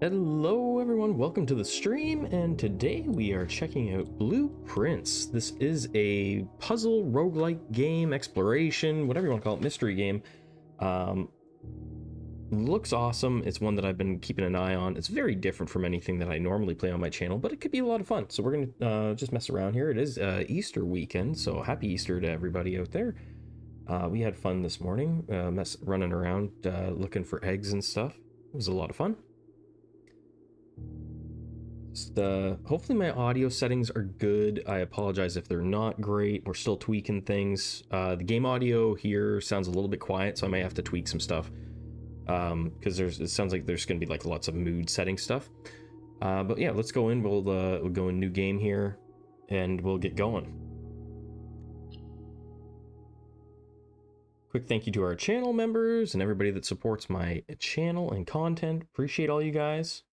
Hello everyone, welcome to the stream, and today we are checking out Blueprints. This is a puzzle, roguelike game, exploration, whatever you want to call it, mystery game. Looks awesome. It's one that I've been keeping an eye on. It's very different from anything that I normally play on my channel, but it could be a lot of fun. So we're going to just mess around here. It is Easter weekend, so happy Easter to everybody out there. We had fun this morning, running around looking for eggs and stuff. It was a lot of fun. Hopefully my audio settings are good. I apologize if they're not great. We're still tweaking things. The game audio here sounds a little bit quiet, so I may have to tweak some stuff. Because it sounds like there's going to be like lots of mood setting stuff. But yeah, let's go in. We'll go in new game here, and we'll get going. Quick thank you to our channel members and everybody that supports my channel and content. Appreciate all you guys.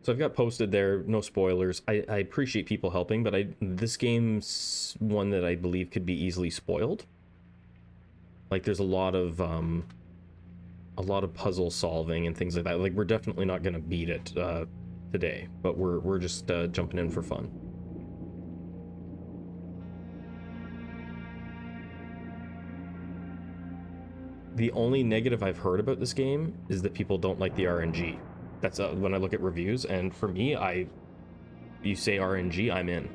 So I've got posted there, no spoilers. I appreciate people helping, but this game's one that I believe could be easily spoiled. Like there's a lot of puzzle solving and things like that. Like we're definitely not gonna beat it today, but we're just jumping in for fun. The only negative I've heard about this game is that people don't like the RNG. That's when I look at reviews, and for me, you say RNG, I'm in.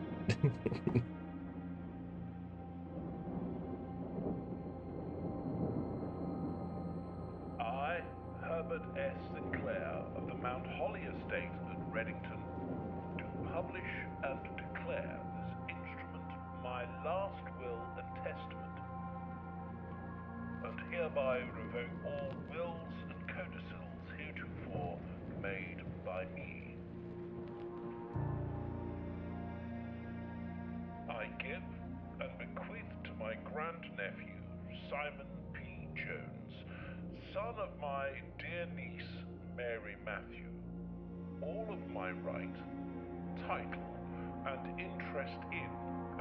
I, Herbert S. Sinclair of the Mount Holly Estate at Reddington, do publish and declare this instrument my last will and testament, and hereby revoke all wills and codicils heretofore made by me. I give and bequeath to my grandnephew, Simon P. Jones, son of my dear niece, Mary Matthew, all of my right, title, and interest in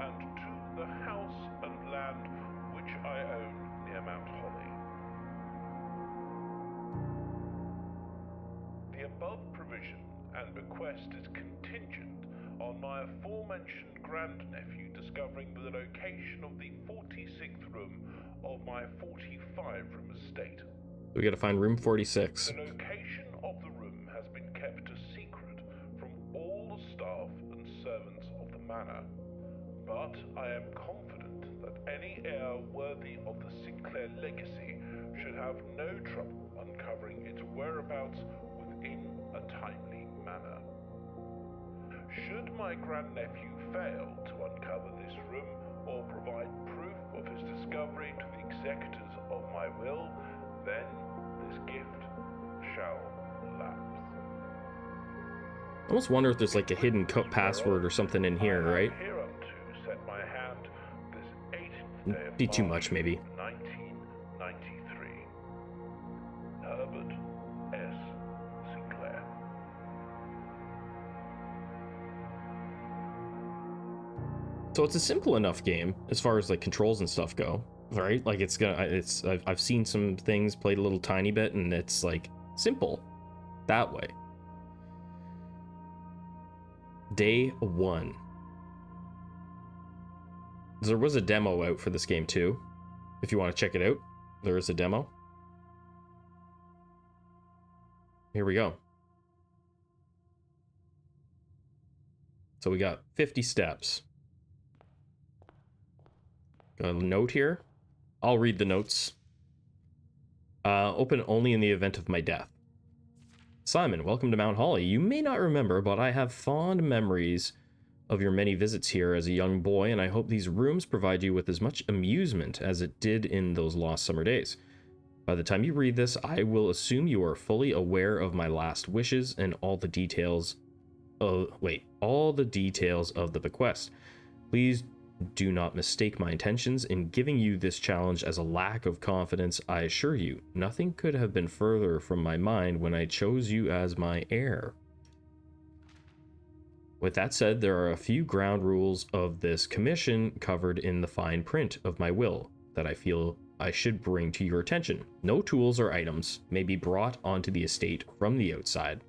and to the house and land which I own near Mount Holly. The above provision and bequest is contingent on my aforementioned grandnephew discovering the location of the 46th room of my 45-room estate. We gotta find room 46. The location of the room has been kept a secret from all the staff and servants of the manor, but I am confident that any heir worthy of the Sinclair legacy should have no trouble uncovering its whereabouts within a timely manner. Should my grandnephew fail to uncover this room or provide proof of his discovery to the executors of my will, then this gift shall lapse. I almost wonder if there's like a hidden password or something in here, right? Hereunto set my hand this 8th day of Be too much, maybe. 1993. Herbert S. Sinclair. So it's a simple enough game as far as like controls and stuff go, right? Like I've seen some things, played a little tiny bit, and it's like simple that way. Day 1. There was a demo out for this game too. If you want to check it out, there is a demo. Here we go. So we got 50 steps. Got a note here. I'll read the notes. Open only in the event of my death. Simon, welcome to Mount Holly. You may not remember, but I have fond memories of your many visits here as a young boy, and I hope these rooms provide you with as much amusement as it did in those lost summer days. By the time you read this, I will assume you are fully aware of my last wishes and all the details of the bequest. Please do not mistake my intentions in giving you this challenge as a lack of confidence. I assure you, nothing could have been further from my mind when I chose you as my heir. With that said, there are a few ground rules of this commission covered in the fine print of my will that I feel I should bring to your attention. No tools or items may be brought onto the estate from the outside.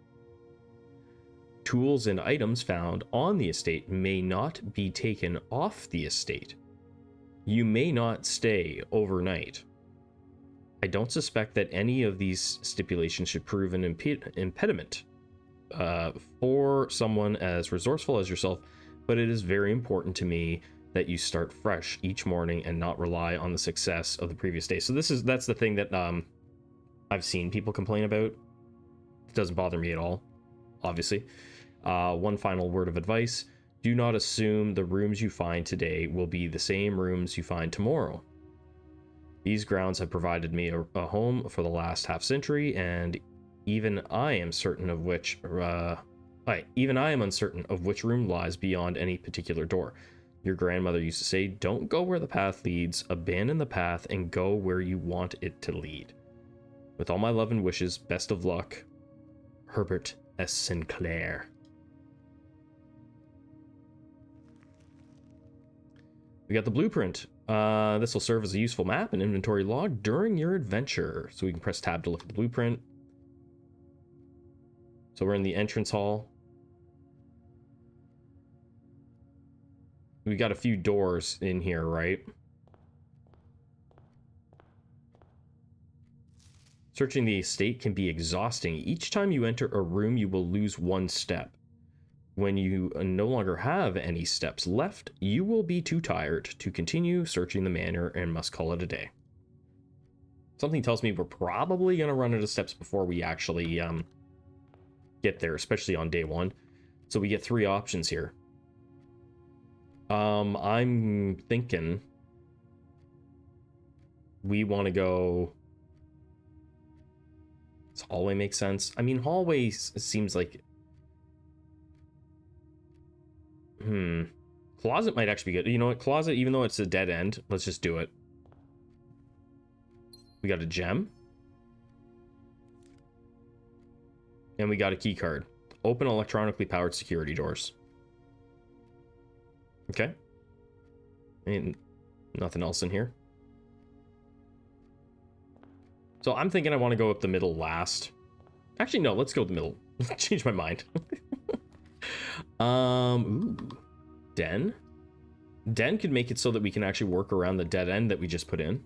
Tools and items found on the estate may not be taken off the estate. You may not stay overnight. I don't suspect that any of these stipulations should prove an impediment for someone as resourceful as yourself, but it is very important to me that you start fresh each morning and not rely on the success of the previous day. So that's the thing that I've seen people complain about. It doesn't bother me at all, obviously. One final word of advice: do not assume the rooms you find today will be the same rooms you find tomorrow. These grounds have provided me a home for the last half century, and even I am uncertain of which room lies beyond any particular door. Your grandmother used to say, "Don't go where the path leads, abandon the path and go where you want it to lead." With all my love and wishes, best of luck, Herbert S. Sinclair. We got the blueprint. This will serve as a useful map and inventory log during your adventure. So we can press tab to look at the blueprint. So we're in the entrance hall. We got a few doors in here, right? Searching the estate can be exhausting. Each time you enter a room, you will lose one step. When you no longer have any steps left, you will be too tired to continue searching the manor and must call it a day. Something tells me we're probably going to run out of steps before we actually get there, especially on day one. So we get 3 options here. I'm thinking we want to go... Does hallway make sense? I mean, hallway seems like... Closet might actually be good. You know what? Closet, even though it's a dead end, let's just do it. We got a gem. And we got a key card. Open electronically powered security doors. Okay. And nothing else in here. So I'm thinking I want to go up the middle last. Actually, no, let's go the middle. Change my mind. Ooh. Den. Den could make it so that we can actually work around the dead end that we just put in.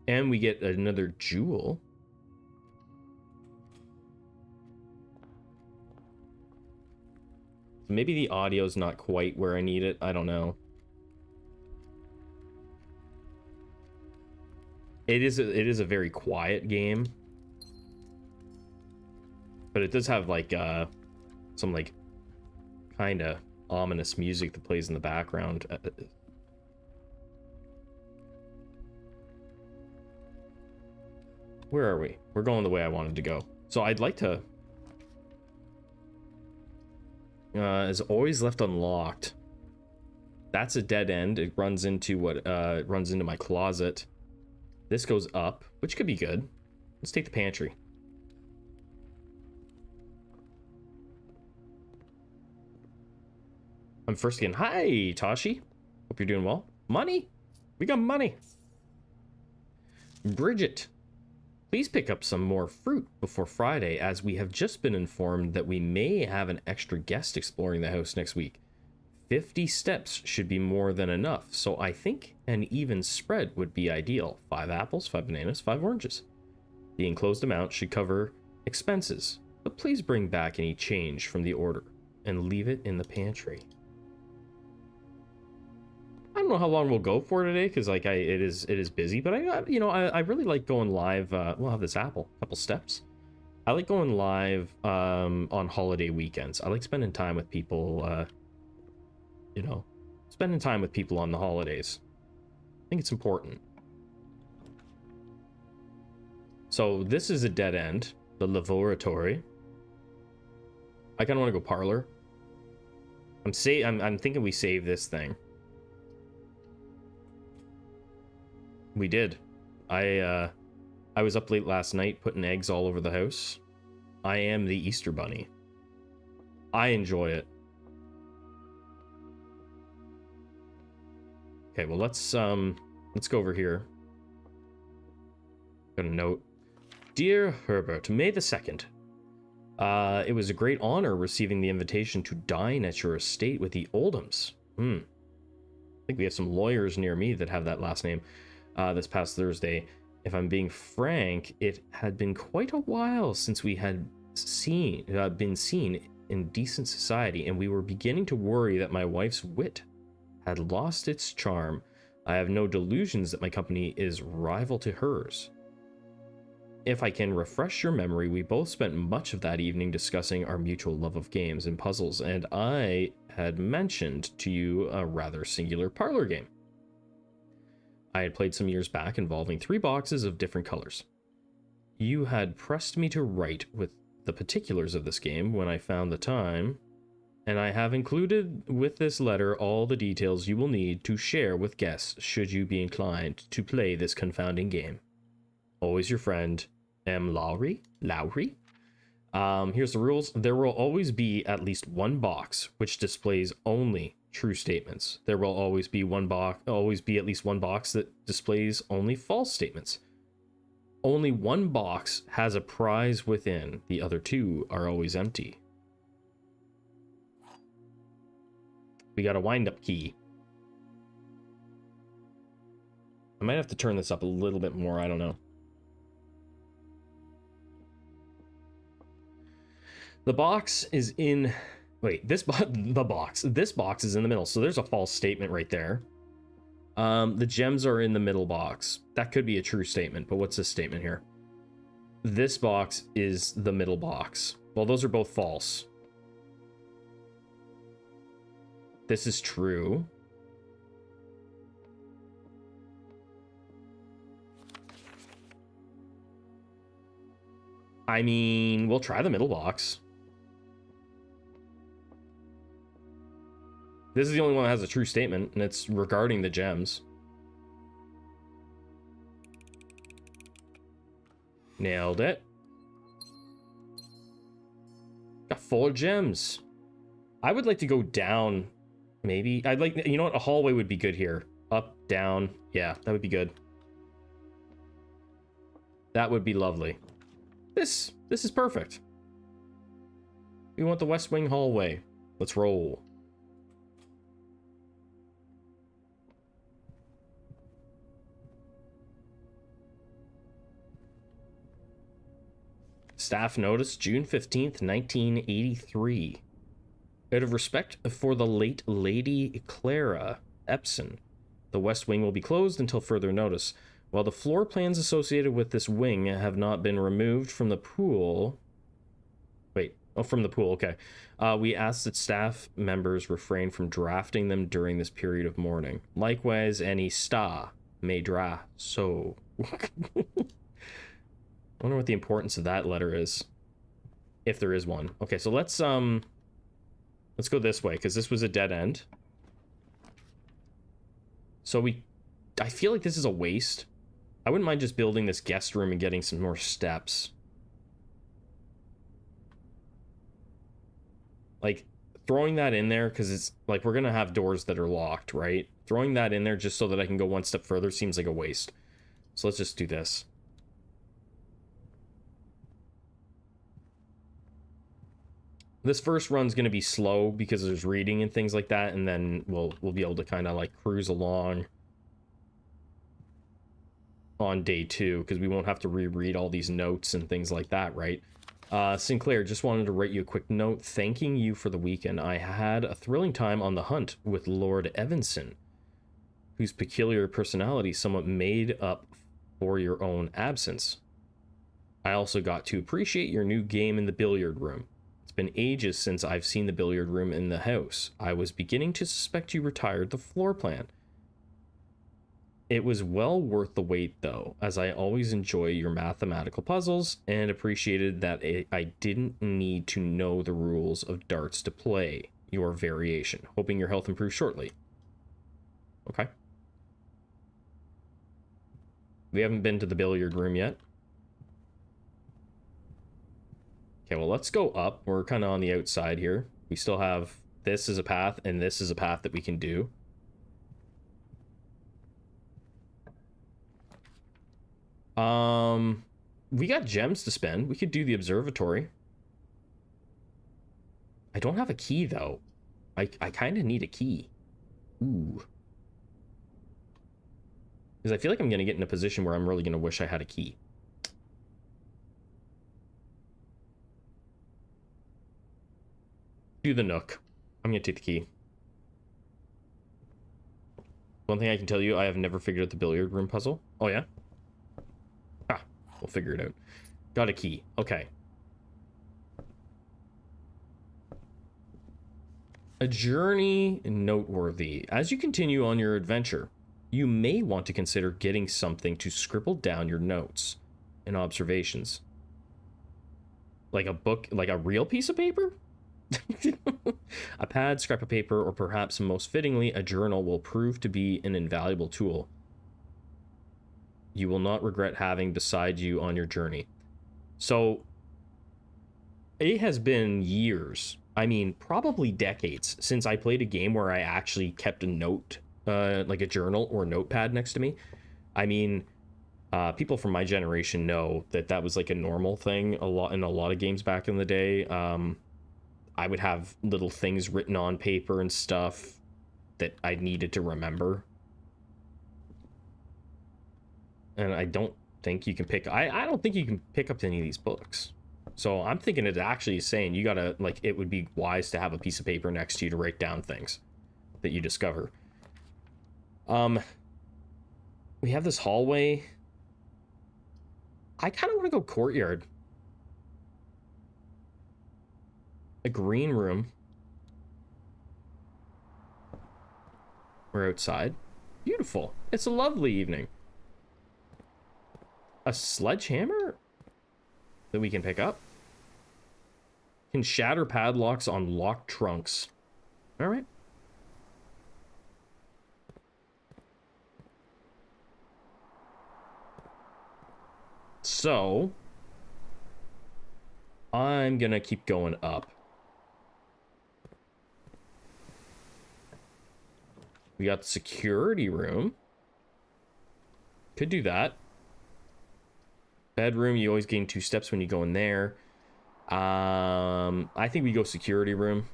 And we get another jewel. Maybe the audio's not quite where I need it. I don't know. It is a very quiet game. But it does have like some like kind of ominous music that plays in the background. Where are we? We're going the way I wanted to go. So I'd like to... is always left unlocked. That's a dead end. It runs into what runs into my closet. This goes up, which could be good. Let's take the pantry. I'm first again. Hi, Tashi. Hope you're doing well. Money? We got money. Bridget, please pick up some more fruit before Friday, as we have just been informed that we may have an extra guest exploring the house next week. 50 steps should be more than enough, so I think an even spread would be ideal. 5 apples, 5 bananas, 5 oranges. The enclosed amount should cover expenses, but please bring back any change from the order and leave it in the pantry. I don't know how long we'll go for today, because like it is busy, but I really like going live. We'll have this apple, couple steps. I like going live on holiday weekends. I like spending time with people. Spending time with people on the holidays. I think it's important. So this is a dead end, the laboratory. I kind of want to go parlor. I'm thinking we save this thing. We did. I was up late last night putting eggs all over the house. I am the Easter Bunny. I enjoy it. Okay, well, let's go over here. Got a note. Dear Herbert, May the 2nd. It was a great honor receiving the invitation to dine at your estate with the Oldhams. I think we have some lawyers near me that have that last name. This past Thursday. If I'm being frank, it had been quite a while since we had been seen in decent society, and we were beginning to worry that my wife's wit had lost its charm. I have no delusions that my company is rival to hers. If I can refresh your memory, we both spent much of that evening discussing our mutual love of games and puzzles, and I had mentioned to you a rather singular parlor game I had played some years back involving 3 boxes of different colors. You had pressed me to write with the particulars of this game when I found the time, and I have included with this letter all the details you will need to share with guests should you be inclined to play this confounding game. Always your friend, M. Lowry? Here's the rules. There will always be at least one box which displays only true statements. There will always be at least one box that displays only false statements. Only one box has a prize within. The other 2 are always empty. We got a wind-up key. I might have to turn this up a little bit more. I don't know. The box is in... Wait, this box is in the middle, so there's a false statement right there. The gems are in the middle box. That could be a true statement, but what's this statement here? This box is the middle box. Well, those are both false. This is true. I mean, we'll try the middle box. This is the only one that has a true statement, and it's regarding the gems. Nailed it. Got 4 gems. I would like to go down, maybe. I'd like, you know what? A hallway would be good here. Up, down. Yeah, that would be good. That would be lovely. This is perfect. We want the West Wing hallway. Let's roll. Staff notice, June 15th, 1983. Out of respect for the late Lady Clara Epson, the West Wing will be closed until further notice. While the floor plans associated with this wing have not been removed from the pool... Wait, oh, from the pool, okay. We ask that staff members refrain from drafting them during this period of mourning. Likewise, any sta may dra so... I wonder what the importance of that letter is, if there is one. Okay, so let's go this way, because this was a dead end. So I feel like this is a waste. I wouldn't mind just building this guest room and getting some more steps. Like, throwing that in there, because it's, like, we're going to have doors that are locked, right? Throwing that in there just so that I can go one step further seems like a waste. So let's just do this. This first run's going to be slow because there's reading and things like that, and then we'll be able to kind of like cruise along on day 2 because we won't have to reread all these notes and things like that, right? Sinclair, just wanted to write you a quick note thanking you for the weekend. I had a thrilling time on the hunt with Lord Evanson, whose peculiar personality somewhat made up for your own absence. I also got to appreciate your new game in the billiard room. Been ages since I've seen the billiard room in the house. I was beginning to suspect you retired the floor plan. It was well worth the wait though, as I always enjoy your mathematical puzzles and appreciated that I didn't need to know the rules of darts to play your variation. Hoping your health improves shortly. Okay. We haven't been to the billiard room yet. Okay, well, let's go up. We're kind of on the outside here. We still have this as a path, and this is a path that we can do. We got gems to spend. We could do the observatory. I don't have a key, though. I kind of need a key. Ooh. Because I feel like I'm going to get in a position where I'm really going to wish I had a key. Do the Nook. I'm going to take the key. One thing I can tell you, I have never figured out the billiard room puzzle. Oh, yeah? Ah, we'll figure it out. Got a key. Okay. A journey noteworthy. As you continue on your adventure, you may want to consider getting something to scribble down your notes and observations. Like a book, like a real piece of paper? A pad, scrap of paper, or perhaps most fittingly, a journal will prove to be an invaluable tool you will not regret having beside you on your journey. So, it has been years, I mean, probably decades, since I played a game where I actually kept a note, like a journal or notepad next to me. I mean, people from my generation know that that was like a normal thing in a lot of games back in the day. I would have little things written on paper and stuff that I needed to remember. And I don't think you can pick... I don't think you can pick up any of these books. So I'm thinking it actually is saying you gotta... Like, it would be wise to have a piece of paper next to you to write down things that you discover. We have this hallway. I kind of want to go courtyard. A green room. We're outside. Beautiful. It's a lovely evening. A sledgehammer that we can pick up. Can shatter padlocks on locked trunks. All right. So, I'm gonna keep going up. We got the security room. Could do that. Bedroom, you always gain 2 steps when you go in there. I think we go security room.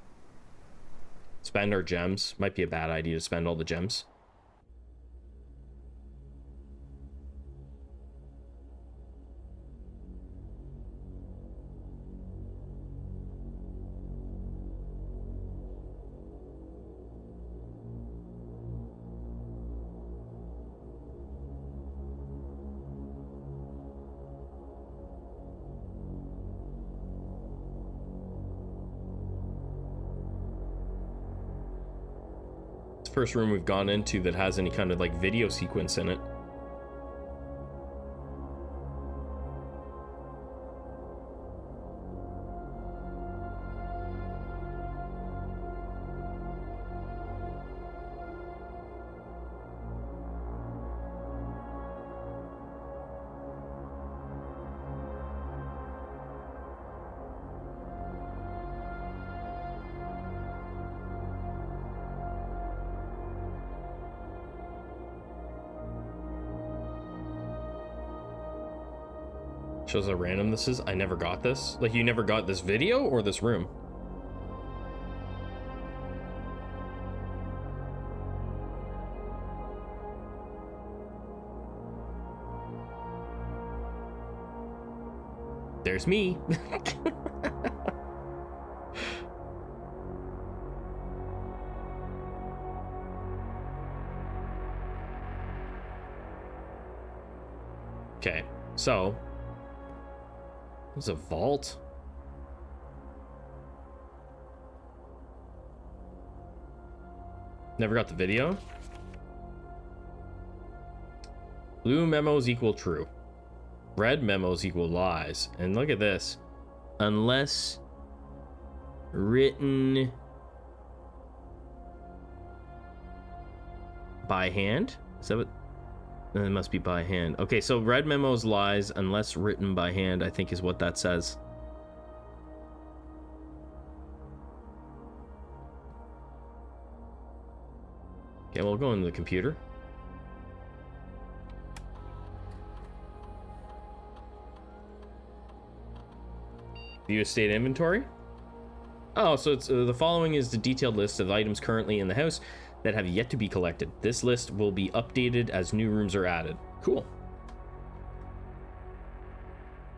Spend our gems. Might be a bad idea to spend all the gems. First room we've gone into that has any kind of like video sequence in it. Shows how random this is. I never got this. Like, you never got this video or this room? There's me. Okay, so there's a vault. Never got the video. Blue memos equal true. Red memos equal lies. And look at this. Unless written by hand? Is that what? It must be by hand. Okay, so red memos lies unless written by hand, I think is what that says. Okay, we'll go into the computer. View estate inventory. Oh, so it's the following is the detailed list of items currently in the house that have yet to be collected. This list will be updated as new rooms are added. Cool.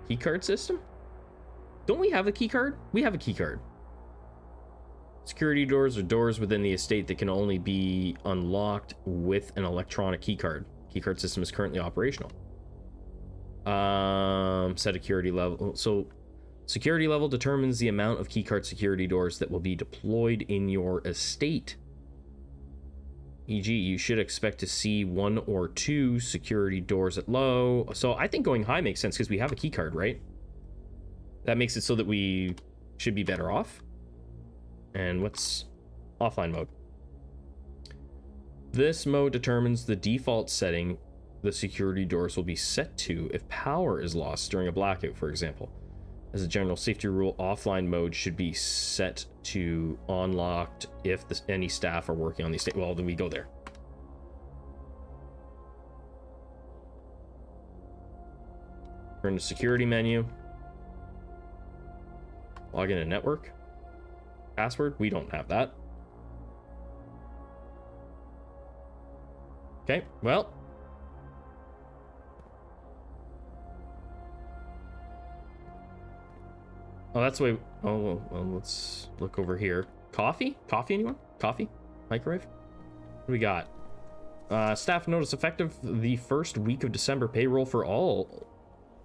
Keycard system? Don't we have a keycard? We have a keycard. Security doors are doors within the estate that can only be unlocked with an electronic keycard. Keycard system is currently operational. Set security level. So security level determines the amount of keycard security doors that will be deployed in your estate. E.g., you should expect to see 1 or 2 security doors at low. So I think going high makes sense because we have a keycard, right? That makes it so that we should be better off. And what's offline mode? This mode determines the default setting the security doors will be set to if power is lost during a blackout, for example. As a general safety rule, offline mode should be set to unlocked if any staff are working on the estate. Well, then we go there. Turn to security menu. Log in a network. Password, we don't have that. Okay, well. Oh, that's the way. Oh, well, let's look over here. Coffee? Coffee, anyone? Coffee? Microwave? What do we got? Staff notice effective the first week of December. Payroll for all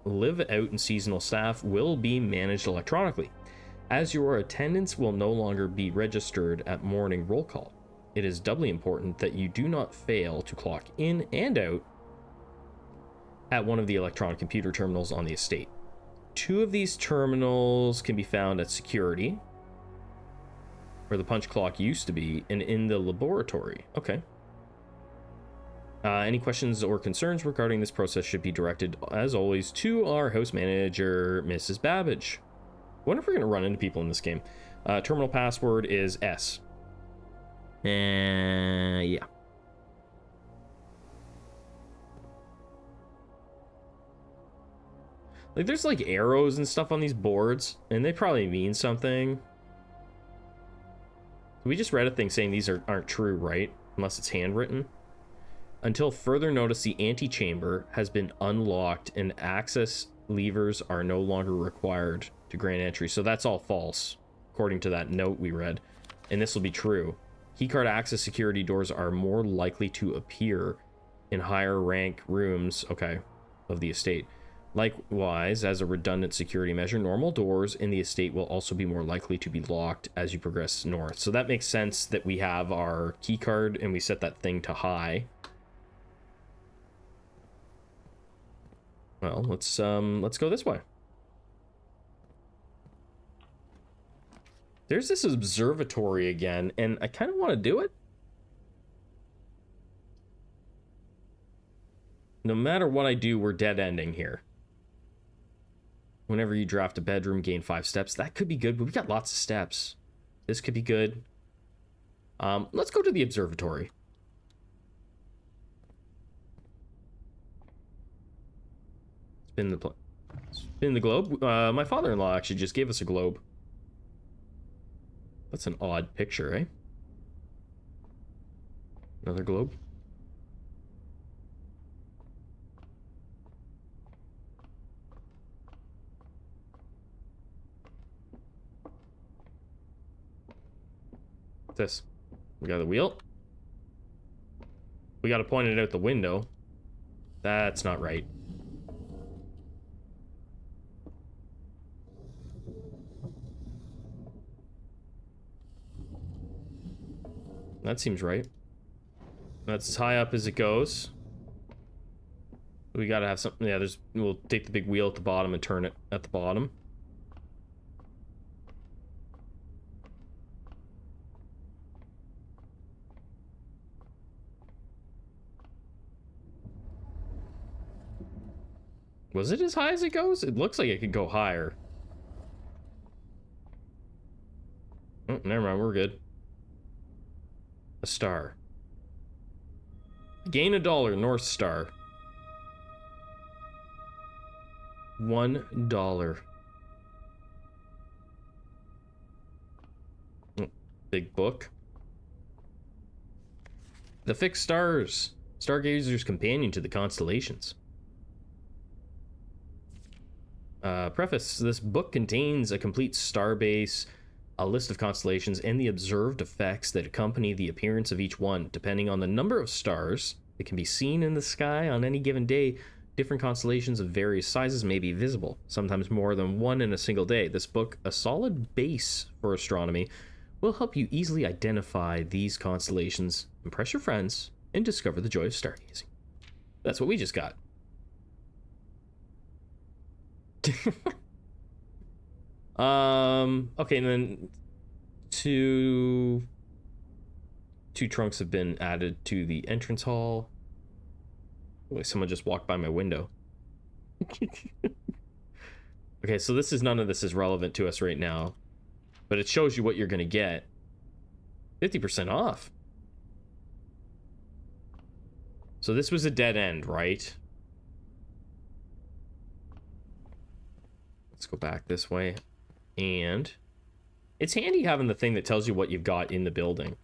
live out and seasonal staff will be managed electronically, as your attendance will no longer be registered at morning roll call. It is doubly important that you do not fail to clock in and out at one of the electronic computer terminals on the estate. 2 of these terminals can be found at security, where the punch clock used to be, and in the laboratory. Okay. Any questions or concerns regarding this process should be directed, as always, to our house manager, Mrs. Babbage. I wonder if we're going to run into people in this game. Terminal password is S. Yeah. Like, there's like arrows and stuff on these boards, and they probably mean something. We just read a thing saying these aren't true, right? Unless it's handwritten. Until further notice, the antechamber has been unlocked and access levers are no longer required to grant entry. So that's all false, according to that note we read. And this will be true. Keycard access security doors are more likely to appear in higher rank rooms, okay, of the estate. Likewise, as a redundant security measure, normal doors in the estate will also be more likely to be locked as you progress north. So that makes sense that we have our keycard and we set that thing to high. Well, let's go this way. There's this observatory again, and I kind of want to do it. No matter what I do, we're dead ending here. Whenever you draft a bedroom, gain 5 steps. That could be good, but we got lots of steps. This could be good. Let's go to the observatory. Spin the globe. My father-in-law actually just gave us a globe. That's an odd picture, eh? Another globe. What's this? We got the wheel. We got to point it out the window. That's not right. That seems right. That's as high up as it goes. We gotta have something. Yeah, we'll take the big wheel at the bottom and turn it at the bottom. Was it as high as it goes? It looks like it could go higher. Oh, never mind, we're good. A star. Gain $1, North Star. $1. Big book. The Fixed Stars. Stargazer's Companion to the Constellations. Preface. This book contains a complete starbase, a list of constellations, and the observed effects that accompany the appearance of each one. Depending on the number of stars that can be seen in the sky on any given day, different constellations of various sizes may be visible, sometimes more than one in a single day. This book, a solid base for astronomy, will help you easily identify these constellations, impress your friends, and discover the joy of stargazing. That's what we just got. Okay, and then two trunks have been added to the entrance hall. Oh, someone just walked by my window. Okay, so none of this is relevant to us right now, but it shows you what you're gonna get. 50% off. So this was a dead end, right? Let's go back this way. And it's handy having the thing that tells you what you've got in the building.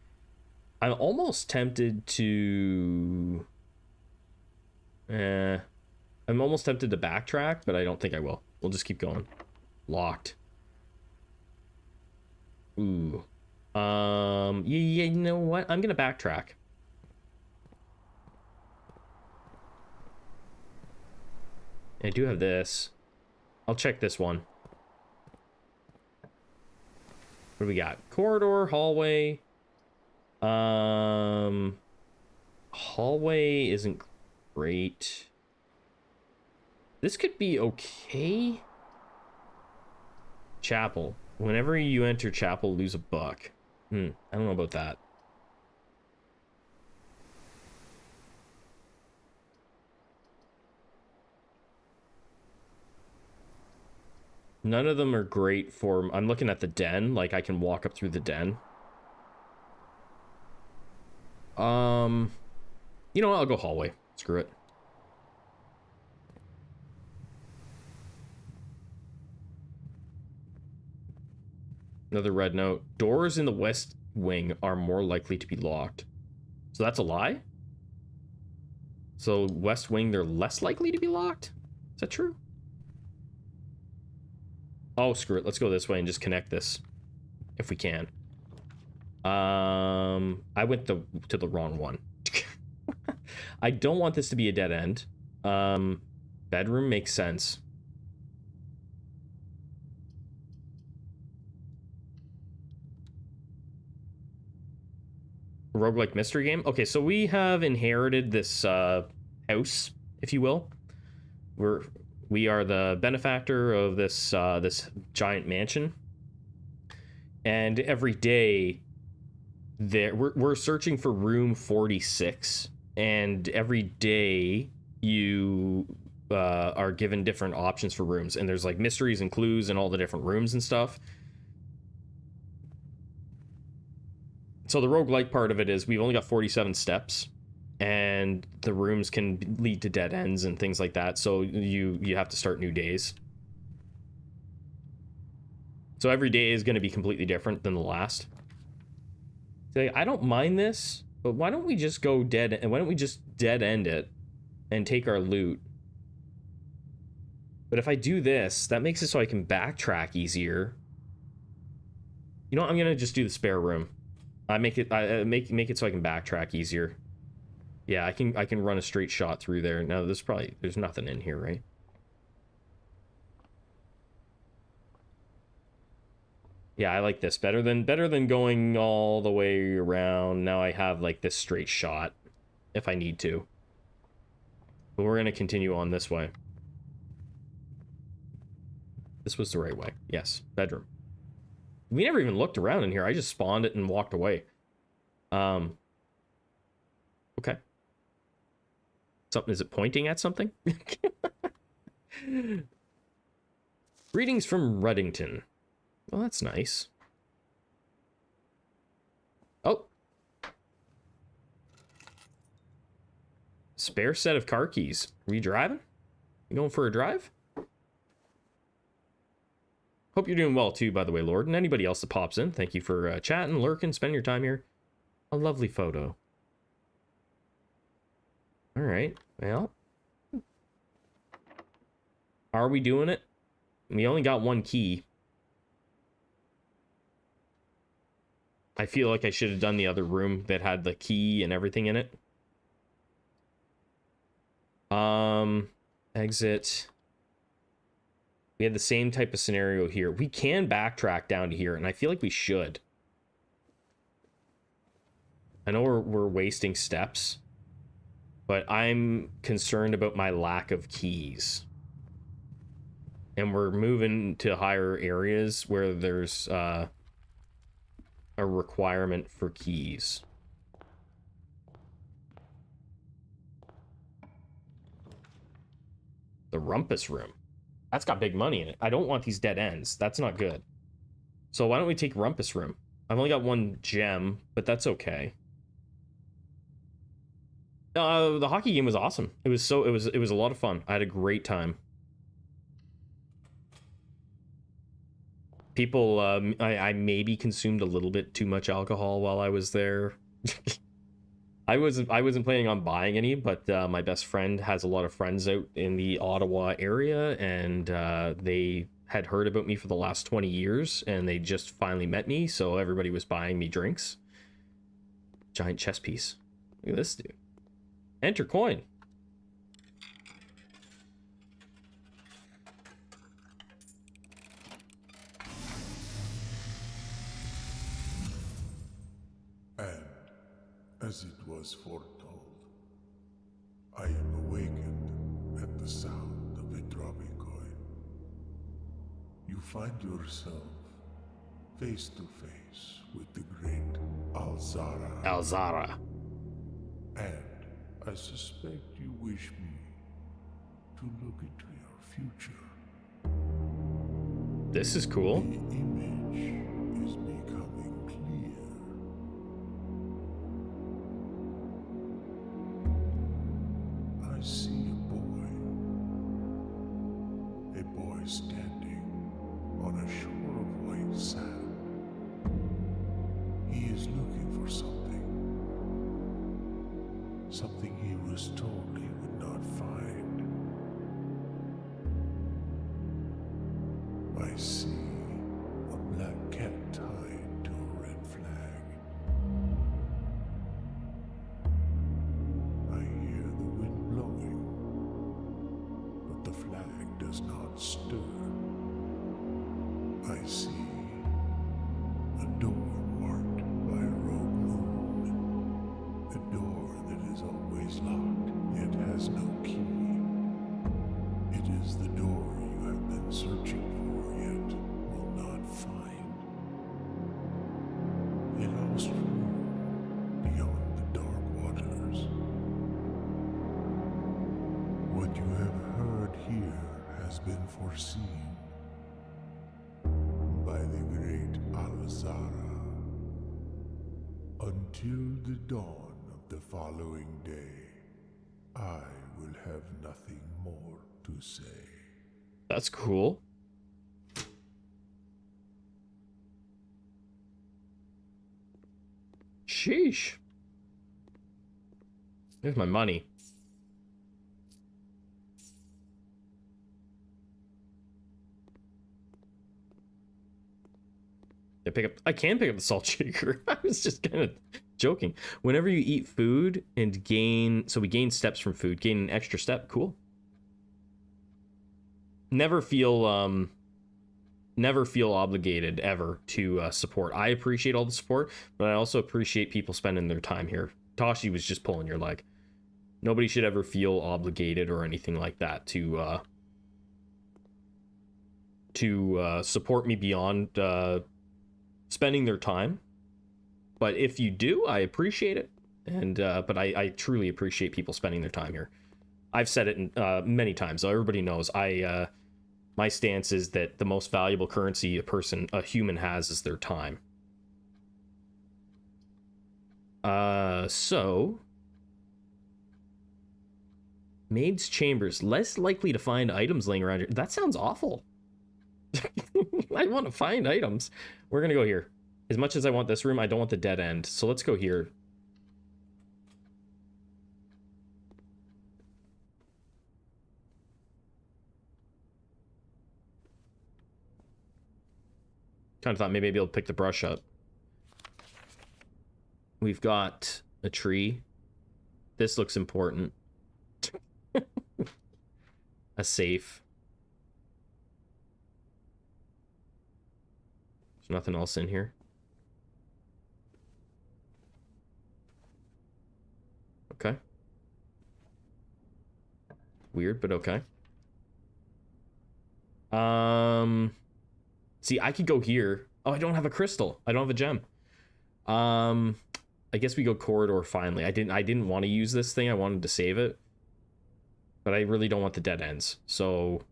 I'm almost tempted to... I'm almost tempted to backtrack, but I don't think I will. We'll just keep going. Locked. Ooh. Yeah, you know what? I'm gonna backtrack. I do have this. I'll check this one. What do we got? Corridor, hallway. Hallway isn't great. This could be okay. Chapel. Whenever you enter chapel, lose a buck. I don't know about that. None of them are great for... I'm looking at the den. Like, I can walk up through the den. You know what? I'll go hallway. Screw it. Another red note. Doors in the west wing are more likely to be locked. So that's a lie? So west wing, they're less likely to be locked? Is that true? Oh, screw it. Let's go this way and just connect this. If we can. I went to the wrong one. I don't want this to be a dead end. Bedroom makes sense. Roguelike mystery game. Okay, so we have inherited this house, if you will. We are the benefactor of this this giant mansion, and every day we're searching for room 46, and every day you are given different options for rooms, and there's like mysteries and clues in all the different rooms and stuff. So the roguelike part of it is we've only got 47 steps, and the rooms can lead to dead ends and things like that, so you have to start new days. So every day is going to be completely different than the last. So I don't mind this, but why don't we just go dead, and why don't we just dead end it and take our loot? But if I do this, that makes it so I can backtrack easier. You know what? I'm going to just do the spare room. I make it so I can backtrack easier. Yeah, I can run a straight shot through there. Now there's nothing in here, right? Yeah, I like this better than going all the way around. Now I have like this straight shot if I need to. But we're gonna continue on this way. This was the right way. Yes, bedroom. We never even looked around in here. I just spawned it and walked away. Okay. Is it pointing at something? Greetings from Reddington. Well, that's nice. Oh. Spare set of car keys. Are you driving? You going for a drive? Hope you're doing well too, by the way, Lord. And anybody else that pops in, thank you for chatting, lurking, spending your time here. A lovely photo. All right, well. Are we doing it? We only got one key. I feel like I should have done the other room that had the key and everything in it. Exit. We had the same type of scenario here. We can backtrack down to here, and I feel like we should. I know we're wasting steps, but I'm concerned about my lack of keys. And we're moving to higher areas where there's a requirement for keys. The rumpus room. That's got big money in it. I don't want these dead ends. That's not good. So why don't we take rumpus room? I've only got one gem, but that's okay. The hockey game was awesome. It was a lot of fun. I had a great time. People, I maybe consumed a little bit too much alcohol while I was there. I wasn't planning on buying any, but my best friend has a lot of friends out in the Ottawa area, and they had heard about me for the last 20 years, and they just finally met me, so everybody was buying me drinks. Giant chess piece. Look at this dude. Enter coin. And, as it was foretold, I am awakened at the sound of a dropping coin. You find yourself face to face with the great Alzara. Alzara. And I suspect you wish me to look into your future. This is cool. The image is becoming clear. I see a boy standing on a shore of white sand. He is looking for something he was told he would not find. I see a black cat tied to a red flag. I hear the wind blowing, but the flag does not stir. I see a door marked by a rogue moon. A door that is always locked, yet has no key. It is the door you have been searching for, yet will not find. A lost room beyond the dark waters. What you have heard here has been foreseen by the great Alzara. Until the dawn of the following day, I will have nothing more to say. That's cool. Sheesh. There's my money. I can pick up the salt shaker. I was just kind of joking. Whenever you eat food and gain, so we gain steps from food, gain an extra step. Cool. Never feel obligated ever to support. I appreciate all the support, but I also appreciate people spending their time here. Tashi was just pulling your leg. Nobody should ever feel obligated or anything like that to support me beyond spending their time. But if you do, I appreciate it, and but I truly appreciate people spending their time here. I've said it many times, so everybody knows. My stance is that the most valuable currency a human has is their time. So Maid's chambers, less likely to find items laying around here. That sounds awful. I want to find items. We're gonna go here. As much as I want this room, I don't want the dead end. So let's go here. Kind of thought maybe I'd be able to pick the brush up. We've got a tree. This looks important. A safe. There's nothing else in here. Okay. Weird, but okay. See, I could go here. Oh, I don't have a crystal. I don't have a gem. I guess we go corridor finally. I didn't want to use this thing. I wanted to save it. But I really don't want the dead ends. So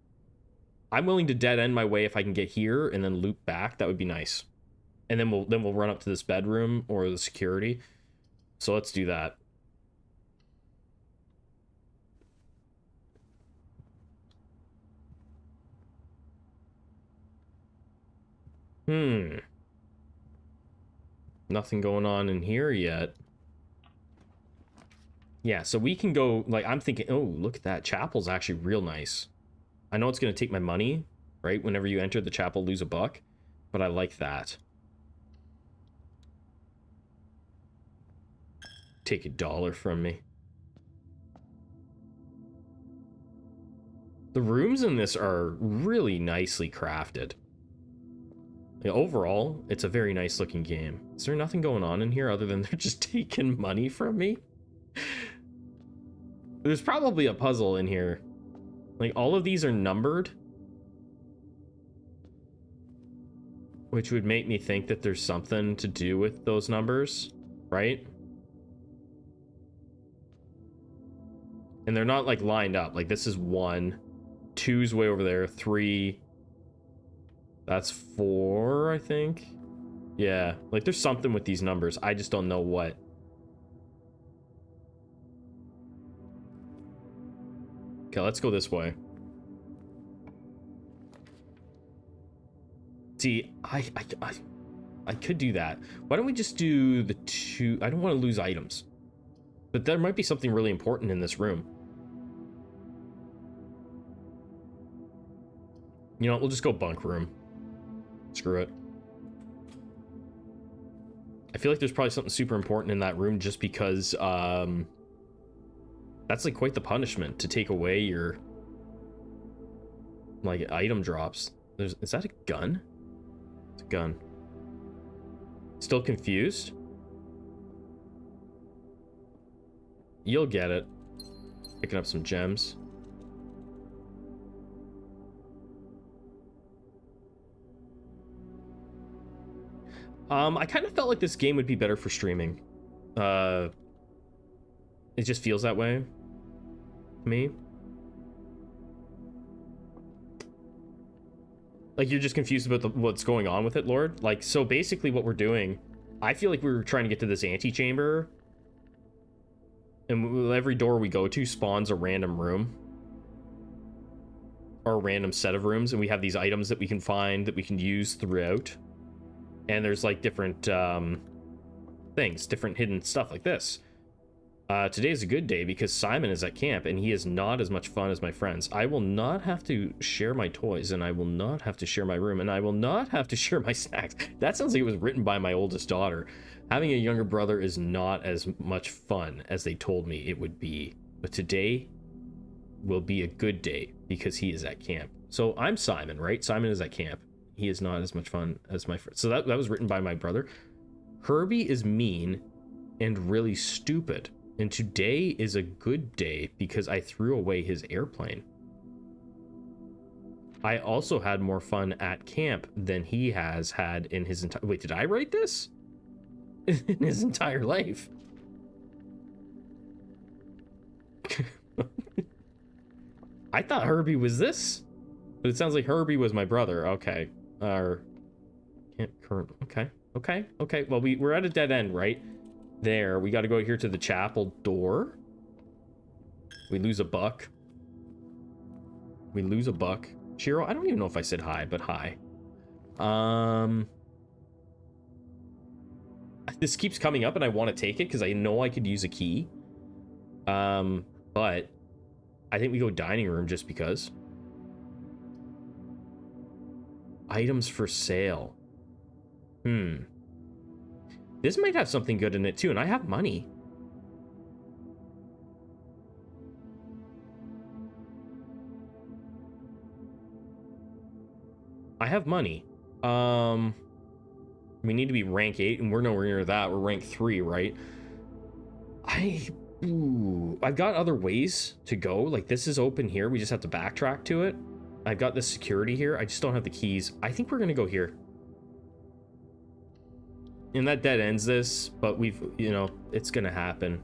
I'm willing to dead end my way if I can get here and then loop back. That would be nice. And then we'll run up to this bedroom or the security. So let's do that. Nothing going on in here yet. Yeah, so we can go, like, I'm thinking, oh, look at that. Chapel's actually real nice. I know it's going to take my money, right? Whenever you enter the chapel, lose $1. But I like that. Take $1 from me. The rooms in this are really nicely crafted. Like, overall, it's a very nice looking game. Is there nothing going on in here other than they're just taking money from me? There's probably a puzzle in here. Like, all of these are numbered. Which would make me think that there's something to do with those numbers, right? And they're not, like, lined up. Like, this is 1. 2's way over there. 3. That's 4, I think. Yeah. Like, there's something with these numbers. I just don't know what. Okay, let's go this way. See, I could do that. Why don't we just do the 2? I don't want to lose items. But there might be something really important in this room. You know what? We'll just go bunk room. Screw it. I feel like there's probably something super important in that room just because, that's like quite the punishment to take away your, like, item drops. Is that a gun? It's a gun. Still confused? You'll get it. Picking up some gems. I kind of felt like this game would be better for streaming. It just feels that way to me. Like, you're just confused about what's going on with it, Lord. Like, so basically what we're doing, I feel like we were trying to get to this antechamber, and every door we go to spawns a random room or a random set of rooms, and we have these items that we can find that we can use throughout. And there's like different things, different hidden stuff like this. Today's a good day because Simon is at camp and he is not as much fun as my friends. I will not have to share my toys, and I will not have to share my room, and I will not have to share my snacks. That sounds like it was written by my oldest daughter. Having a younger brother is not as much fun as they told me it would be. But today will be a good day because he is at camp. So I'm Simon, right? Simon is at camp. He is not as much fun as my friend. So that was written by my brother. Herbie is mean and really stupid. And today is a good day because I threw away his airplane. I also had more fun at camp than he has had in his entire... Wait, did I write this? In his entire life. I thought Herbie was this. But it sounds like Herbie was my brother. Okay. Okay. Well, we're at a dead end, right? There. We got to go here to the chapel door. We lose $1. Shiro? I don't even know if I said hi, but hi. This keeps coming up and I want to take it because I know I could use a key. But I think we go dining room just because. Items for sale. This might have something good in it too, and I have money. I have money. We need to be rank 8, and we're nowhere near that. We're rank 3, right? I've got other ways to go. Like, this is open here. We just have to backtrack to it. I've got this security here. I just don't have the keys. I think we're going to go here. And that dead ends this, but we've, you know, it's going to happen.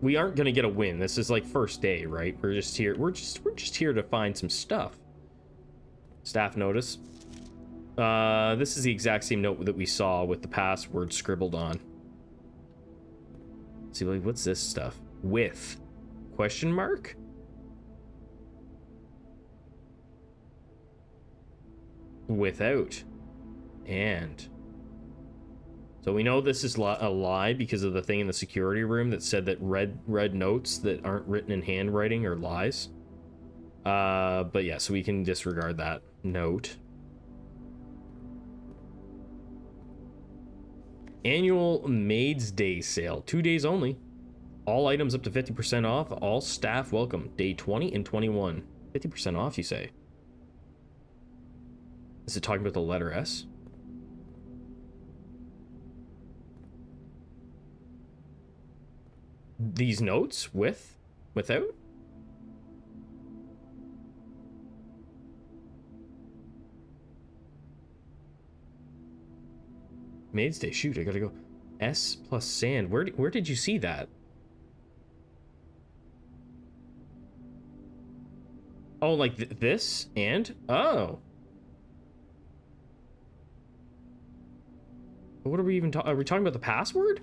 We aren't going to get a win. This is like first day, right? We're just here. We're just here to find some stuff. Staff notice. This is the exact same note that we saw with the password scribbled on. Let's see, like, what's this stuff? With question mark? Without. And so we know this is a lie because of the thing in the security room that said that red notes that aren't written in handwriting are lies. But yeah, so we can disregard that note. Annual Maids Day sale, 2 days only. All items up to 50% off. All staff welcome. Day 20 and 21. 50% off, you say? Is it talking about the letter S? These notes with? Without? Maids Day, shoot, I gotta go. S plus sand. Where did you see that? Oh, like this? And? Oh. What are we even talking? Are we talking about the password?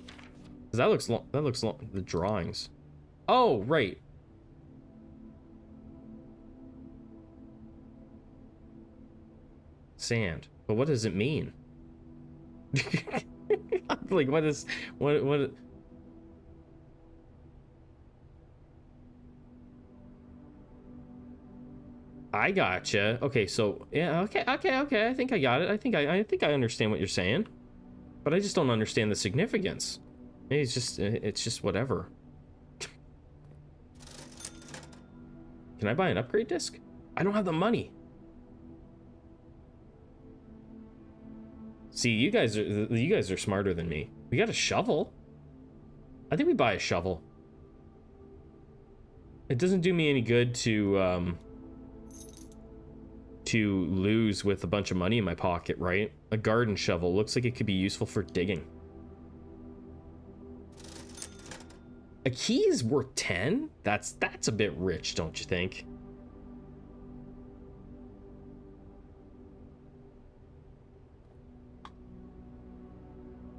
Because that looks long. That looks long. The drawings. Oh, right. Sand. But what does it mean? Like, what is what I gotcha. Okay, so yeah, okay. I think I got it. I think I understand what you're saying, but I just don't understand the significance. Maybe it's just whatever. Can I buy an upgrade disc? I don't have the money. See, you guys are smarter than me. We got a shovel. I think we buy a shovel. It doesn't do me any good to lose with a bunch of money in my pocket, right? A garden shovel looks like it could be useful for digging. A key is worth 10? That's a bit rich, don't you think?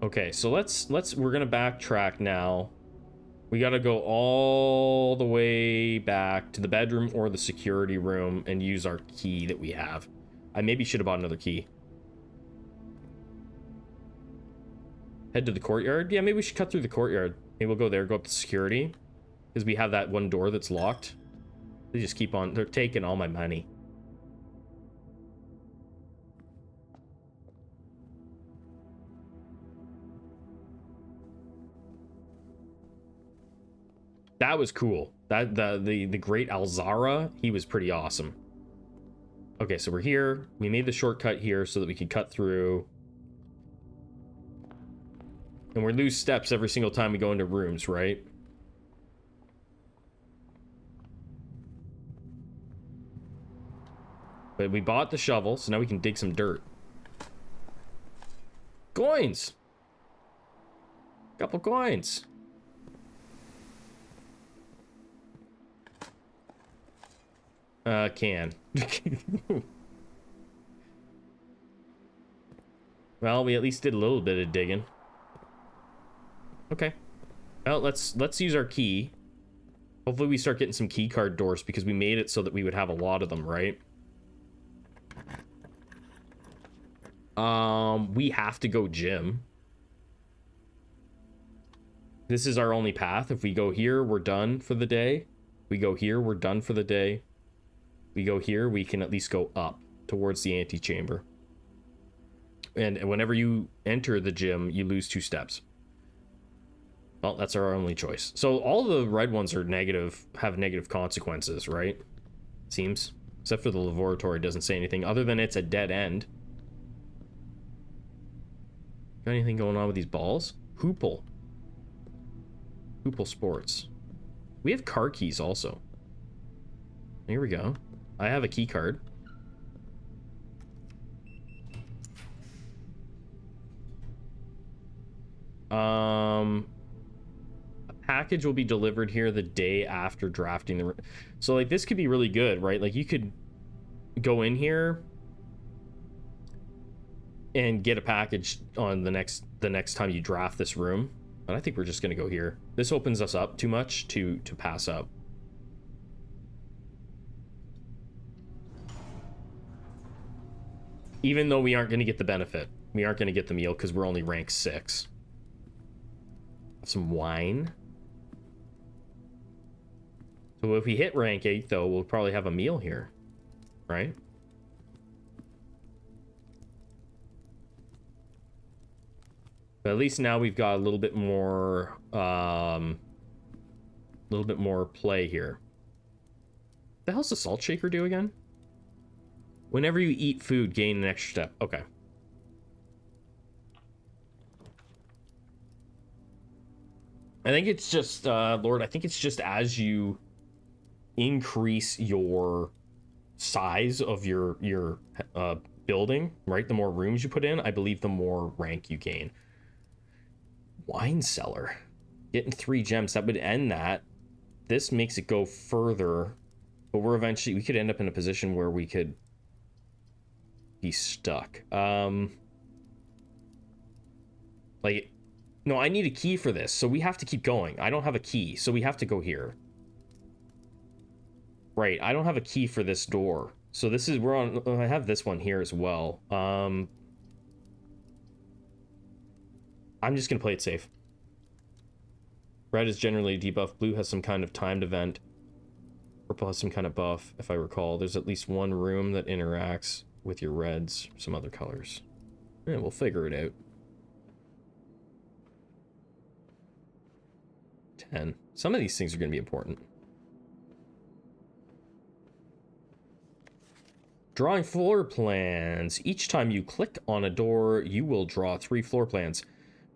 Okay, so we're gonna backtrack now. We gotta go all the way back to the bedroom or the security room and use our key that we have. I maybe should have bought another key. Head to the courtyard? Yeah, maybe we should cut through the courtyard. Maybe we'll go there, go up to security. Because we have that one door that's locked. They just keep on, they're taking all my money. That was cool. That the great Alzara, he was pretty awesome. Okay, so we're here. We made the shortcut here so that we could cut through. And we lose steps every single time we go into rooms, right? But we bought the shovel, so now we can dig some dirt. Coins! Couple coins. Can. Well, we at least did a little bit of digging. Okay. Well, let's use our key. Hopefully we start getting some keycard doors because we made it so that we would have a lot of them, right? We have to go gym. This is our only path. If we go here, we're done for the day. We go here, we're done for the day. We go here, we can at least go up towards the antechamber. And whenever you enter the gym, you lose 2 steps. Well, that's our only choice. So all the red ones are negative, have negative consequences, right? Seems. Except for the laboratory, doesn't say anything other than it's a dead end. Got anything going on with these balls? Hoople. Hoople Sports. We have car keys also. Here we go. I have a key card. A package will be delivered here the day after drafting the... So, like, this could be really good, right? Like, you could go in here and get a package on the next time you draft this room. But I think we're just going to go here. This opens us up too much to pass up. Even though we aren't going to get the benefit. We aren't going to get the meal because we're only rank 6. Some wine. So if we hit rank 8, though, we'll probably have a meal here. Right? But at least now we've got a little bit more play here. What the hell's the salt shaker do again? Whenever you eat food, gain an extra step. Okay. I think it's just, Lord, I think it's just as you increase your size of your building, right? The more rooms you put in, I believe the more rank you gain. Wine cellar. Getting 3 gems, that would end that. This makes it go further, but we could end up in a position where we could be stuck. Like, no, I need a key for this, so we have to keep going. I don't have a key, so we have to go here. Right, I don't have a key for this door. So this is, I have this one here as well. I'm just gonna play it safe. Red is generally a debuff. Blue has some kind of timed event. Purple has some kind of buff, if I recall. There's at least one room that interacts with your reds, some other colors. Yeah, we'll figure it out. 10. Some of these things are going to be important. Drawing floor plans. Each time you click on a door, you will draw 3 floor plans,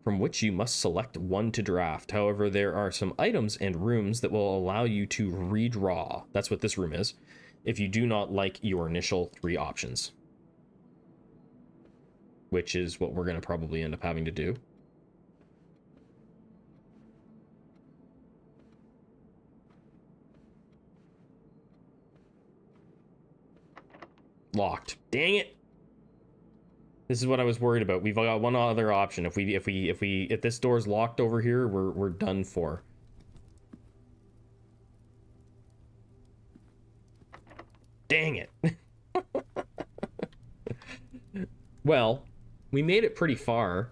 from which you must select one to draft. However, there are some items and rooms that will allow you to redraw. That's what this room is, if you do not like your initial 3 options. Which is what we're going to probably end up having to do. Locked. Dang it. This is what I was worried about. We've got one other option. If this door's locked over here, we're done for. Dang it. Well, we made it pretty far.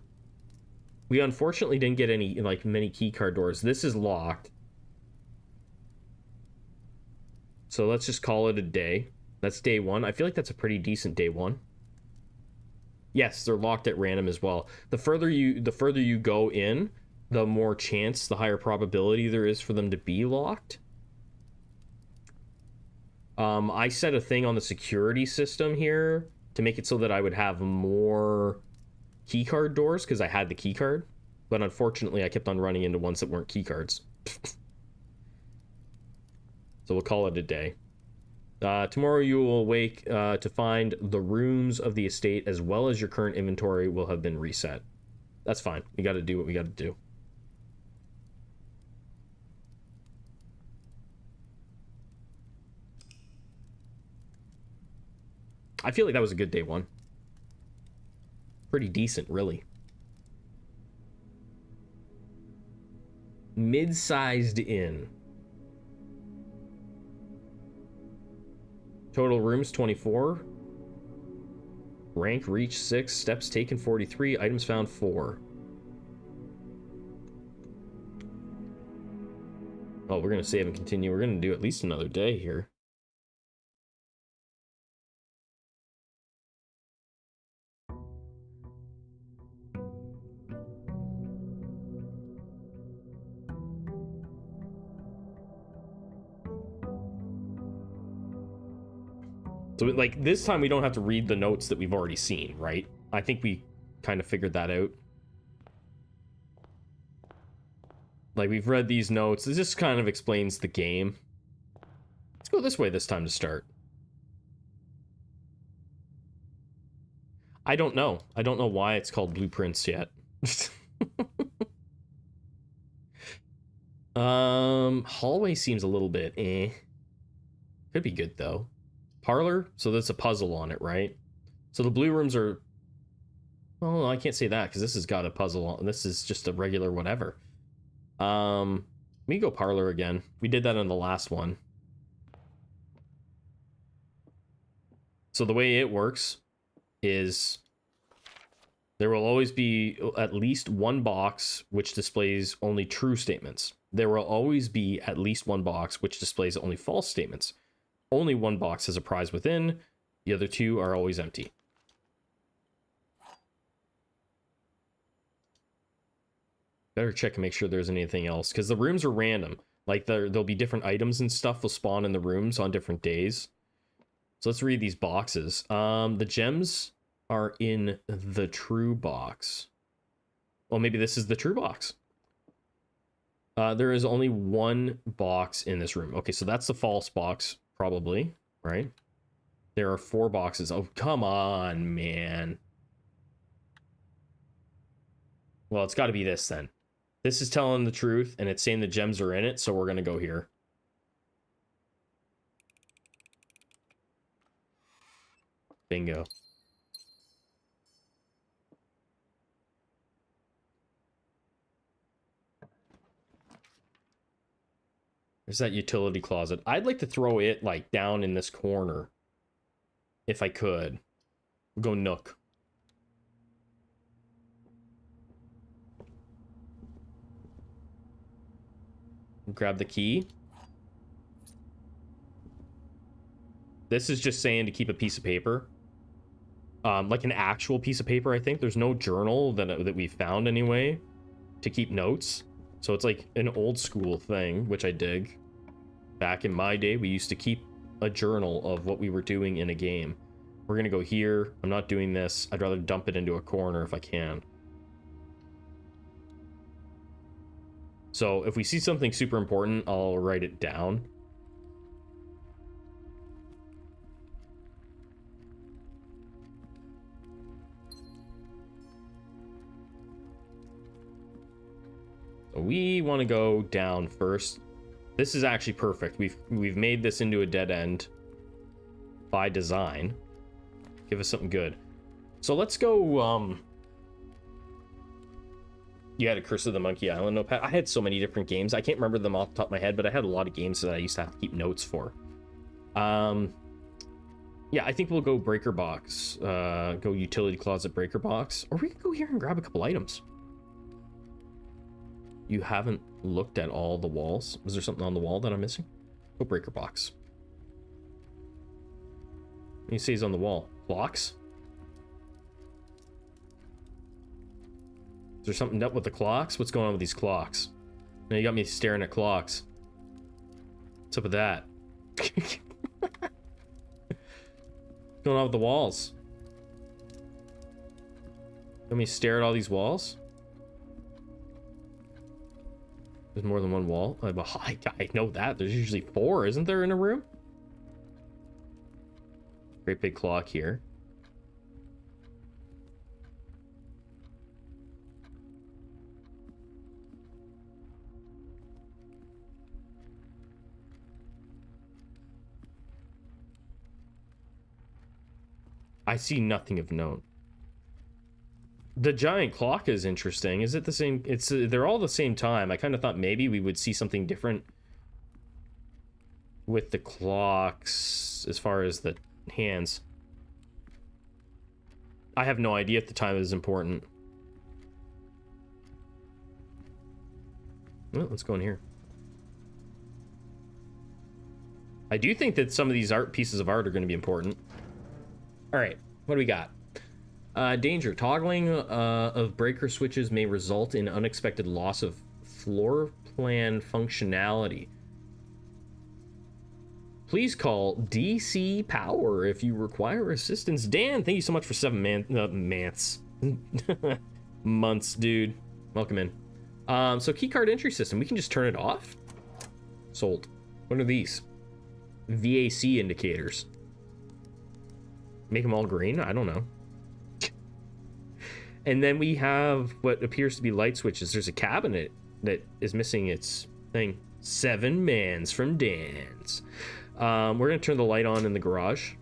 We unfortunately didn't get any, like, many keycard doors. This is locked. So let's just call it a day. That's day 1. I feel like that's a pretty decent day 1. Yes, they're locked at random as well. The further you go in, the more chance, the higher probability there is for them to be locked. I set a thing on the security system here to make it so that I would have more keycard doors because I had the keycard, but unfortunately I kept on running into ones that weren't keycards. So we'll call it a day. Tomorrow you will wake to find the rooms of the estate as well as your current inventory will have been reset. That's fine. We got to do what we got to do. I feel like that was a good day 1. Pretty decent, really. Mid-sized inn. Total rooms 24. Rank reached 6. Steps taken 43. Items found 4. Oh, we're going to save and continue. We're going to do at least another day here. So, like, this time we don't have to read the notes that we've already seen, right? I think we kind of figured that out. Like, we've read these notes. This just kind of explains the game. Let's go this way this time to start. I don't know. I don't know why it's called Blueprints yet. Hallway seems a little bit eh. Could be good, though. Parlor? So that's a puzzle on it, right? So the blue rooms are... Well, I can't say that, because this has got a puzzle on... This is just a regular whatever. We go parlor again. We did that on the last one. So the way it works is there will always be at least one box which displays only true statements. There will always be at least one box which displays only false statements. Only one box has a prize within. The other two are always empty. Better check and make sure there's anything else, because the rooms are random. Like, there'll be different items and stuff will spawn in the rooms on different days. So let's read these boxes. The gems are in the true box. Well, maybe this is the true box. There is only one box in this room. Okay, so that's the false box, probably, right? There are 4 boxes. Oh, come on, man. Well, it's got to be this then. This is telling the truth, and it's saying the gems are in it, so we're going to go here. Bingo. There's that utility closet. I'd like to throw it, like, down in this corner. If I could. We'll go Nook. Grab the key. This is just saying to keep a piece of paper. Like an actual piece of paper, I think. There's no journal that we found anyway to keep notes. So it's like an old school thing, which I dig. Back in my day, we used to keep a journal of what we were doing in a game. We're gonna go here. I'm not doing this. I'd rather dump it into a corner if I can. So if we see something super important, I'll write it down. So we want to go down first. This is actually perfect. We've made this into a dead end by design. Give us something good. So let's go. You had a Curse of the Monkey Island notepad. I had so many different games. I can't remember them off the top of my head, but I had a lot of games that I used to have to keep notes for. Yeah, I think we'll go breaker box. Go utility closet breaker box. Or we can go here and grab a couple items. You haven't looked at all the walls. Was there something on the wall that I'm missing? Go breaker box. What do you say is on the wall? Clocks? Is there something up with the clocks? What's going on with these clocks? Now you got me staring at clocks. What's up with that? What's going on with the walls? Let me stare at all these walls? There's more than one wall. I know that. There's usually 4, isn't there, in a room? Great big clock here. I see nothing of note. The giant clock is interesting. Is it the same? They're all the same time. I kind of thought maybe we would see something different with the clocks. as far as the hands. I have no idea if the time is important. Well, let's go in here. I do think that some of these pieces of art are going to be important. All right, what do we got? Danger. Toggling of breaker switches may result in unexpected loss of floor plan functionality. Please call DC Power if you require assistance. Dan, thank you so much for 7 months, dude. Welcome in. So keycard entry system, we can just turn it off. Sold. What are these? VAC indicators. Make them all green? I don't know. And then we have what appears to be light switches. There's a cabinet that is missing its thing. 7 mans from Dan's. We're gonna turn the light on in the garage.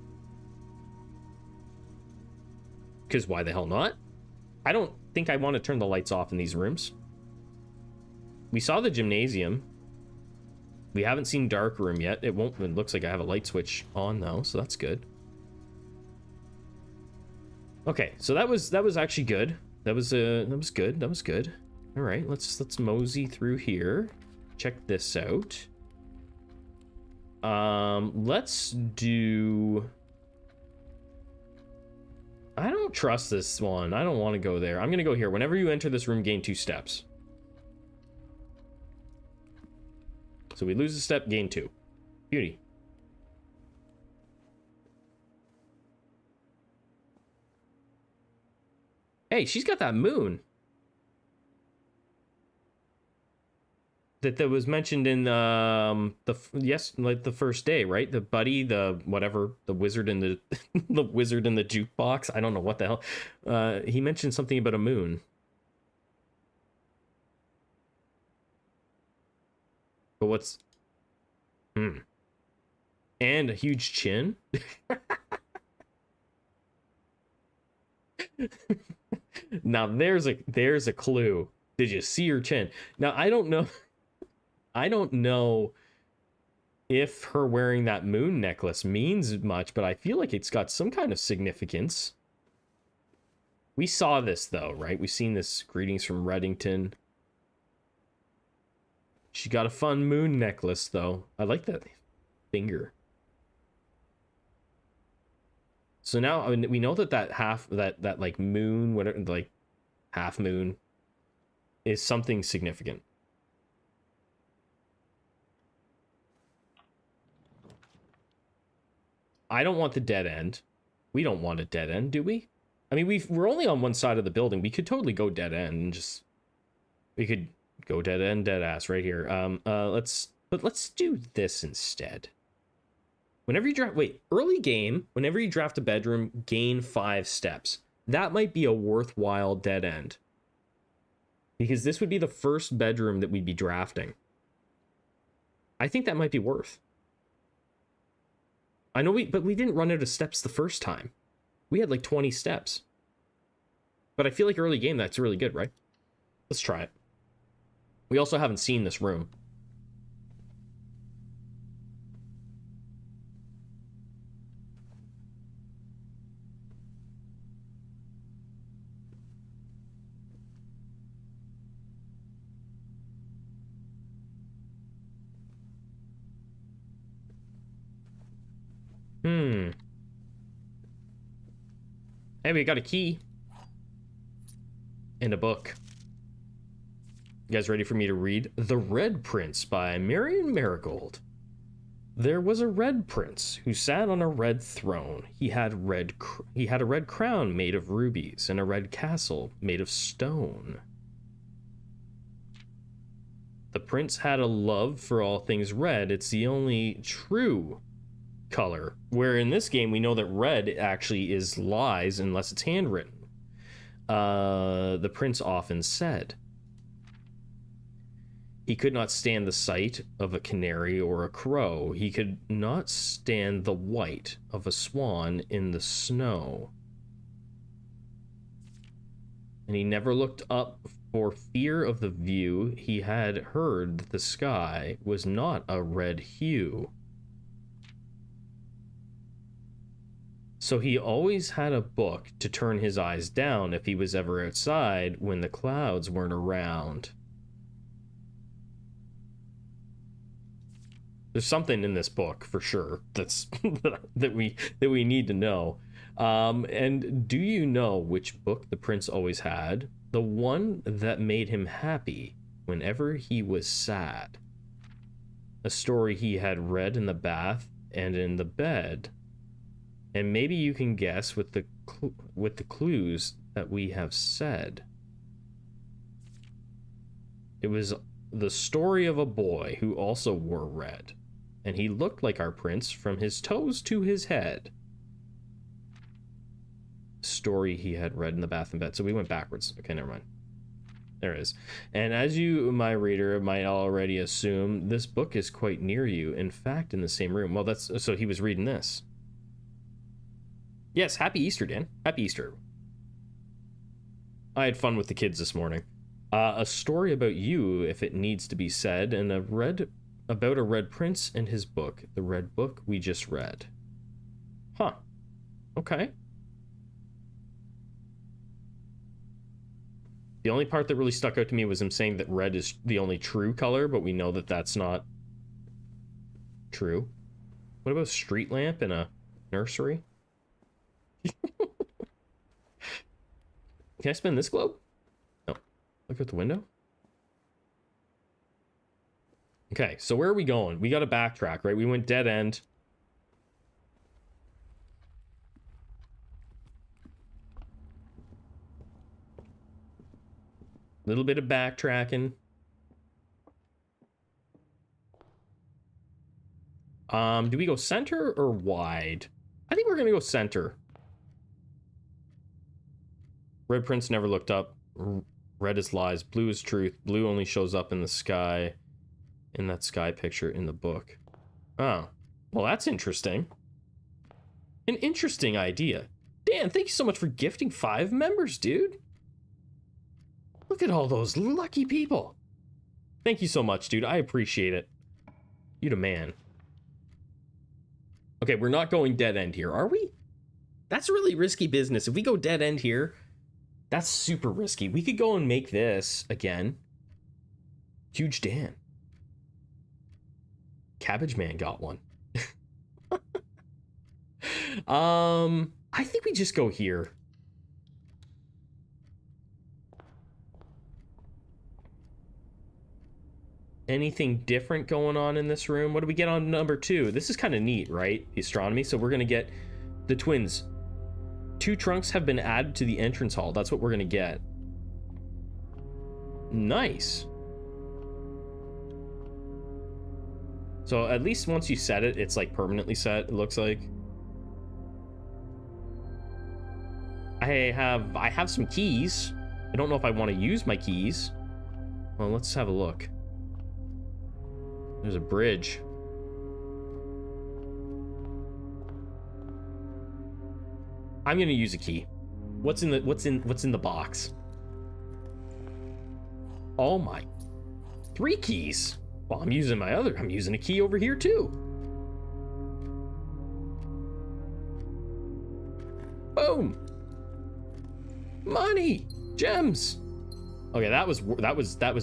Because why the hell not? I don't think I want to turn the lights off in these rooms. We saw the gymnasium. We haven't seen dark room yet. It looks like I have a light switch on though, so that's good. Okay, so that was actually good. That was good. All right, let's mosey through here. Check this out. Let's do... I don't trust this one. I don't want to go there. I'm gonna go here. Whenever you enter this room, gain 2 steps. So we lose a step, gain 2. Beauty. Hey, she's got that moon. That was mentioned in the first day, right? The buddy, the whatever, the wizard in the the wizard in the jukebox. I don't know what the hell. He mentioned something about a moon. But what's and a huge chin? Now there's a clue. Did you see her chin? Now I don't know if her wearing that moon necklace means much, but I feel like it's got some kind of significance. We saw this though, right? We've seen this. Greetings from Reddington. She got a fun moon necklace though. I like that finger. So now I mean, we know that that like moon, whatever, like half moon, is something significant. I don't want the dead end. We don't want a dead end, do we? I mean, we're only on one side of the building. We could totally go dead end and just... We could go dead end, dead ass right here. Let's do this instead. Whenever you draft... Wait, early game, whenever you draft a bedroom, gain 5 steps. That might be a worthwhile dead end. Because this would be the first bedroom that we'd be drafting. I think that might be worth. I know but we didn't run out of steps the first time. We had like 20 steps. But I feel like early game, that's really good, right? Let's try it. We also haven't seen this room. Hey, we got a key. And a book. You guys ready for me to read? The Red Prince by Marion Marigold. There was a red prince who sat on a red throne. He had a red crown made of rubies and a red castle made of stone. The prince had a love for all things red. It's the only true color, where in this game we know that red actually is lies unless it's handwritten. The prince often said he could not stand the sight of a canary or a crow. He could not stand the white of a swan in the snow. And he never looked up for fear of the view. He had heard that the sky was not a red hue. So he always had a book to turn his eyes down if he was ever outside when the clouds weren't around. There's something in this book for sure that's that we need to know. And do you know which book the prince always had? The one that made him happy whenever he was sad. A story he had read in the bath and in the bed. And maybe you can guess with the clues that we have said. It was the story of a boy who also wore red, and he looked like our prince from his toes to his head. Story he had read in the bath and bed. So we went backwards. Okay, never mind. There it is. And as you, my reader, might already assume, this book is quite near you. In fact, in the same room. Well, that's so he was reading this. Yes, happy Easter, Dan. Happy Easter. I had fun with the kids this morning. A story about you, if it needs to be said, and about a red prince and his book. The red book we just read. Huh. Okay. The only part that really stuck out to me was him saying that red is the only true color, but we know that that's not true. What about a street lamp in a nursery? Can I spin this globe? No. Look out the window. Okay, so where are we going? We got to backtrack, right? We went dead end. Little bit of backtracking. Do we go center or wide? I think we're gonna go center. Red Prince never looked up. Red is lies. Blue is truth. Blue only shows up in the sky. In that sky picture in the book. Oh. Well, that's interesting. An interesting idea. Dan, thank you so much for gifting 5 members, dude. Look at all those lucky people. Thank you so much, dude. I appreciate it. You the man. Okay, we're not going dead end here, are we? That's really risky business. If we go dead end here, that's super risky. We could go and make this again. Huge Dan. Cabbage Man got one. I think we just go here. Anything different going on in this room? What do we get on number 2? This is kind of neat, right? The astronomy. So we're going to get the twins. 2 trunks have been added to the entrance hall. That's what we're going to get. Nice. So at least once you set it, it's like permanently set, it looks like. I have some keys. I don't know if I want to use my keys. Well, let's have a look. There's a bridge. I'm gonna use a key. What's in the box? Oh my. 3 keys. Well, I'm using a key over here too. Boom. Money. Gems. Okay, that was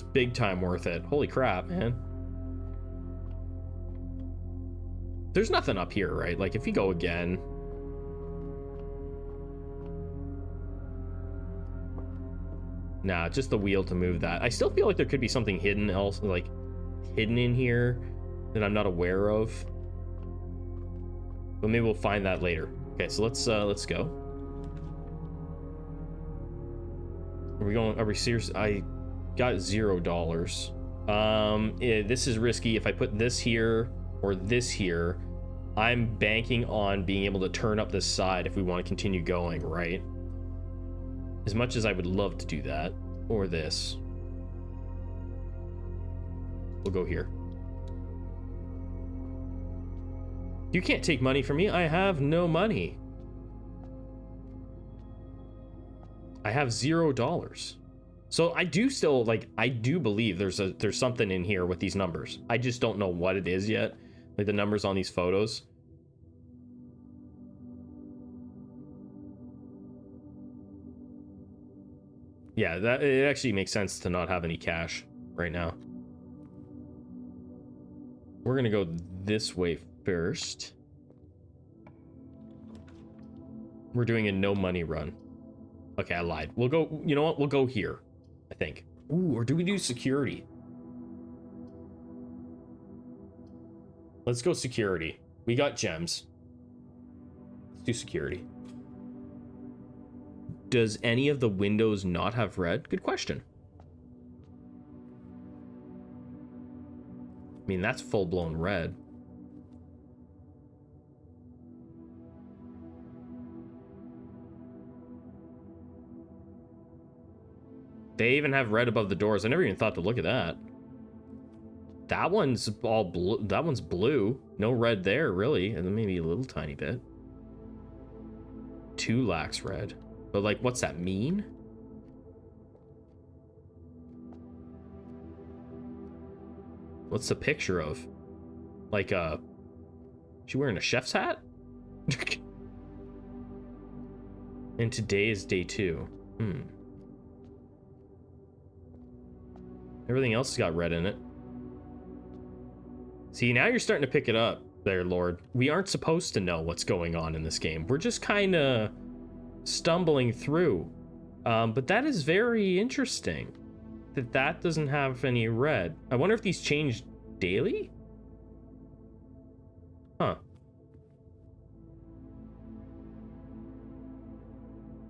big time worth it. Holy crap, man. There's nothing up here, right? Like, if you go again... Nah, just the wheel to move that. I still feel like there could be something hidden hidden in here that I'm not aware of. But maybe we'll find that later. Okay, so let's go. Are we serious? I got $0. This is risky. If I put this here or this here, I'm banking on being able to turn up this side if we want to continue going, right? As much as I would love to do that. Or this. We'll go here. You can't take money from me. I have no money. I have $0. So I do still, I do believe there's something in here with these numbers. I just don't know what it is yet. Like the numbers on these photos. Yeah, that it actually makes sense to not have any cash right now. We're gonna go this way first. We're doing a no money run. Okay, I lied. We'll go, you know what? We'll go here, I think. Ooh, or do we do security? Let's go security. We got gems. Let's do security. Does any of the windows not have red? Good question. I mean, that's full-blown red. They even have red above the doors. I never even thought to look at that. That one's all blue. That one's blue. No red there, really. And then maybe a little tiny bit. 2 lacks red. But, like, what's that mean? What's the picture of? Like, she wearing a chef's hat? And today is day 2. Everything else has got red in it. See, now you're starting to pick it up there, Lord. We aren't supposed to know what's going on in this game. We're just kind of stumbling through. But that is very interesting. That doesn't have any red. I wonder if these change daily? Huh.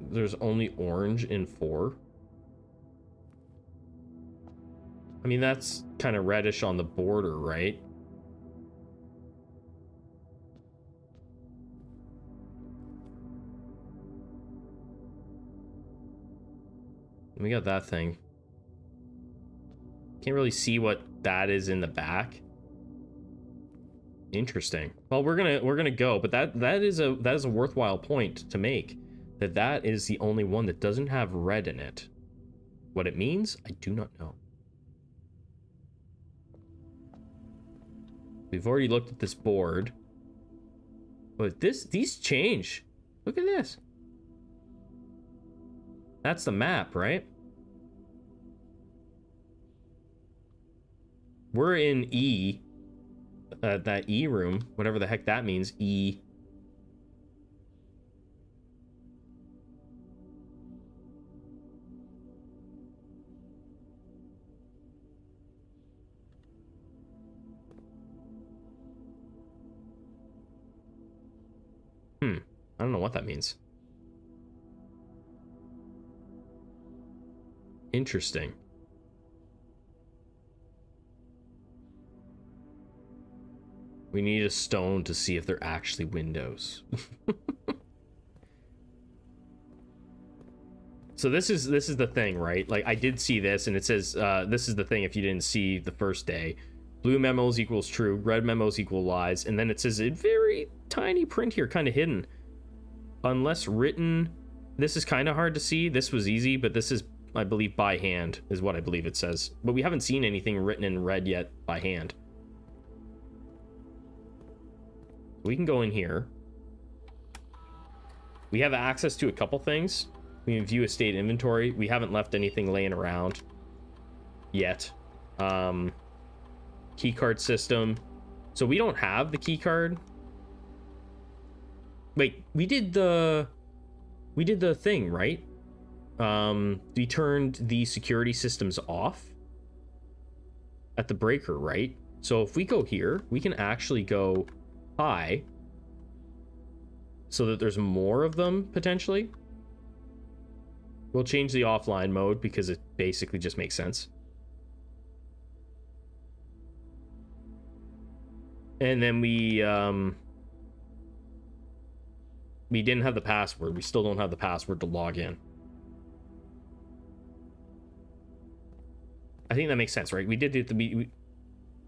There's only orange in 4. I mean, that's kind of reddish on the border, right? We got that thing. Can't really see what that is in the back. Interesting. Well, we're gonna go, but that is a worthwhile point to make. That is the only one that doesn't have red in it. What it means, I do not know. We've already looked at this board. But these change. Look at this. That's the map, right? We're in E. That E room. Whatever the heck that means. E. I don't know what that means. Interesting. We need a stone to see if they're actually windows. So this is the thing, right? Like, I did see this, and it says this is the thing if you didn't see the first day. Blue memos equals true, red memos equal lies, and then it says a very tiny print here, kind of hidden. Unless written, this is kind of hard to see. This was easy, but this is, I believe, by hand, is what I believe it says. But we haven't seen anything written in red yet by hand. We can go in here. We have access to a couple things. We can view estate inventory. We haven't left anything laying around yet. Key card system. So we don't have the key card. Wait, we did the thing, right? We turned the security systems off at the breaker, right? So if we go here, we can actually go high so that there's more of them potentially. We'll change the offline mode because it basically just makes sense. And then we didn't have the password. We still don't have the password to log in. I think that makes sense, right? We did the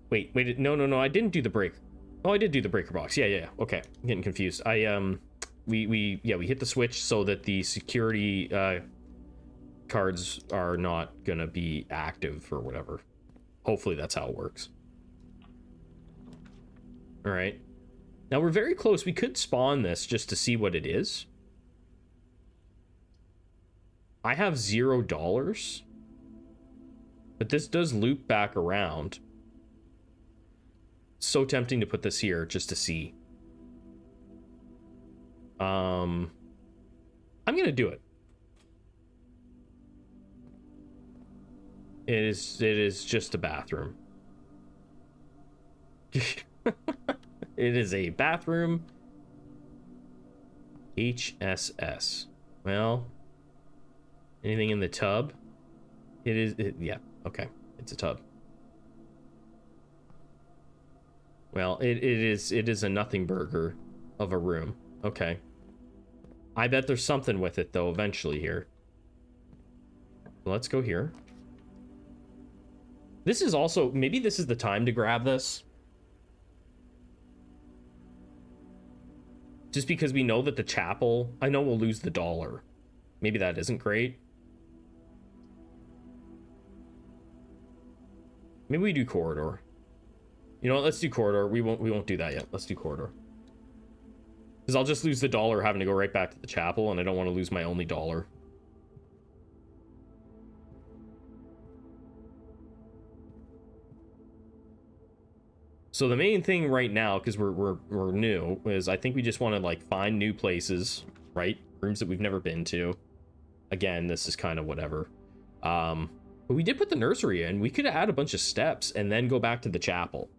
wait, no, I didn't do the break. Oh, I did do the breaker box. Yeah. Okay, I'm getting confused. We hit the switch so that the security cards are not gonna be active or whatever. Hopefully that's how it works. All right. Now we're very close. We could spawn this just to see what it is. I have $0, but this does loop back around. So tempting to put this here just to see. I'm gonna do it. It is just a bathroom. It is a bathroom. HSS. Well, anything in the tub? Yeah, okay. It's a tub. Well, it is a nothing burger of a room. Okay. I bet there's something with it though eventually here. Let's go here. This is also, maybe this is the time to grab this. Just because we know that the chapel, I know we'll lose the $1. Maybe that isn't great. Maybe we do corridor. You know what, let's do corridor. We won't do that yet. Let's do corridor. Because I'll just lose the $1 having to go right back to the chapel, and I don't want to lose my only $1. So the main thing right now, because we're new, is I think we just want to like find new places, right? Rooms that we've never been to. Again, this is kind of whatever. But we did put the nursery in. We could add a bunch of steps and then go back to the chapel.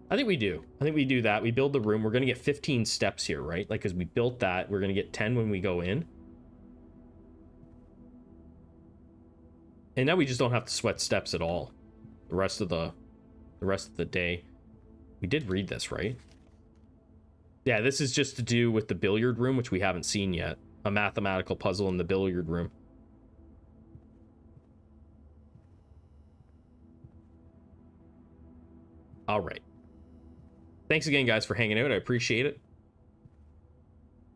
I think we do. I think we do that. We build the room. We're going to get 15 steps here, right? Like, because we built that, we're going to get 10 when we go in. And now we just don't have to sweat steps at all. The rest of the day. We did read this, right? Yeah, this is just to do with the billiard room, which we haven't seen yet. A mathematical puzzle in the billiard room. All right. Thanks again, guys, for hanging out. I appreciate it.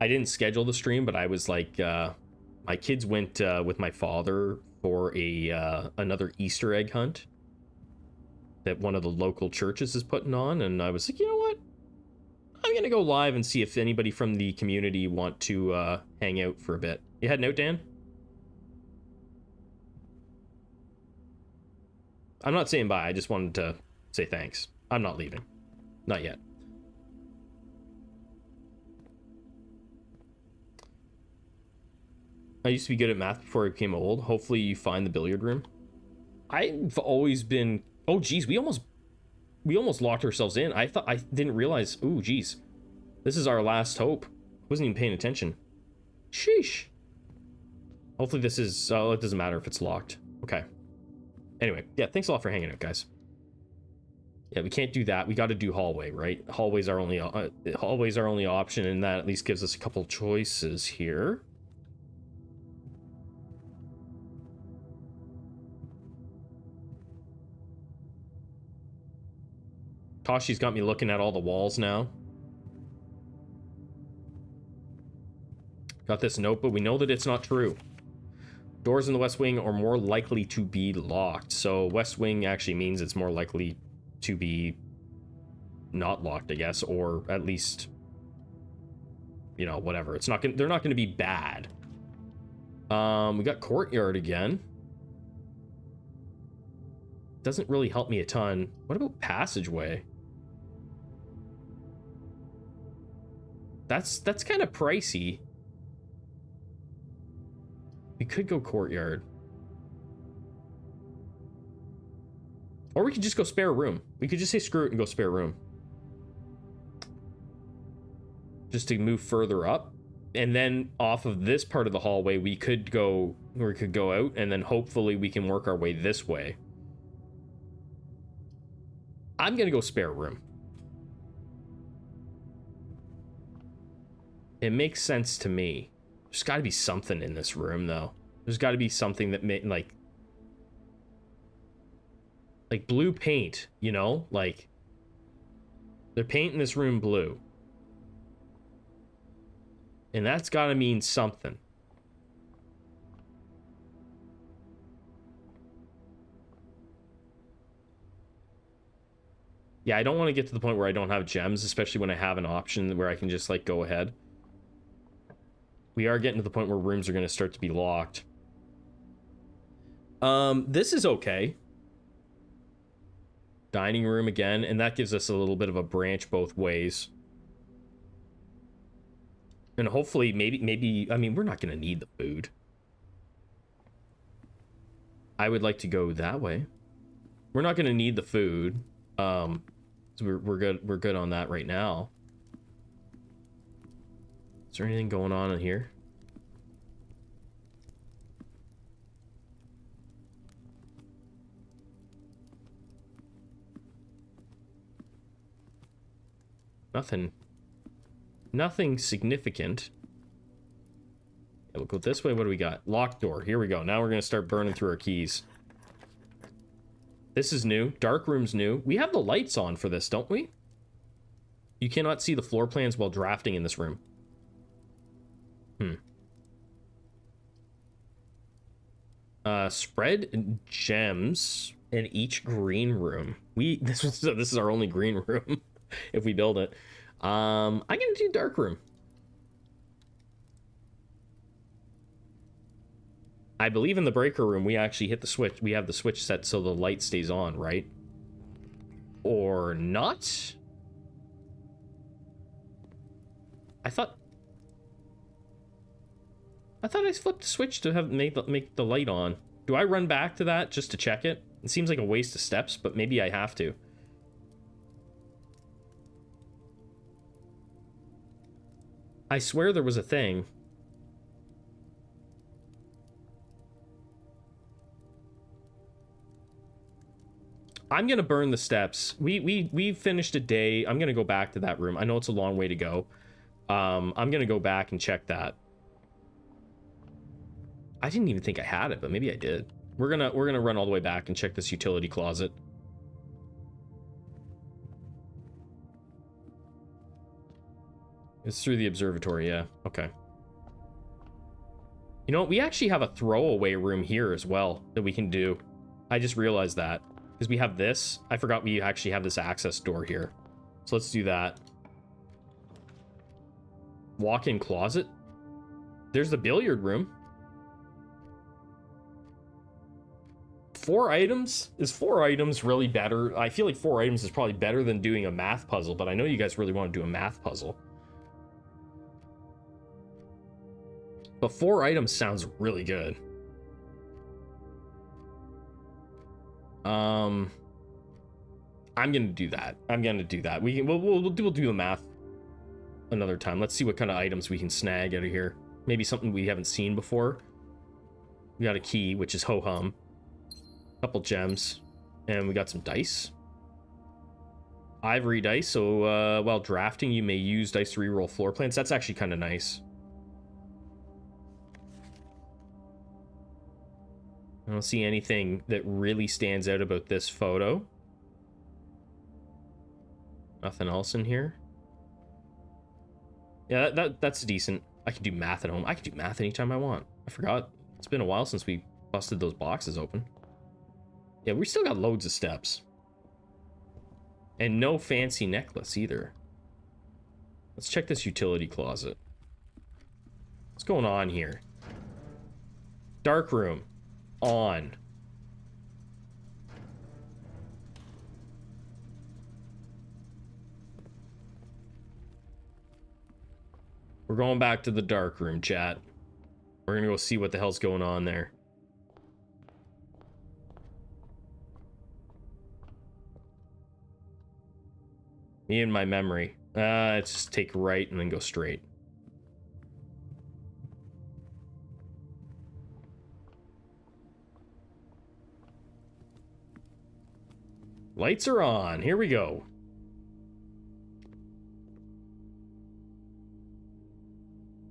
I didn't schedule the stream, but I was like, my kids went with my father for another Easter egg hunt that one of the local churches is putting on, and I was like, you know what? I'm gonna go live and see if anybody from the community want to hang out for a bit. You heading out, Dan? I'm not saying bye. I just wanted to say thanks. I'm not leaving. Not yet. I used to be good at math before I became old. Hopefully you find the billiard room. I've always been... Oh, geez. We almost locked ourselves in. I didn't realize... Ooh, geez. This is our last hope. Wasn't even paying attention. Sheesh. Hopefully this is... Oh, it doesn't matter if it's locked. Okay. Anyway, yeah, thanks a lot for hanging out, guys. Yeah, we can't do that. We got to do hallway, right? Hallway's our only option, and that at least gives us a couple choices here. Toshi's got me looking at all the walls now. Got this note, but we know that it's not true. Doors in the West Wing are more likely to be locked. So West Wing actually means it's more likely to be not locked, I guess, or at least, you know, whatever. It's not gonna, they're not going to be bad. We got courtyard again. Doesn't really help me a ton. What about passageway? That's kind of pricey. We could go courtyard. Or we could just go spare room. We could just say screw it and go spare room. Just to move further up. And then off of this part of the hallway, we could go out, and then hopefully we can work our way this way. I'm gonna go spare room. It makes sense to me. There's got to be something in this room, though. There's got to be something that may, like blue paint, you know? Like, they're painting this room blue. And that's got to mean something. Yeah, I don't want to get to the point where I don't have gems, especially when I have an option where I can just, like, go ahead. We are getting to the point where rooms are going to start to be locked. This is okay. Dining room again, and that gives us a little bit of a branch both ways. And hopefully, maybe, I mean, we're not going to need the food. I would like to go that way. We're not going to need the food. So we're good on that right now. Is there anything going on in here? Nothing significant. Yeah, we'll go this way. What do we got? Locked door. Here we go. Now we're going to start burning through our keys. This is new. Dark room's new. We have the lights on for this, don't we? You cannot see the floor plans while drafting in this room. Spread gems in each green room. This is our only green room if we build it. I'm gonna do dark room. I believe in the breaker room we actually hit the switch. We have the switch set so the light stays on, right? Or not? I thought I flipped the switch to make the light on. Do I run back to that just to check it? It seems like a waste of steps, but maybe I have to. I swear there was a thing. I'm gonna burn the steps. We finished a day. I'm gonna go back to that room. I know it's a long way to go. I'm gonna go back and check that. I didn't even think I had it, but maybe I did. We're gonna run all the way back and check this utility closet. It's through the observatory, yeah. Okay. You know what? We actually have a throwaway room here as well that we can do. I just realized that. Because we have this. I forgot we actually have this access door here. So let's do that. Walk-in closet. There's the billiard room. 4 items? Is 4 items really better? I feel like 4 items is probably better than doing a math puzzle, but I know you guys really want to do a math puzzle. But 4 items sounds really good. I'm gonna do that. We'll do the math another time. Let's see what kind of items we can snag out of here. Maybe something we haven't seen before. We got a key, which is ho-hum. Couple gems, and we got some dice. Ivory dice, so while drafting you may use dice to reroll floor plans. That's actually kind of nice. I don't see anything that really stands out about this photo. Nothing else in here. Yeah, that's decent. I can do math at home. I can do math anytime I want. I forgot. It's been a while since we busted those boxes open. Yeah, we still got loads of steps. And no fancy necklace either. Let's check this utility closet. What's going on here? Dark room. On. We're going back to the dark room, chat. We're gonna go see what the hell's going on there. Me and my memory. Let's just take right and then go straight. Lights are on. Here we go.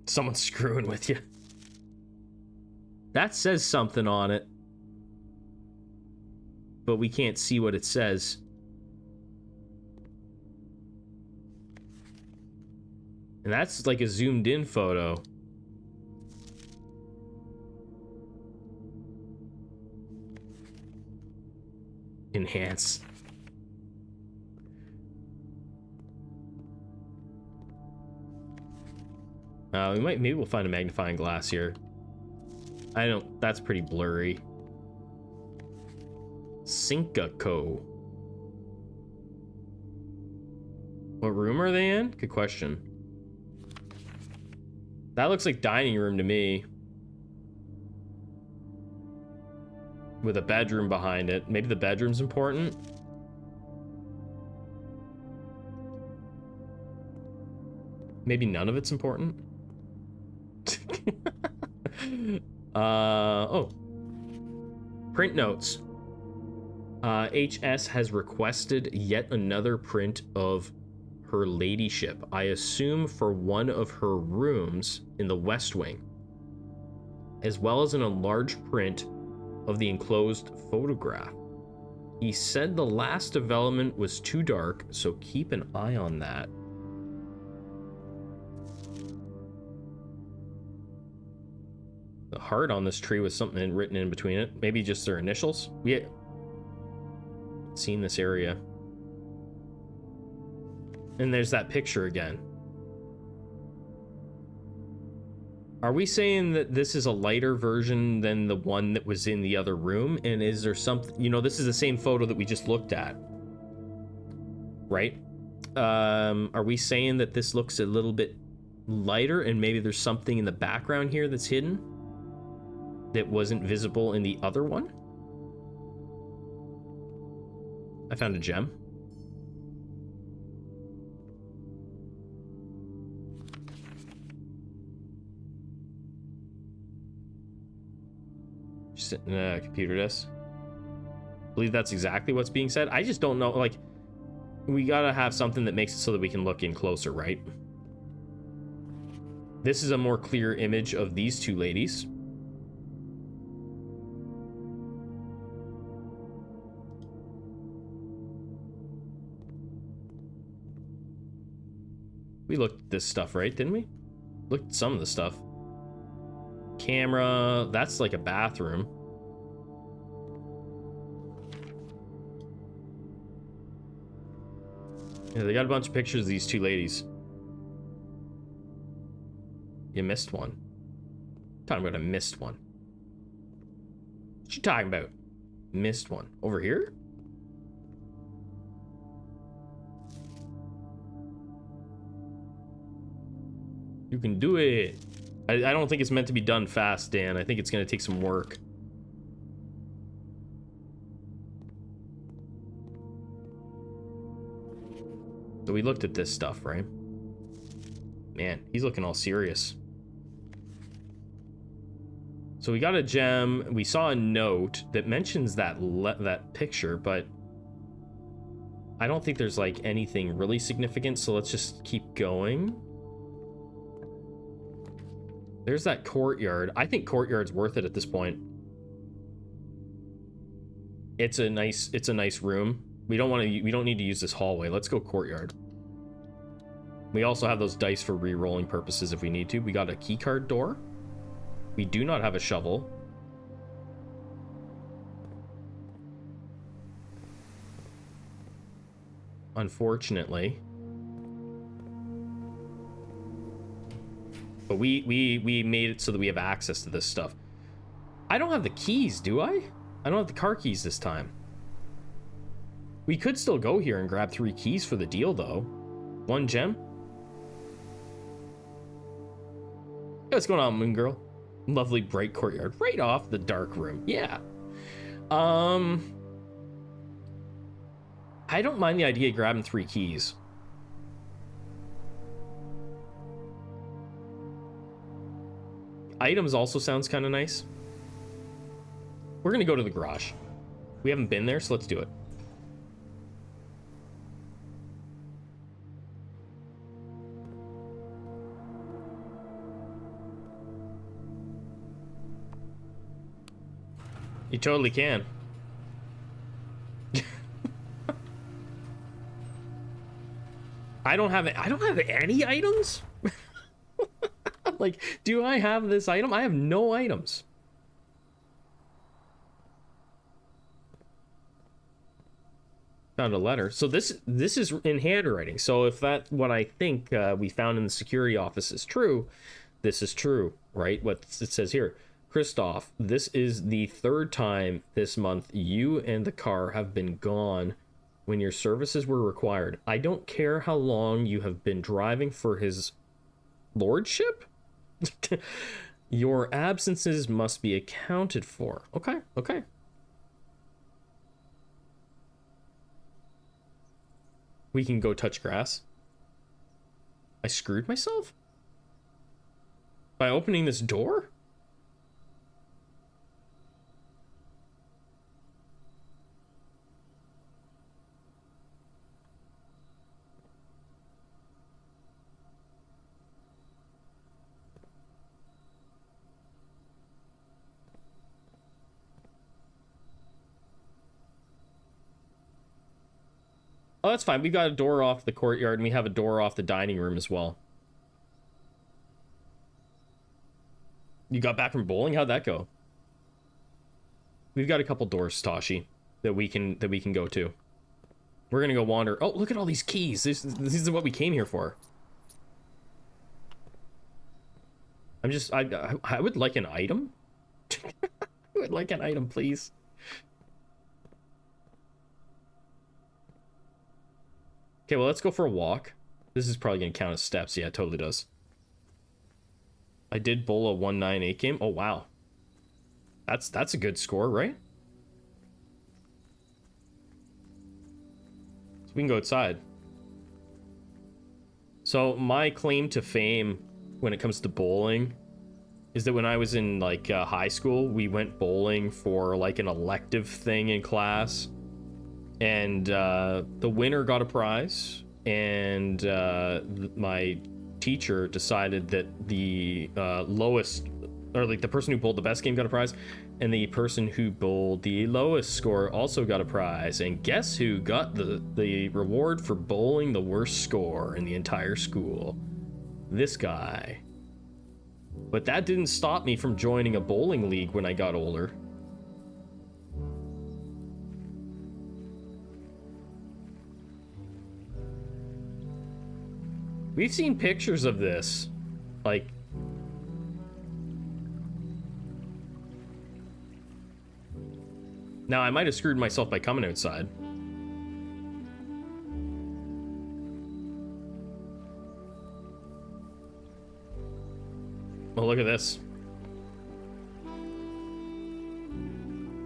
Someone's screwing with you. That says something on it. But we can't see what it says. And that's like a zoomed in photo. Enhance. Maybe we'll find a magnifying glass here. That's pretty blurry. Sinkaco. What room are they in? Good question. That looks like dining room to me. With a bedroom behind it. Maybe the bedroom's important. Maybe none of it's important. Oh. Print notes. HS has requested yet another print of her ladyship. I assume for one of her rooms in the West Wing, as well as an enlarged print of the enclosed photograph. He said the last development was too dark, so keep an eye on that. The heart on this tree with something written in between it. Maybe just their initials? We had seen this area. And there's that picture again. Are we saying that this is a lighter version than the one that was in the other room? And is there something, you know, this is the same photo that we just looked at, right? Are we saying that this looks a little bit lighter and maybe there's something in the background here that's hidden that wasn't visible in the other one? I found a gem. Just sitting in a computer desk. I believe that's exactly what's being said. I just don't know, like, we gotta have something that makes it so that we can look in closer, right? This is a more clear image of these two ladies. We looked at this stuff, right? Didn't we? Looked at some of the stuff. Camera, that's like a bathroom. Yeah, they got a bunch of pictures of these two ladies. You missed one. Talking about I missed one. What you talking about? Missed one. Over here? You can do it. I don't think it's meant to be done fast, Dan. I think it's going to take some work. So we looked at this stuff, right? Man, he's looking all serious. So we got a gem. We saw a note that mentions that picture, but I don't think there's like anything really significant. So let's just keep going. There's that courtyard. I think courtyard's worth it at this point. It's a nice room. We don't need to use this hallway. Let's go courtyard. We also have those dice for re-rolling purposes if we need to. We got a keycard door. We do not have a shovel. Unfortunately. But we made it so that we have access to this stuff. I don't have the keys, do I? I don't have the car keys this time. We could still go here and grab 3 keys for the deal, though. 1 gem. Hey, what's going on, Moon Girl? Lovely bright courtyard. Right off the dark room. Yeah. I don't mind the idea of grabbing 3 keys. Items also sounds kind of nice. We're gonna go to the garage. We haven't been there, so let's do it. You totally can. I don't have any items? Like, do I have this item? I have no items. Found a letter. So this is in handwriting. So if that what I think we found in the security office is true, this is true, right? What it says here. Christoph, this is the third time this month you and the car have been gone when your services were required. I don't care how long you have been driving for his lordship. Your absences must be accounted for. Okay, okay. We can go touch grass. I screwed myself? By opening this door? Oh, that's fine. We got a door off the courtyard, and we have a door off the dining room as well. You got back from bowling? How'd that go? We've got a couple doors, Tashi, that we can go to. We're gonna go wander. Oh, look at all these keys. This is what we came here for. I would like an item. I would like an item, please. Okay, well, let's go for a walk. This is probably going to count as steps. Yeah, it totally does. I did bowl a 198 game. Oh, wow. That's a good score, right? So we can go outside. So my claim to fame when it comes to bowling is that when I was in, like, high school, we went bowling for, like, an elective thing in class. And the winner got a prize, and my teacher decided that the lowest, or like the person who bowled the best game got a prize, and the person who bowled the lowest score also got a prize. And guess who got the reward for bowling the worst score in the entire school? This guy. But that didn't stop me from joining a bowling league when I got older. We've seen pictures of this, like, now I might have screwed myself by coming outside. Oh, look at this.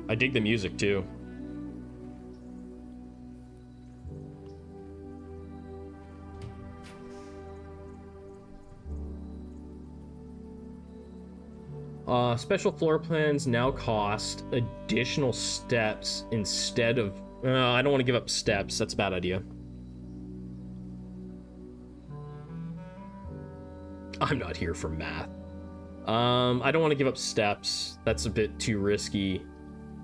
I dig the music too. Special floor plans now cost additional steps instead of... I don't want to give up steps. That's a bad idea. I'm not here for math. I don't want to give up steps. That's a bit too risky.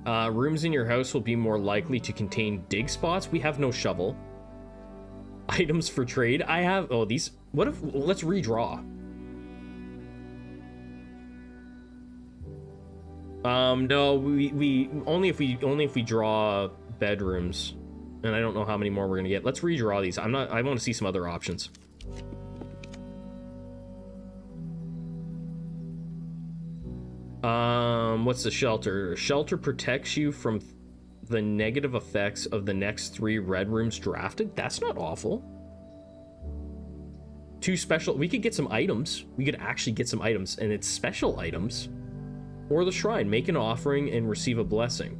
Rooms in your house will be more likely to contain dig spots. We have no shovel. Items for trade. I have... Oh, these... What if... Let's redraw. No, we only if we draw bedrooms, and I don't know how many more we're gonna get. Let's redraw these. I want to see some other options. What's the shelter? Shelter protects you from the negative effects of the next 3 red rooms drafted. That's not awful. 2 special. We could get some items. We could actually get some items, and it's special items. Or the shrine, make an offering and receive a blessing.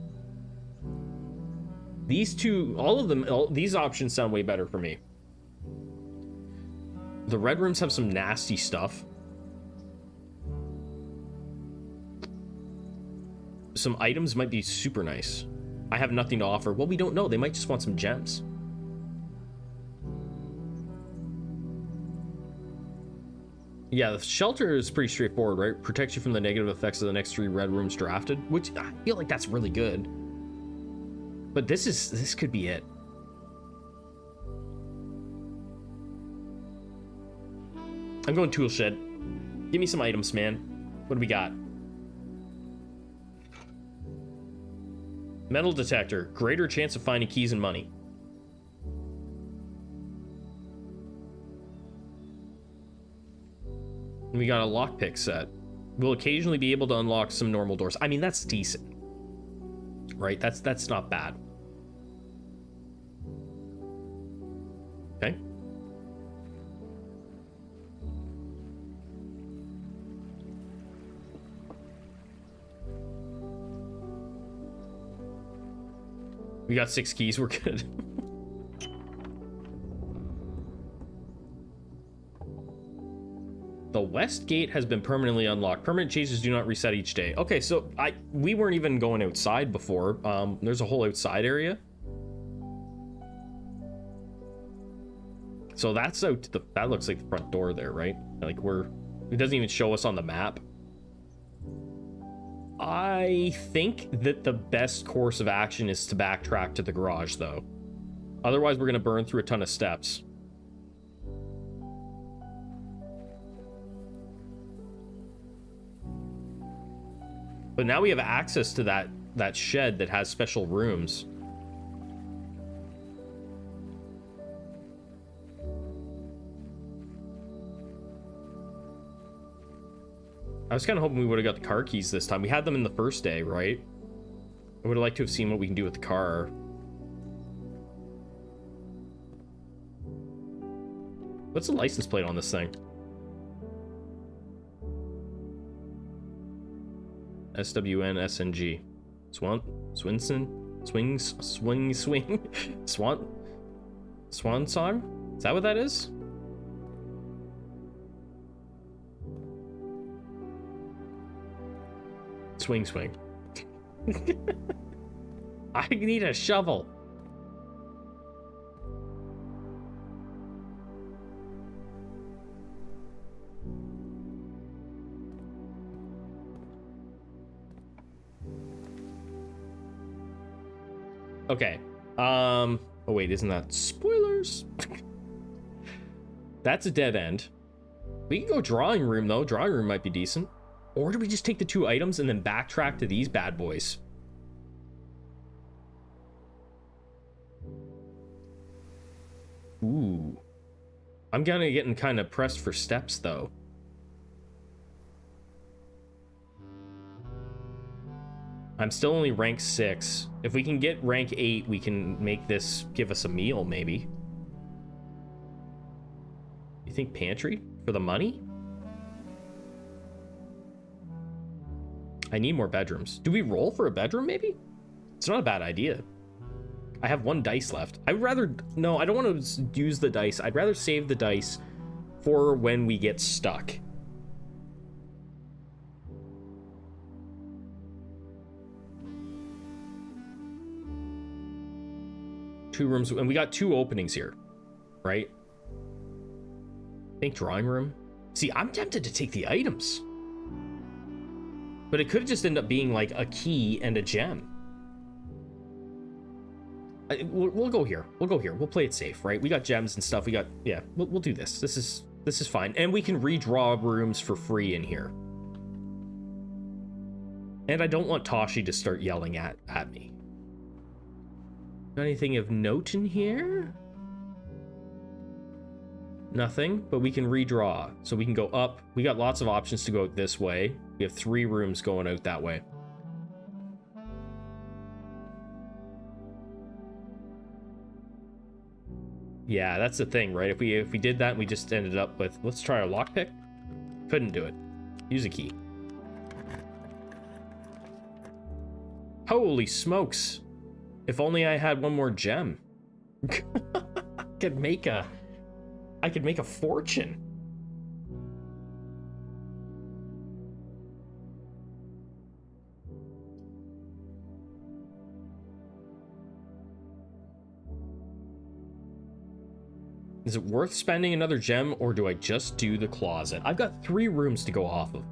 These two, all of them, these options sound way better for me. The red rooms have some nasty stuff. Some items might be super nice. I have nothing to offer. Well, we don't know. They might just want some gems. Yeah, the shelter is pretty straightforward, right? Protects you from the negative effects of the next 3 red rooms drafted, which I feel like that's really good. But this could be it. I'm going tool shed. Give me some items, man. What do we got? Metal detector. Greater chance of finding keys and money. We got a lockpick set. We'll occasionally be able to unlock some normal doors. I mean, that's decent. Right? That's not bad. Okay. We got 6 keys, we're good. The west gate has been permanently unlocked. Permanent changes do not reset each day. Okay, so we weren't even going outside before. There's a whole outside area. So that's out to that looks like the front door there, right? Like it doesn't even show us on the map. I think that the best course of action is to backtrack to the garage, though. Otherwise, we're going to burn through a ton of steps. But now we have access to that shed that has special rooms. I was kind of hoping we would have got the car keys this time. We had them in the first day, right? I would have liked to have seen what we can do with the car. What's the license plate on this thing? SWN-SNG. Swinson? Swing? Swan song? Is that what that is? Swing. I need a shovel. Okay. Oh wait, isn't that spoilers? That's a dead end. We can go drawing room though. Drawing room might be decent. Or do we just take the 2 items and then backtrack to these bad boys? Ooh. I'm getting kind of pressed for steps, though. I'm still only rank 6. If we can get rank 8, we can make this give us a meal, maybe. You think pantry? For the money? I need more bedrooms. Do we roll for a bedroom, maybe? It's not a bad idea. I have 1 dice left. I would rather... No, I don't want to use the dice. I'd rather save the dice for when we get stuck. Two rooms, and we got 2 openings here, right? I think drawing room. See, I'm tempted to take the items. But it could just end up being like a key and a gem. We'll go here. We'll go here. We'll play it safe, right? We got gems and stuff. Yeah, we'll do this. This is fine. And we can redraw rooms for free in here. And I don't want Tashi to start yelling at me. Got anything of note in here? Nothing, but we can redraw. So we can go up. We got lots of options to go out this way. We have 3 rooms going out that way. Yeah, that's the thing, right? If we did that and we just ended up with... Let's try our lockpick. Couldn't do it. Use a key. Holy smokes. If only I had 1 more gem. I could make a fortune. Is it worth spending another gem, or do I just do the closet? I've got 3 rooms to go off of.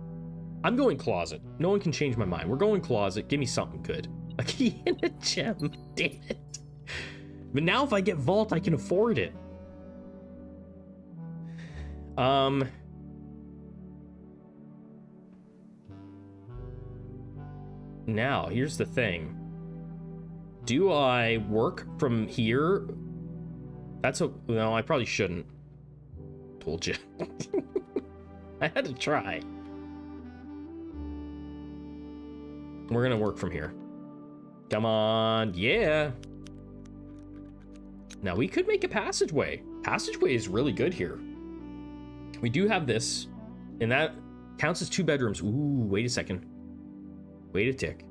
I'm going closet. No one can change my mind. We're going closet. Give me something good. A key and a gem. Damn it. But now if I get vault, I can afford it. Now, here's the thing. Do I work from here? No, I probably shouldn't. Told you. I had to try. We're gonna work from here. Come on, yeah. Now we could make a passageway. Passageway is really good here. We do have this, and that counts as 2 bedrooms. Ooh, wait a second. Wait a tick.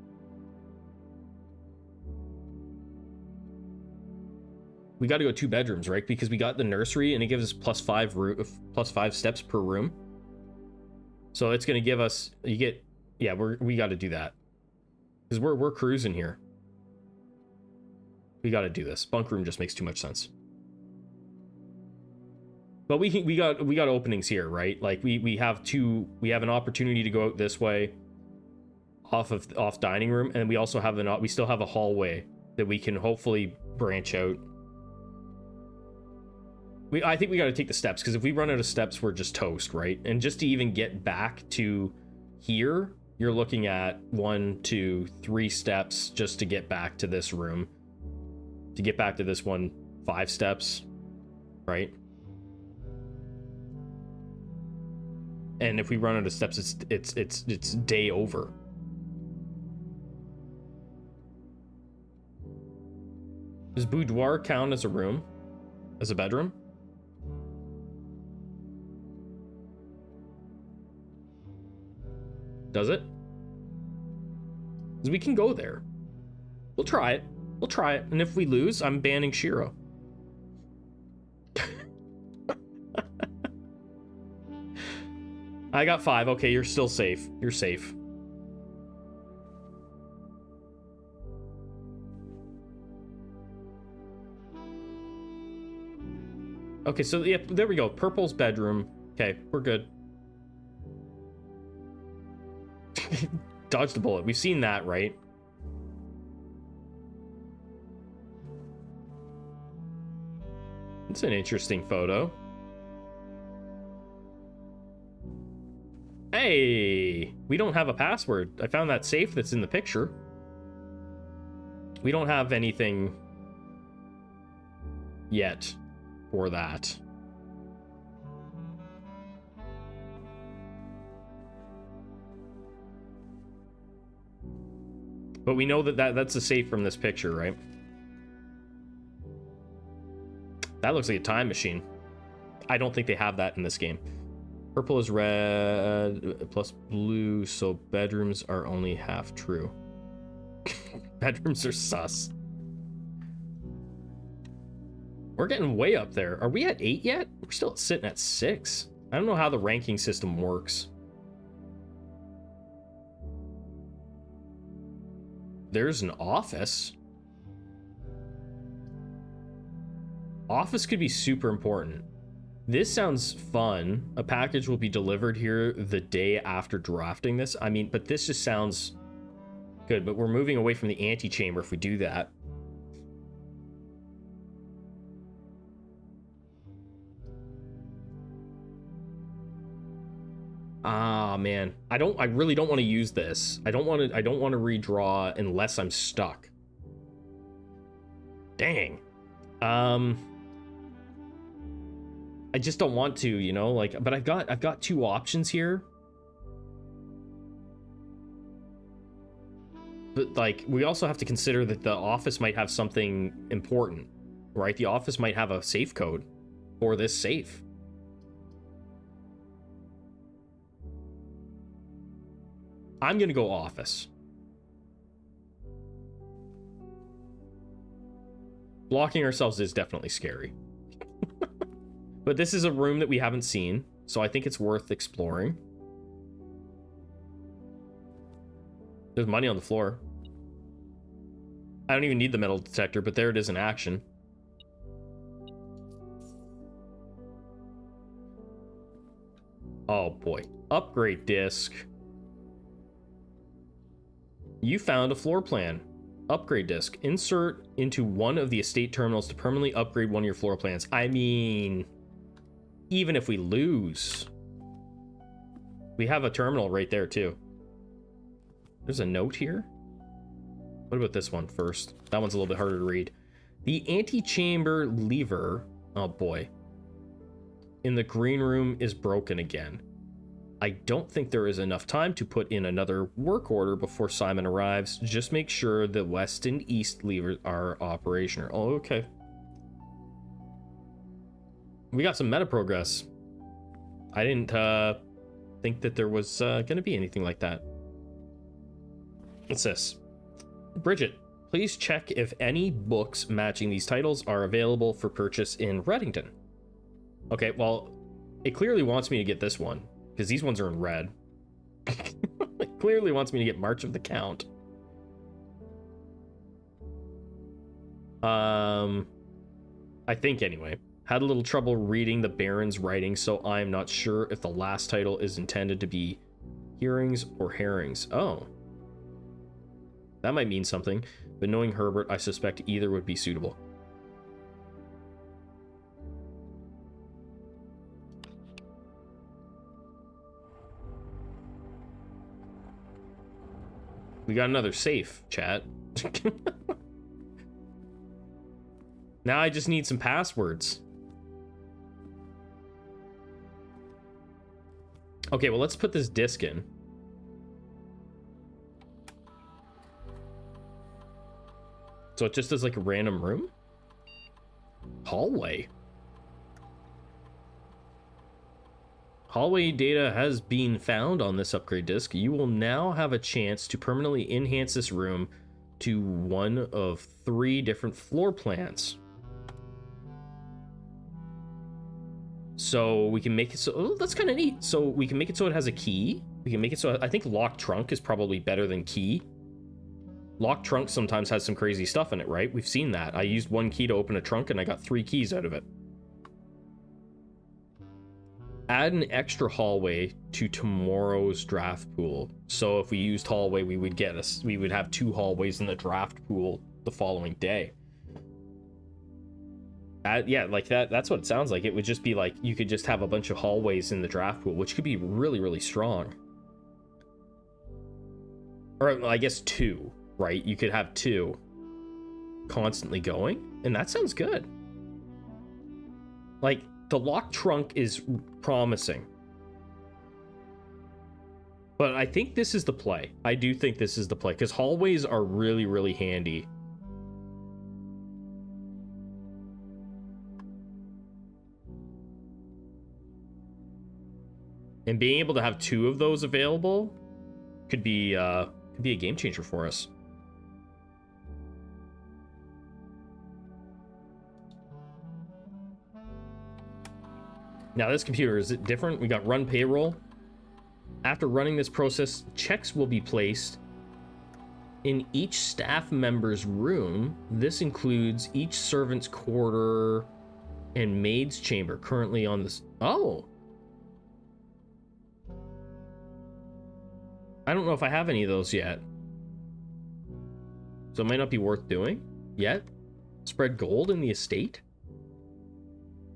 We got to go 2 bedrooms, right? Because we got the nursery, and it gives us plus 5 steps per room. So it's gonna give us. You get. Yeah, we got to do that because we're cruising here. We got to do this. Bunk room just makes too much sense. But we got openings here, right? Like we have an opportunity to go out this way off dining room, and we also have we still have a hallway that we can hopefully branch out. I think we got to take the steps, because if we run out of steps, we're just toast, right? And just to even get back to here, you're looking at 1, 2, 3 steps just to get back to this room. To get back to this one, 5 steps, right? And if we run out of steps, it's day over. Does boudoir count as a room? As a bedroom? Does it? Because we can go there. We'll try it. We'll try it. And if we lose, I'm banning Shiro. I got 5. Okay, you're still safe. You're safe. Okay, so yeah, there we go. Purple's bedroom. Okay, we're good. Dodged the bullet. We've seen that, right? It's an interesting photo. Hey, we don't have a password. I found that safe that's in the picture. We don't have anything yet for that. But we know that's a safe from this picture, right? That looks like a time machine. I don't think they have that in this game. Purple is red plus blue, so bedrooms are only half true. Bedrooms are sus. We're getting way up there. Are we at 8 yet? We're still sitting at 6. I don't know how the ranking system works. There's an office. Office could be super important. This sounds fun. A package will be delivered here the day after drafting this. I mean, but this just sounds good. But we're moving away from the antechamber if we do that. Ah, man. I really don't want to use this. I don't want to redraw unless I'm stuck. Dang. I just don't want to, you know, like, but I've got 2 options here. But like, we also have to consider that the office might have something important, right? The office might have a safe code for this safe. I'm gonna go office. Blocking ourselves is definitely scary. But this is a room that we haven't seen, so I think it's worth exploring. There's money on the floor. I don't even need the metal detector, but there it is in action. Oh boy. Upgrade disc. You found a floor plan. Upgrade disc. Insert into one of the estate terminals to permanently upgrade one of your floor plans. I mean, even if we lose, we have a terminal right there too. There's a note here. What about this one first? That one's a little bit harder to read. The antechamber lever, oh boy, in the green room is broken again. I don't think there is enough time to put in another work order before Simon arrives. Just make sure the west and east levers are operational. Oh, okay. We got some meta progress. I didn't think that there was going to be anything like that. What's this? Bridget, please check if any books matching these titles are available for purchase in Reddington. Okay, well, it clearly wants me to get this one, because these ones are in red. It clearly wants me to get March of the Count. I think anyway. Had a little trouble reading the Baron's writing, so I'm not sure if the last title is intended to be hearings or herrings. Oh. That might mean something, but knowing Herbert, I suspect either would be suitable. We got another safe, chat. Now I just need some passwords. Okay, well, let's put this disc in. So it just does like a random room? Hallway. Hallway data has been found on this upgrade disc. You will now have a chance to permanently enhance this room to one of 3 different floor plans. So we can make it so, oh, that's kind of neat. So we can make it so it has a key. We can make it so, I think lock trunk is probably better than key. Lock trunk sometimes has some crazy stuff in it, right? We've seen that. I used 1 key to open a trunk and I got 3 keys out of it. Add an extra hallway to tomorrow's draft pool. So if we used hallway, we would have 2 hallways in the draft pool the following day. Yeah, like that's what it sounds like. It would just be like you could just have a bunch of hallways in the draft pool, which could be really, really strong. Or I guess 2, right? You could have 2 constantly going, and that sounds good. Like, the lock trunk is promising. But I think this is the play. I do think this is the play, because hallways are really, really handy. And being able to have 2 of those available could be a game changer for us. Now this computer, is it different? We got run payroll. After running this process, checks will be placed in each staff member's room. This includes each servant's quarter and maid's chamber currently on this. Oh. I don't know if I have any of those yet. So it might not be worth doing yet. Spread gold in the estate.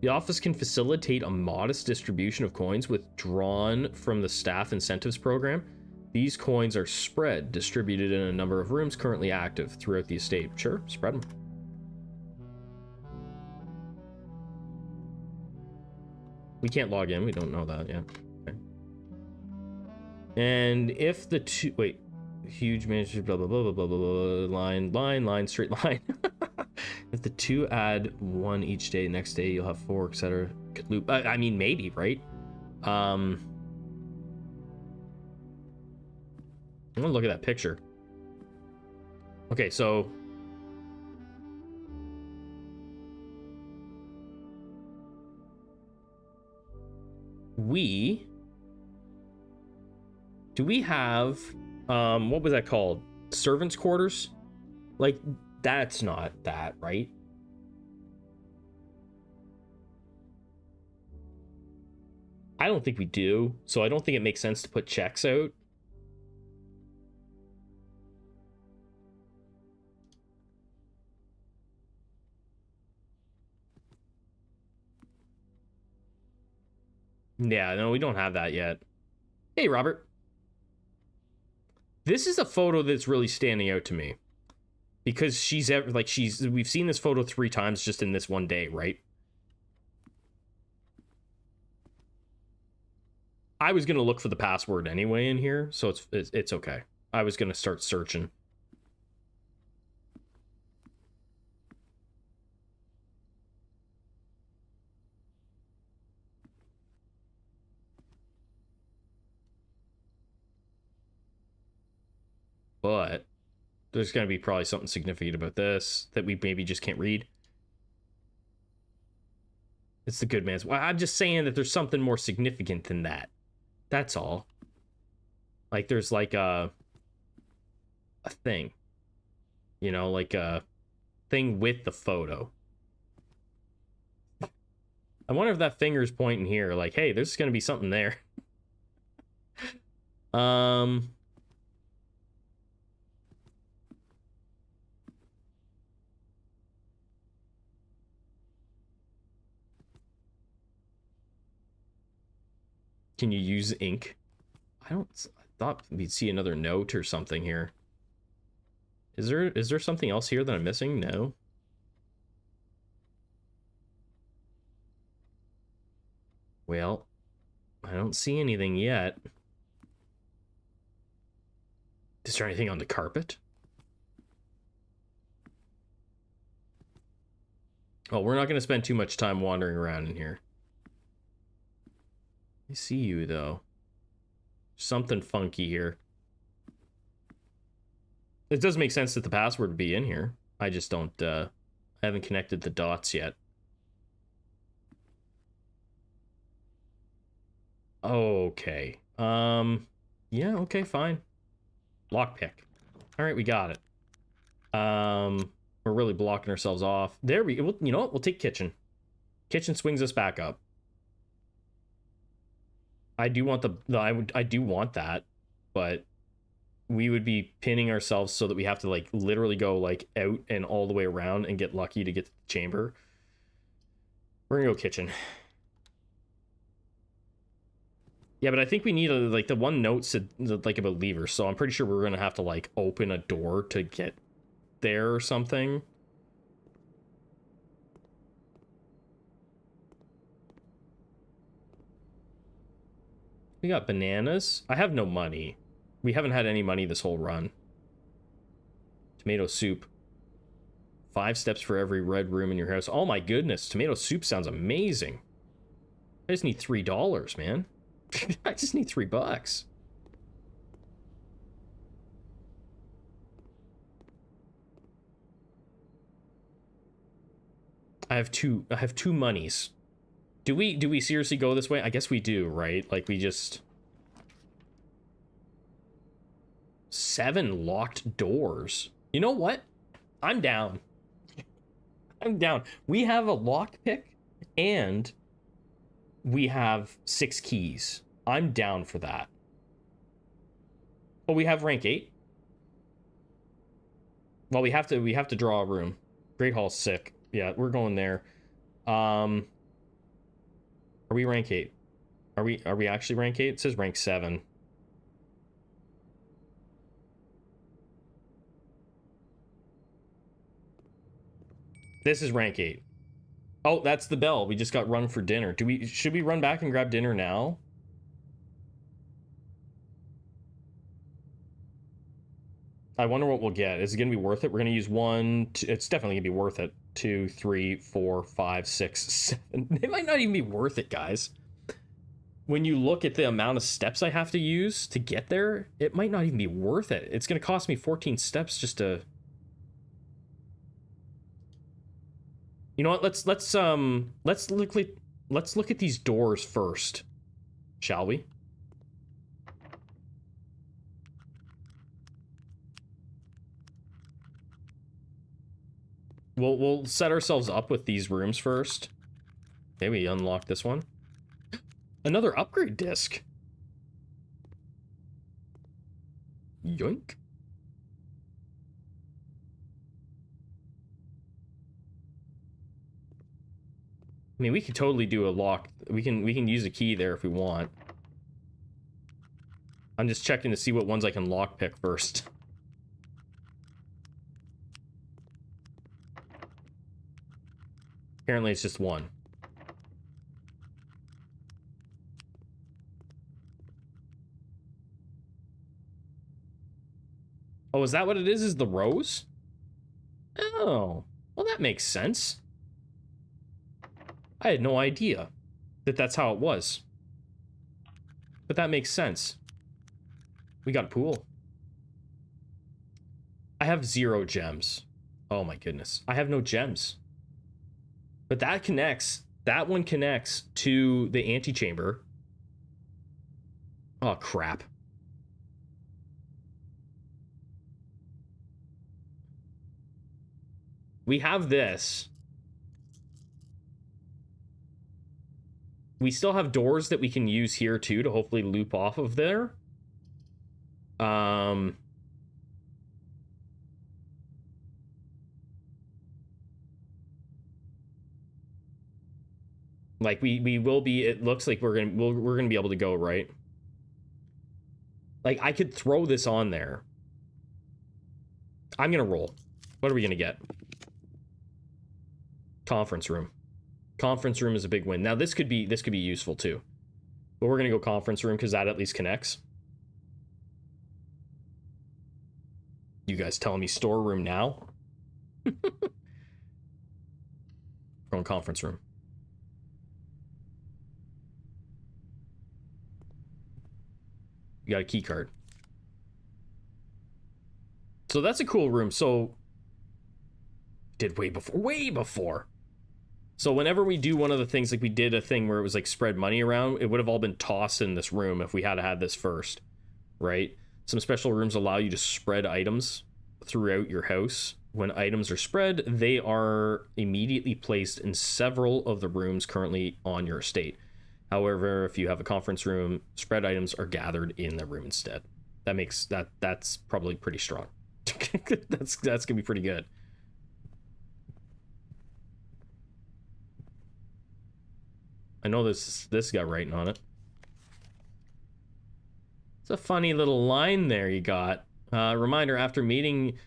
The office can facilitate a modest distribution of coins withdrawn from the staff incentives program. These coins are spread, distributed in a number of rooms currently active throughout the estate. Sure, spread them. We can't log in, we don't know that yet. Okay. And if the 2, wait, huge manager, blah, blah, blah, blah, blah, blah, line, straight line. If the 2 add 1 each day, next day you'll have 4, etc. Could loop. I mean, maybe, right? I'm gonna look at that picture. Okay, so do we have what was that called? Servants' quarters? Like, that's not that, right? I don't think we do, so I don't think it makes sense to put checks out. Yeah, no, we don't have that yet. Hey, Robert. This is a photo that's really standing out to me. Because we've seen this photo 3 times just in this one day, right? I was gonna look for the password anyway in here, so it's okay. I was gonna start searching. But there's gonna be probably something significant about this that we maybe just can't read. It's the good man's. Well, I'm just saying that there's something more significant than that. That's all. Like there's like a thing. You know, like a thing with the photo. I wonder if that finger's pointing here. Like, hey, there's gonna be something there. Can you use ink? I thought we'd see another note or something here. Is there something else here that I'm missing? No. Well, I don't see anything yet. Is there anything on the carpet? Oh, we're not going to spend too much time wandering around in here. I see you, though. Something funky here. It does make sense that the password would be in here. I just don't, I haven't connected the dots yet. Okay. Yeah, okay, fine. Lockpick. All right, we got it. We're really blocking ourselves off. There we go. You know what? We'll take kitchen. Kitchen swings us back up. I do want I do want that, but we would be pinning ourselves so that we have to like literally go like out and all the way around and get lucky to get to the chamber. We're gonna go kitchen. Yeah, but I think we need like the one note said like about levers, so I'm pretty sure we're gonna have to like open a door to get there or something. We got bananas. I have no money. We haven't had any money this whole run. Tomato soup. 5 steps for every red room in your house. Oh my goodness, tomato soup sounds amazing. I just need $3, man. I just need $3. I have two monies. Do we seriously go this way? I guess we do, right? Like we just 7 locked doors. You know what? I'm down. I'm down. We have a lockpick and we have 6 keys. I'm down for that. Oh, we have rank 8. Well, we have to draw a room. Great Hall's sick. Yeah, we're going there. Are we rank 8? Are we actually rank 8? It says rank 7. This is rank 8. Oh, that's the bell. We just got rung for dinner. Should we run back and grab dinner now? I wonder what we'll get. Is it gonna be worth it? We're gonna use 1, 2, it's definitely gonna be worth it. 2, 3, 4, 5, 6, 7. It might not even be worth it, guys. When you look at the amount of steps I have to use to get there, it might not even be worth it. It's gonna cost me 14 steps just to... You know what? Let's look at these doors first, shall we? We'll set ourselves up with these rooms first. Okay, we unlock this one. Another upgrade disc. Yoink. I mean, we could totally do a lock. We can use a key there if we want. I'm just checking to see what ones I can lockpick first. Apparently it's just one. Oh, is that what it is? Is the rose? Oh, well, that makes sense. I had no idea that that's how it was. But that makes sense. We got a pool. I have 0 gems. Oh my goodness. I have no gems. But that connects. That one connects to the antechamber. Oh, crap. We have this. We still have doors that we can use here too to hopefully loop off of there. Like we will be, it looks like we're gonna be able to go, right? Like I could throw this on there. I'm gonna roll. What are we gonna get? Conference room. Conference room is a big win. Now this could be useful too. But we're gonna go conference room because that at least connects. You guys telling me storeroom now? Going conference room. You got a key card. So that's a cool room. So did way before. So whenever we do one of the things, like we did a thing where it was like spread money around, it would have all been tossed in this room if we had had this first, right? Some special rooms allow you to spread items throughout your house. When items are spread, they are immediately placed in several of the rooms currently on your estate. However, if you have a conference room, spread items are gathered in the room instead. That's probably pretty strong. that's gonna be pretty good. I know this got writing on it. It's a funny little line there you got. Reminder, after meeting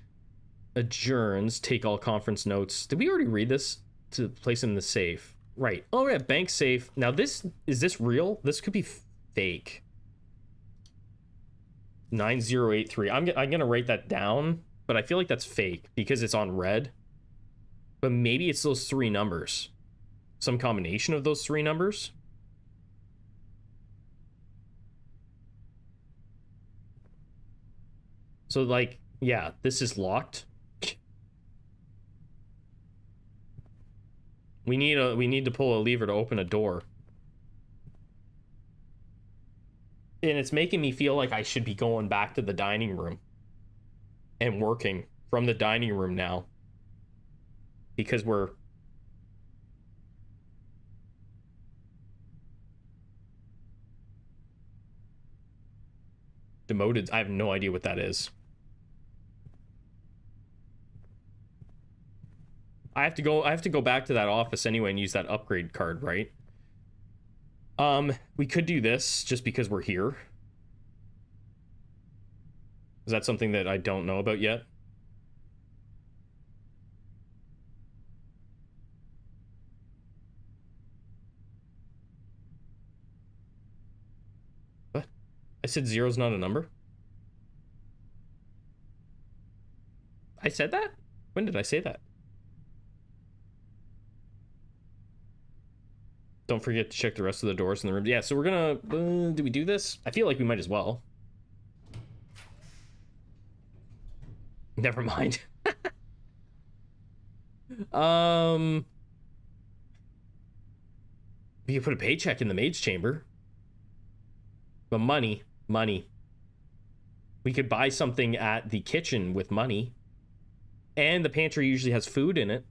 adjourns, take all conference notes. Did we already read this? To place in the safe. Right. Oh, yeah, bank safe. Now is this real? This could be fake. 9083. I'm gonna write that down, but I feel like that's fake because it's on red. But maybe it's those 3 numbers. Some combination of those 3 numbers. So like, yeah, this is locked. We need to pull a lever to open a door. And it's making me feel like I should be going back to the dining room and working from the dining room now. Because we're demoted. I have no idea what that is. I have to go back to that office anyway and use that upgrade card, right? We could do this just because we're here. Is that something that I don't know about yet? What? I said 0's not a number? I said that? When did I say that? Don't forget to check the rest of the doors in the room. Yeah, so we're gonna... do we do this? I feel like we might as well. Never mind. We could put a paycheck in the maid's chamber. But money. We could buy something at the kitchen with money. And the pantry usually has food in it.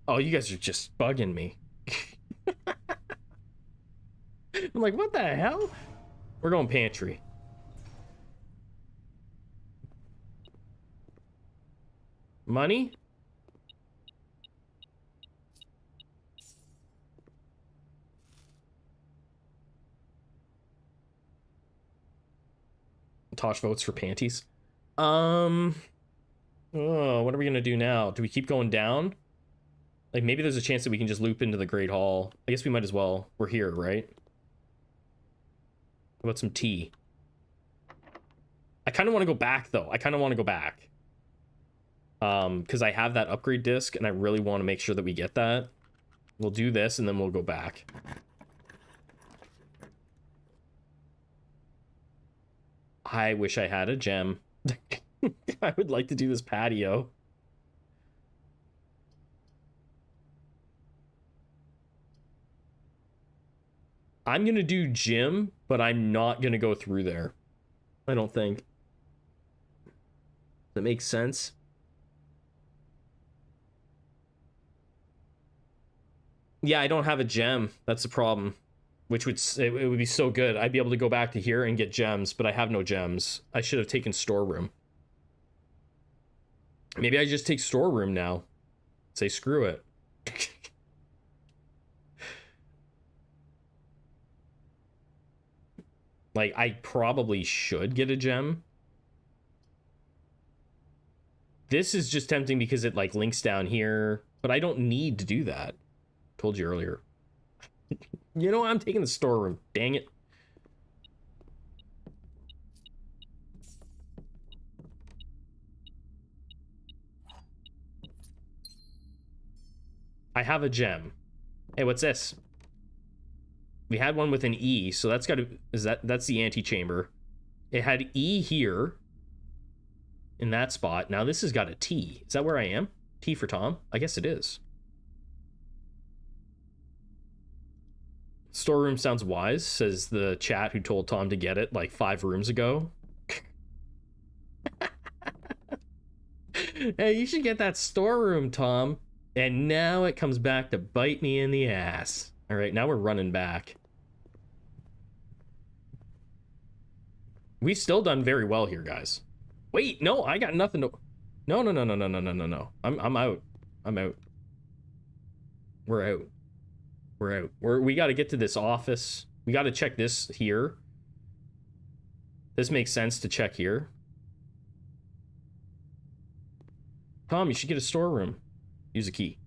Oh, you guys are just bugging me. I'm like, what the hell? We're going pantry. Money? Tosh votes for panties. Oh, what are we gonna do now? Do we keep going down? Like, maybe there's a chance that we can just loop into the Great Hall. I guess we might as well. We're here, right? How about some tea? I kind of want to go back, though. I kind of want to go back. Because I have that upgrade disc, and I really want to make sure that we get that. We'll do this, and then we'll go back. I wish I had a gem. I would like to do this patio. I'm going to do gym, but I'm not going to go through there. I don't think. That makes sense. Yeah, I don't have a gem. That's the problem. Which would it would be so good. I'd be able to go back to here and get gems, but I have no gems. I should have taken storeroom. Maybe I just take storeroom now. Say screw it. Like, I probably should get a gem. This is just tempting because it, like, links down here. But I don't need to do that. Told you earlier. You know, I'm taking the storeroom. Dang it. I have a gem. Hey, what's this? We had one with an E, so that's got to... That's the antechamber. It had E here. In that spot. Now this has got a T. Is that where I am? T for Tom? I guess it is. Storeroom sounds wise, says the chat who told Tom to get it like 5 rooms ago. Hey, you should get that storeroom, Tom. And now it comes back to bite me in the ass. All right, now we're running back. We've still done very well here, guys. Wait, no, I got nothing to... No. I'm out. I'm out. We're out. We're out. We got to get to this office. We got to check this here. This makes sense to check here. Tom, you should get a storeroom. Use a key.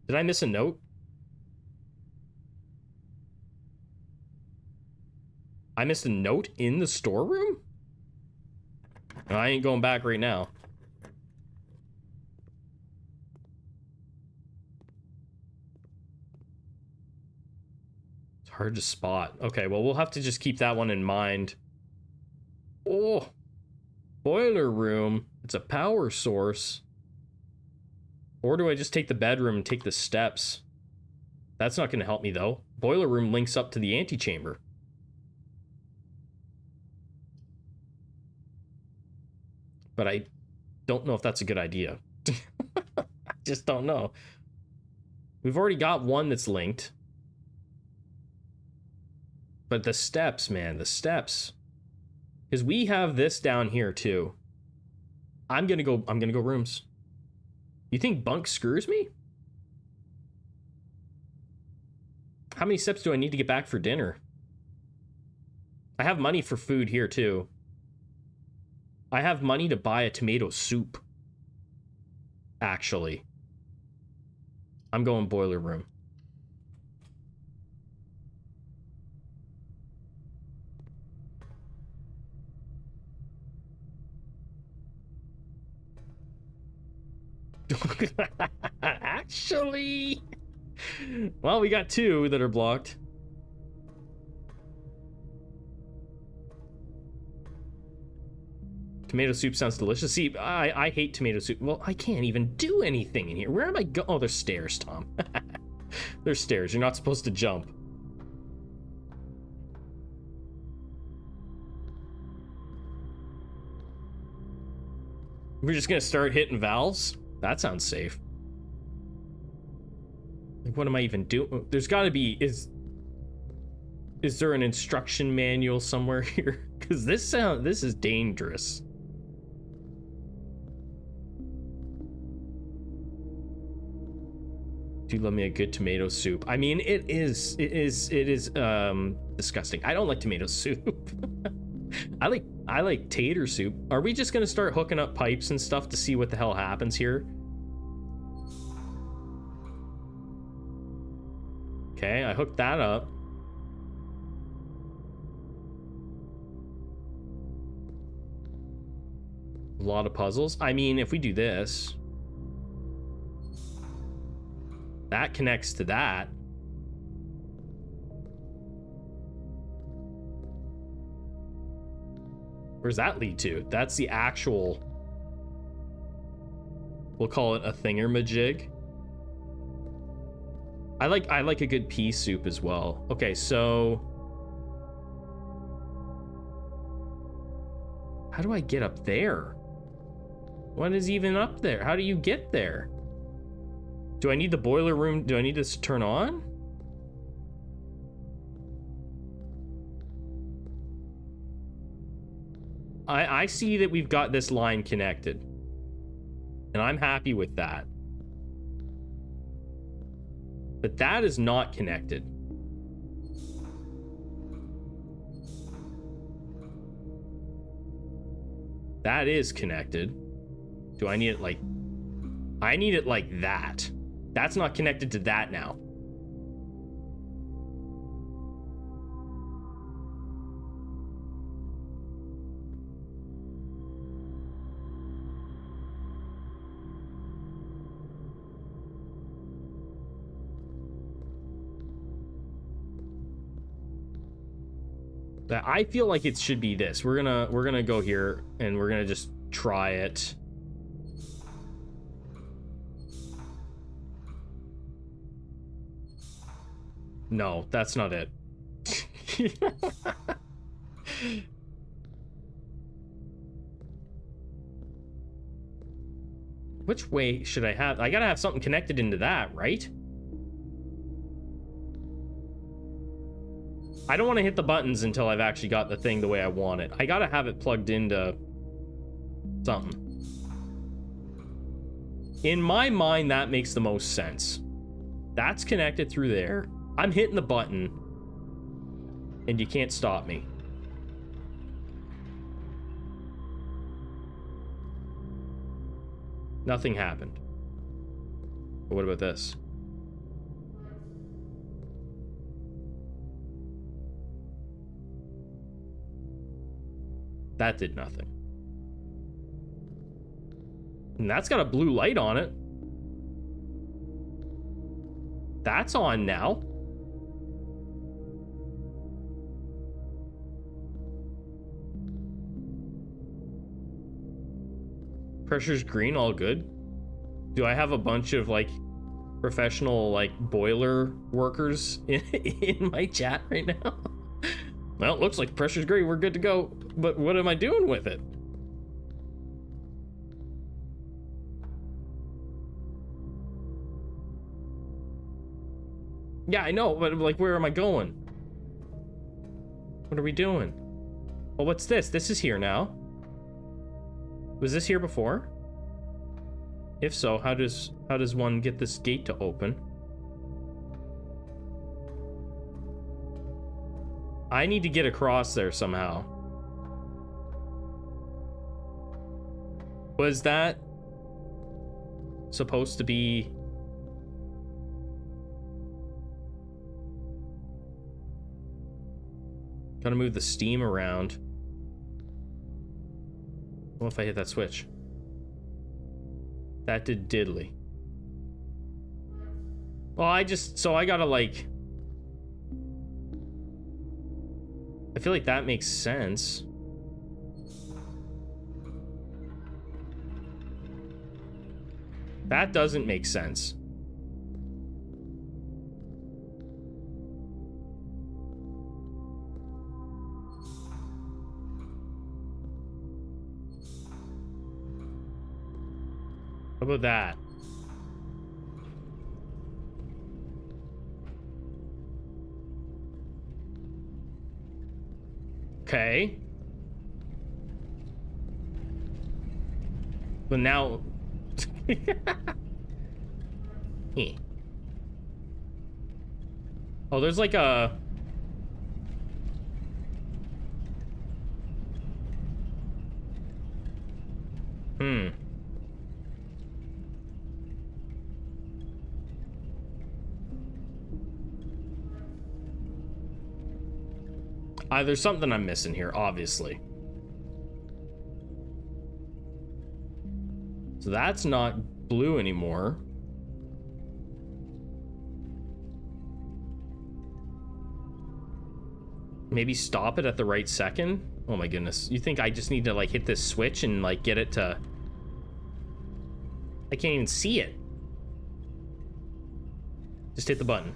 Did I miss a note? I missed a note in the storeroom? No, I ain't going back right now. It's hard to spot. Okay, well, we'll have to just keep that one in mind. Oh, boiler room. It's a power source. Or do I just take the bedroom and take the steps? That's not going to help me, though. Boiler room links up to the antechamber. But I don't know if that's a good idea. I just don't know. We've already got one that's linked. But the steps, man, the steps. Because we have this down here, too. I'm gonna go rooms. You think bunk screws me? How many steps do I need to get back for dinner? I have money for food here, too. I have money to buy a tomato soup. Actually. I'm going boiler room. Actually. Well, we got 2 that are blocked. Tomato soup sounds delicious. See, I hate tomato soup. Well, I can't even do anything in here. Where am I going? Oh, there's stairs, Tom. There's stairs. You're not supposed to jump. We're just gonna start hitting valves? That sounds safe. Like, what am I even doing? There's gotta be... Is there an instruction manual somewhere here? Because this is dangerous. Do love me a good tomato soup. I mean, it is disgusting. I don't like tomato soup. I like tater soup. Are we just gonna start hooking up pipes and stuff to see what the hell happens here? Okay, I hooked that up. A lot of puzzles. I mean, if we do this, that connects to that. Where's that lead to? That's the actual, we'll call it a thingamajig. I like a good pea soup as well. Okay, so how do I get up there? What is even up there? How do you get there? Do I need the boiler room? Do I need this to turn on? I see that we've got this line connected, and I'm happy with that. But that is not connected. That is connected. Do I need it like... I need it like that. That's not connected to that now. I feel like it should be this. We're gonna go here and we're gonna just try it. No, that's not it. Which way should I have? I gotta have something connected into that, right? I don't want to hit the buttons until I've actually got the thing the way I want it. I gotta have it plugged into something. In my mind, that makes the most sense. That's connected through there. I'm hitting the button, and you can't stop me. Nothing happened. But what about this? That did nothing. And that's got a blue light on it. That's on now. Pressure's green, all good. Do I have a bunch of like professional like boiler workers in my chat right now? Well, it looks like pressure's great. We're good to go. But what am I doing with it? Yeah, I know, but like, where am I going? What are we doing? Well, what's this? This is here now. Was this here before? If so, how does one get this gate to open? I need to get across there somehow. Was that supposed to be... Gotta move the steam around. What if I hit that switch? That did diddly. Well, so I gotta like... I feel like that makes sense. That doesn't make sense. How about that? Okay. But now... Oh, there's like a... There's something I'm missing here, obviously. So that's not blue anymore. Maybe stop it at the right second? Oh my goodness. You think I just need to like hit this switch and like get it to... I can't even see it. Just hit the button.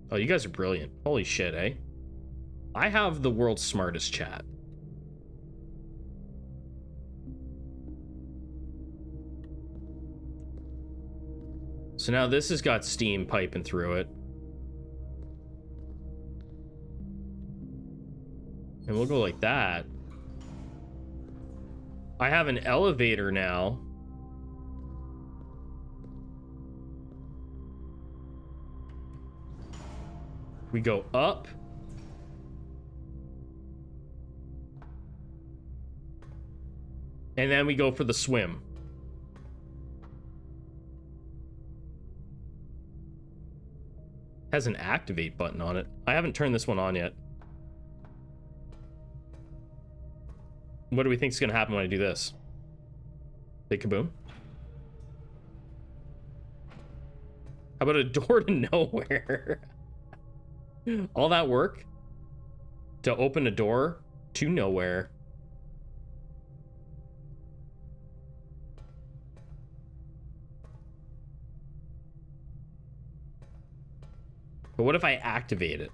Oh, you guys are brilliant. Holy shit, eh? I have the world's smartest chat. So now this has got steam piping through it. And we'll go like that. I have an elevator now. We go up. And then we go for the swim. Has an activate button on it. I haven't turned this one on yet. What do we think is going to happen when I do this? Big kaboom. How about a door to nowhere? All that work to open a door to nowhere. But what if I activate it?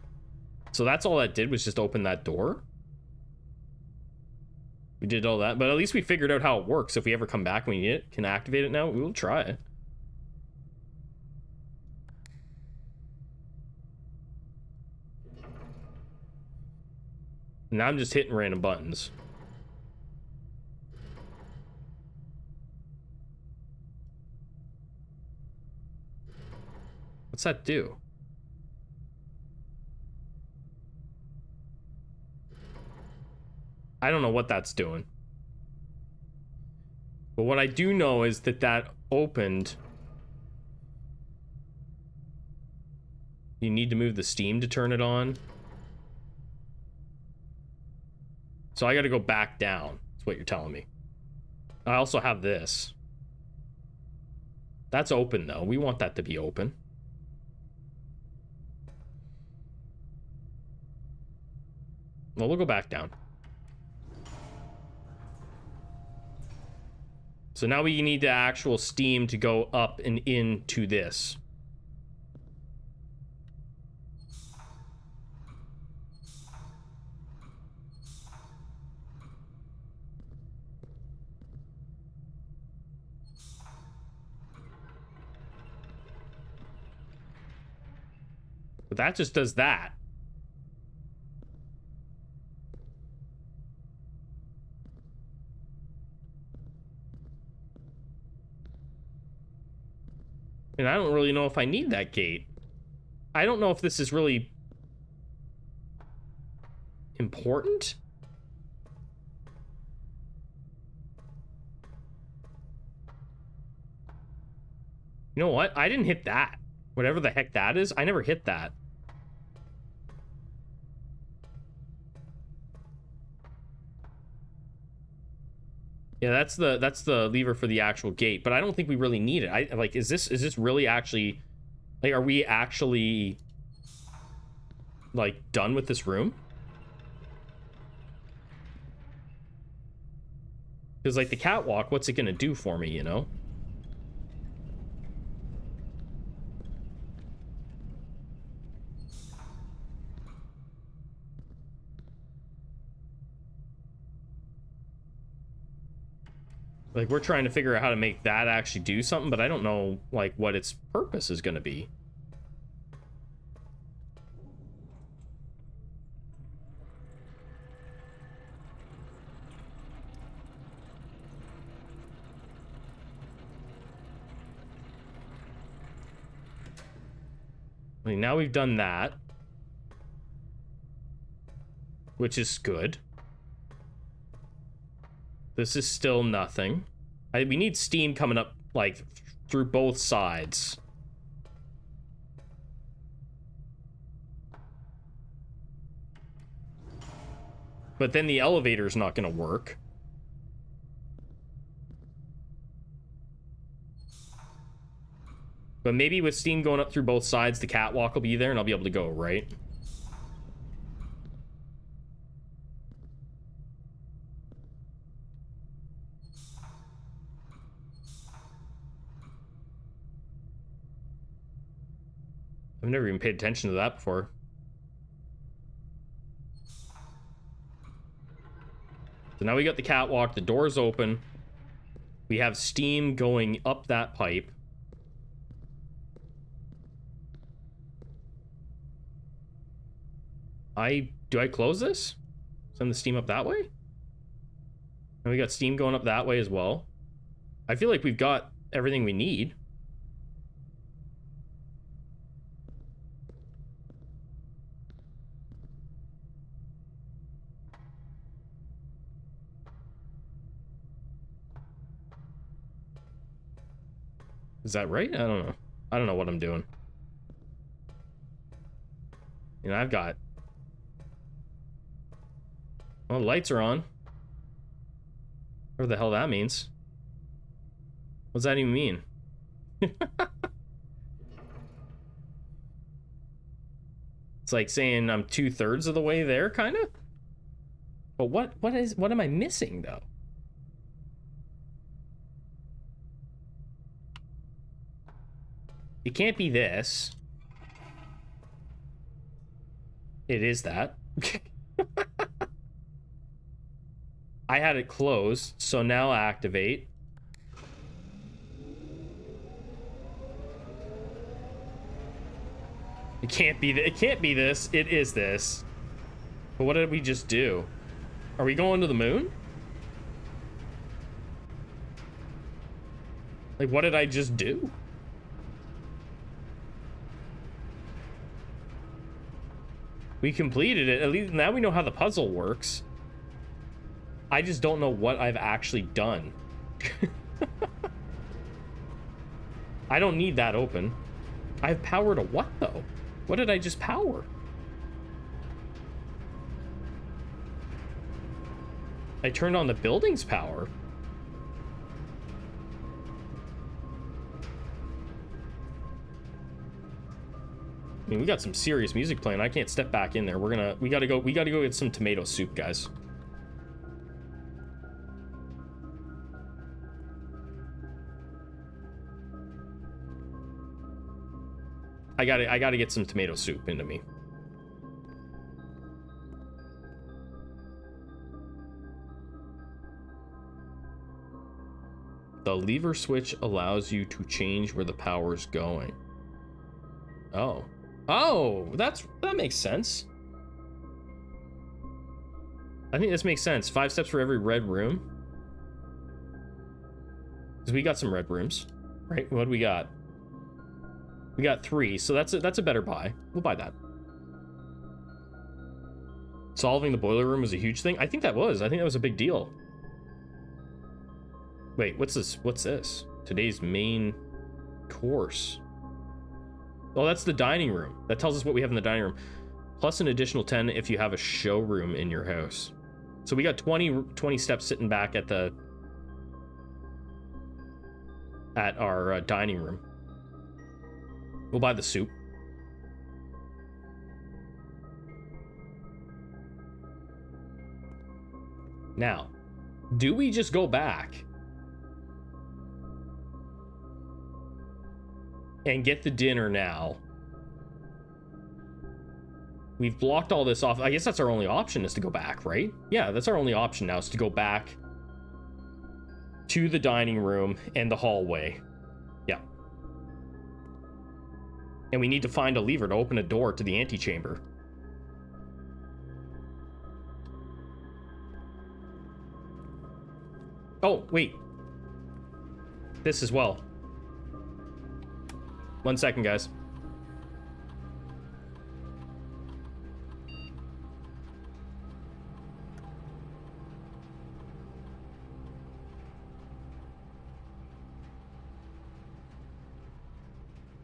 So that's all that did, was just open that door? We did all that, but at least we figured out how it works. If we ever come back and we need it, can activate it now, we will try it. Now I'm just hitting random buttons. What's that do? I don't know what that's doing. But what I do know is that that opened. You need to move the steam to turn it on. So I got to go back down. That's what you're telling me. I also have this. That's open though. We want that to be open. Well, we'll go back down. So now we need the actual steam to go up and into this. But that just does that. And I don't really know if I need that gate. I don't know if this is really important. You know what? I didn't hit that. Whatever the heck that is, I never hit that. Yeah, that's the lever for the actual gate, but I don't think we really need it. I like, is this really actually, like, are we actually like done with this room? Because like the catwalk, what's it gonna do for me, you know? Like, we're trying to figure out how to make that actually do something, but I don't know, like, what its purpose is going to be. I mean, now we've done that, which is good. This is still nothing. We need steam coming up, like, through both sides. But then the elevator's not gonna work. But maybe with steam going up through both sides, the catwalk will be there and I'll be able to go, right? I've never even paid attention to that before. So now we got the catwalk, the door's open. We have steam going up that pipe. Do I close this? Send the steam up that way? And we got steam going up that way as well. I feel like we've got everything we need. Is that right? I don't know. I don't know what I'm doing. You know, I've got... Well, the lights are on. Whatever the hell that means. What does that even mean? It's like saying I'm 2/3 of the way there, kind of? But what am I missing, though? It can't be this. It is that. I had it closed, so now activate. It can't be it can't be this. It is this. But what did we just do? Are we going to the moon? Like, what did I just do? We completed it. At least now we know how the puzzle works. I just don't know what I've actually done. I don't need that open. I have power to what, though? What did I just power? I turned on the building's power. I mean, we got some serious music playing. I can't step back in there. We gotta go get some tomato soup, guys. I gotta get some tomato soup into me. The lever switch allows you to change where the power's going. Oh. Oh, that makes sense. I think this makes sense. 5 steps for every red room. Because we got some red rooms, right? What do we got? We got 3, so that's a better buy. We'll buy that. Solving the boiler room was a huge thing. I think that was a big deal. Wait, what's this? What's this? Today's main course. Oh, that's the dining room. That tells us what we have in the dining room. Plus an additional 10 if you have a showroom in your house. So we got 20 steps sitting back at our dining room. We'll buy the soup. Now, do we just go back and get the dinner now? We've blocked all this off. I guess that's our only option, is to go back, right? Yeah, that's our only option now, is to go back to the dining room and the hallway. Yeah. And we need to find a lever to open a door to the antechamber. Oh, wait. This as well. 1 second, guys.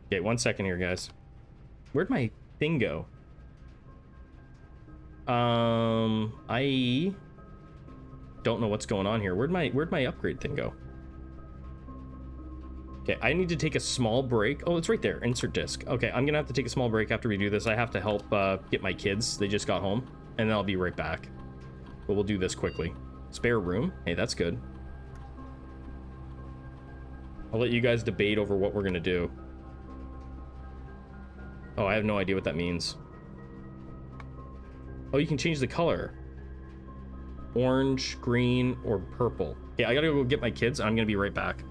Okay, 1 second here, guys. Where'd my thing go? I don't know what's going on here. Where'd my upgrade thing go? Okay, I need to take a small break. Oh, it's right there. Insert disc. Okay, I'm gonna have to take a small break after we do this. I have to help get my kids. They just got home, and then I'll be right back. But we'll do this quickly. Spare room. Hey, that's good. I'll let you guys debate over what we're gonna do. Oh, I have no idea what that means. Oh, you can change the color. Orange, green, or purple. Okay, I gotta go get my kids. I'm gonna be right back.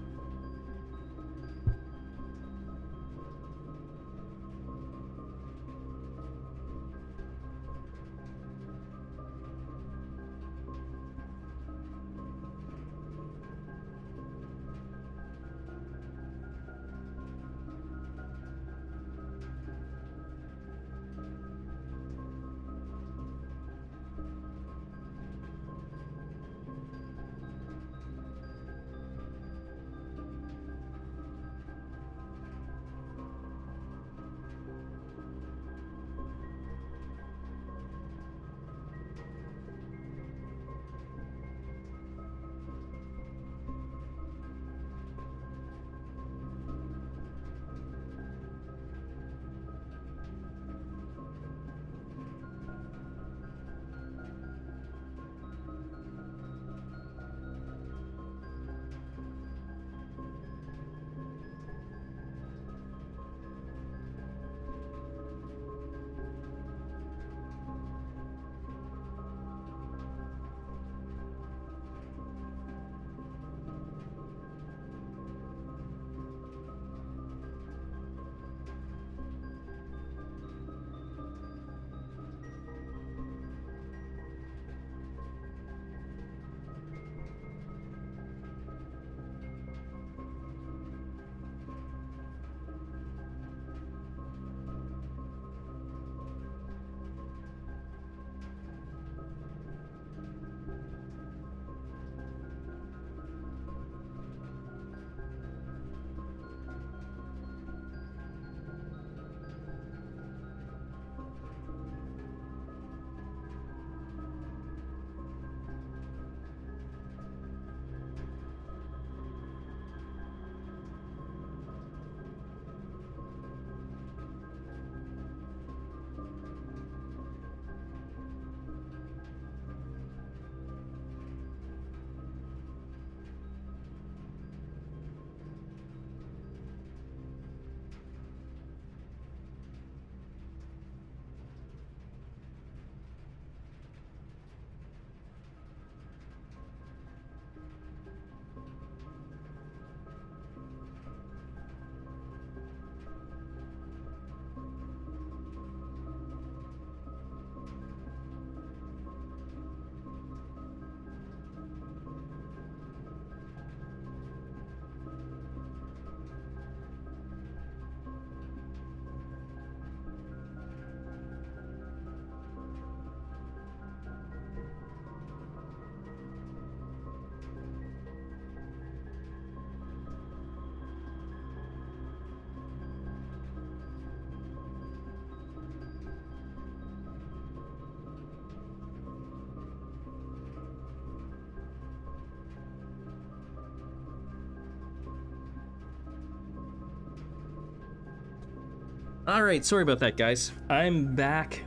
All right, sorry about that, guys. I'm back.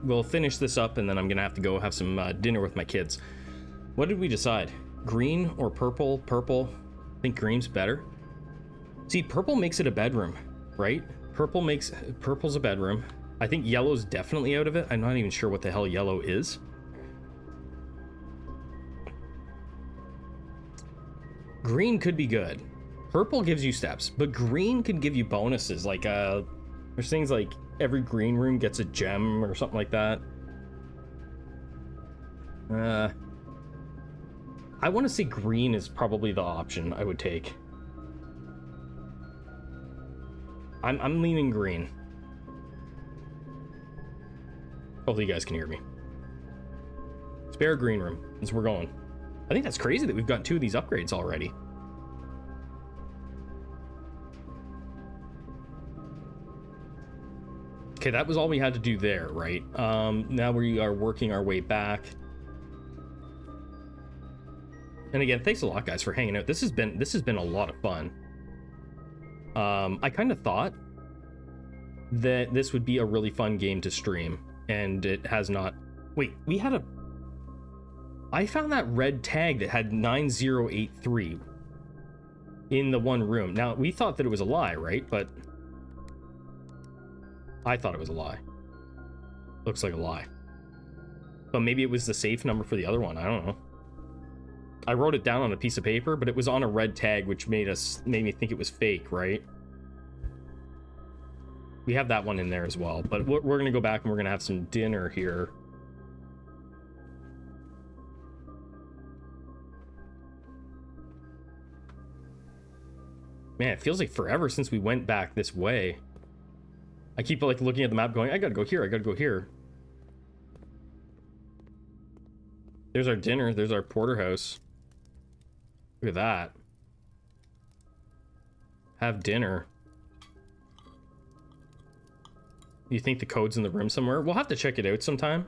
We'll finish this up, and then I'm gonna have to go have some dinner with my kids. What did we decide? Green or purple? Purple. I think green's better. See, purple makes it a bedroom, right? Purple's a bedroom. I think yellow's definitely out of it. I'm not even sure what the hell yellow is. Green could be good. Purple gives you steps, but green could give you bonuses, like there's things like every green room gets a gem or something like that. I want to say green is probably the option I would take. I'm leaning green. Hopefully you guys can hear me. Spare green room, as we're going. I think that's crazy that we've got 2 of these upgrades already. Okay, that was all we had to do there, right? Now we are working our way back. And again, thanks a lot, guys, for hanging out. This has been a lot of fun. I kind of thought that this would be a really fun game to stream, and it has not. Wait, I found that red tag that had 9083 in the one room. Now, we thought that it was a lie, right? But I thought it was a lie. Looks like a lie. But maybe it was the safe number for the other one. I don't know. I wrote it down on a piece of paper, but it was on a red tag, which made me think it was fake, right? We have that one in there as well, but we're going to go back and we're going to have some dinner here. Man, it feels like forever since we went back this way. I keep like looking at the map going, I gotta go here, I gotta go here. There's our dinner, there's our porterhouse. Look at that. Have dinner. You think the code's in the room somewhere? We'll have to check it out sometime.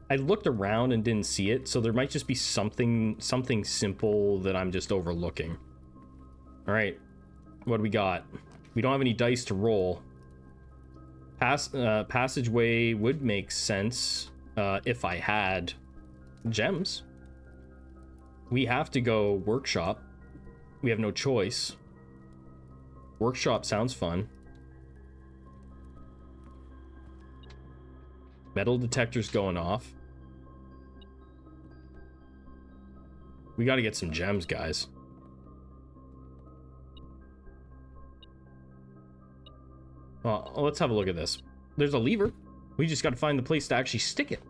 I looked around and didn't see it, so there might just be something simple that I'm just overlooking. All right, what do we got? We don't have any dice to roll. Passageway would make sense if I had gems. We have to go workshop. We have no choice. Workshop sounds fun. Metal detector's going off. We got to get some gems, guys. Well, let's have a look at this. There's a lever. We just got to find the place to actually stick it.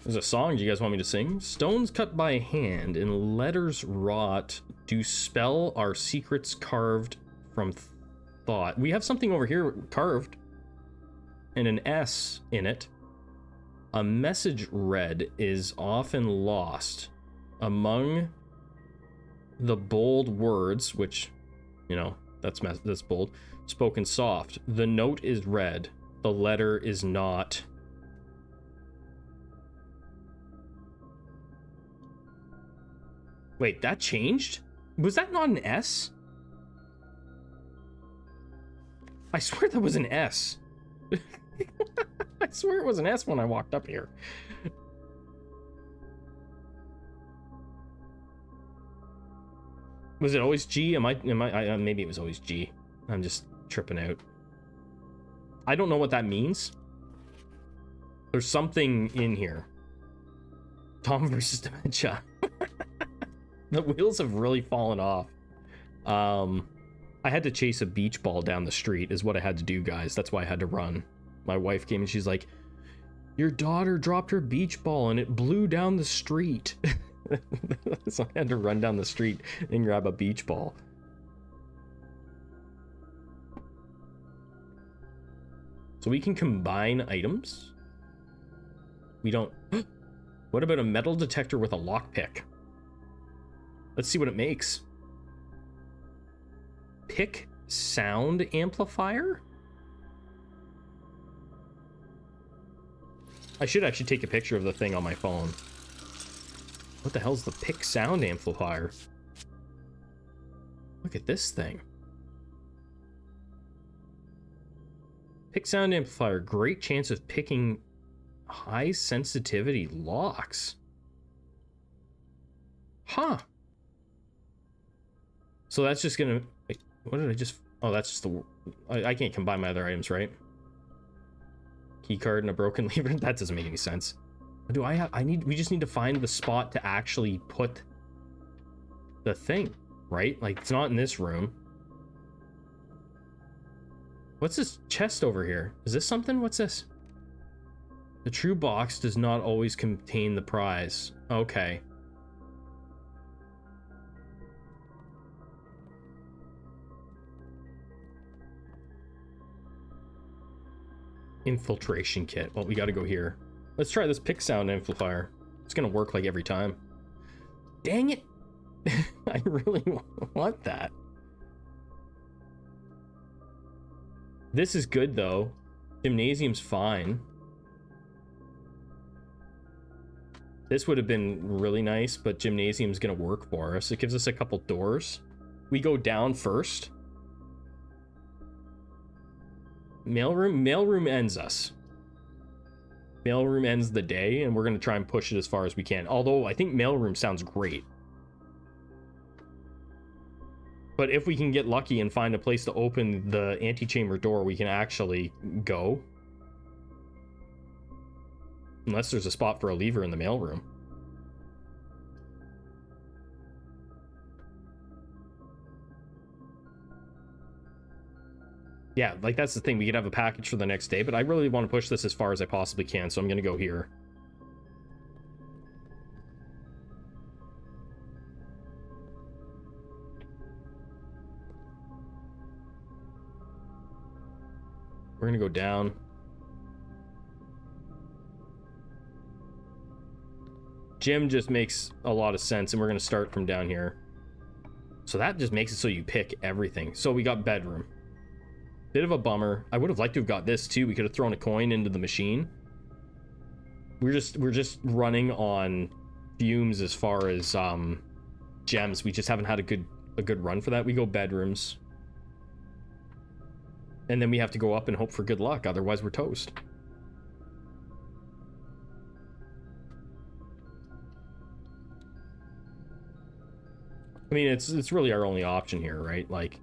There's a song. Do you guys want me to sing? Stones cut by hand and letters wrought do spell our secrets carved from thought. We have something over here carved and an S in it. A message read is often lost among the bold words, which, you know, that's bold, spoken soft. The note is read, the letter is not. Wait, that changed? Was that not an S? I swear that was an S. I swear it was an S when I walked up here. Was it always G? Maybe it was always G. I'm just tripping out. I don't know what that means. There's something in here. Tom versus dementia. The wheels have really fallen off. I had to chase a beach ball down the street is what I had to do, guys. That's why I had to run. My wife came and she's like, your daughter dropped her beach ball and it blew down the street. So I had to run down the street and grab a beach ball. So we can combine items. We don't... What about a metal detector with a lockpick? Let's see what it makes. Pick sound amplifier? I should actually take a picture of the thing on my phone. What the hell's the pick sound amplifier? Look at this thing. Pick sound amplifier, great chance of picking high sensitivity locks. Huh. So that's just gonna... Wait, what did I just... Oh, that's just the... I can't combine my other items, right? Key card and a broken lever. That doesn't make any sense. Do I have... We just need to find the spot to actually put the thing, right? Like, it's not in this room. What's this chest over here? Is this something? What's this? The true box does not always contain the prize. Okay. Infiltration kit. Well, we gotta go here. Let's try this pick sound amplifier. It's gonna work like every time. Dang it! I really want that. This is good, though. Gymnasium's fine. This would have been really nice, but Gymnasium's gonna work for us. It gives us a couple doors. We go down first. Mailroom ends us. Mailroom ends the day, and we're gonna try and push it as far as we can. Although, I think mailroom sounds great. But if we can get lucky and find a place to open the antechamber door, we can actually go. Unless there's a spot for a lever in the mailroom. Yeah, like that's the thing. We could have a package for the next day, but I really want to push this as far as I possibly can, so I'm going to go here. We're going to go down. Gym just makes a lot of sense, and we're going to start from down here. So that just makes it so you pick everything. So we got bedroom. Bit of a bummer. I would have liked to have got this too. We could have thrown a coin into the machine. We're just running on fumes as far as gems. We just haven't had a good run for that. We go bedrooms. And then we have to go up and hope for good luck, otherwise we're toast. I mean, it's really our only option here, right? Like,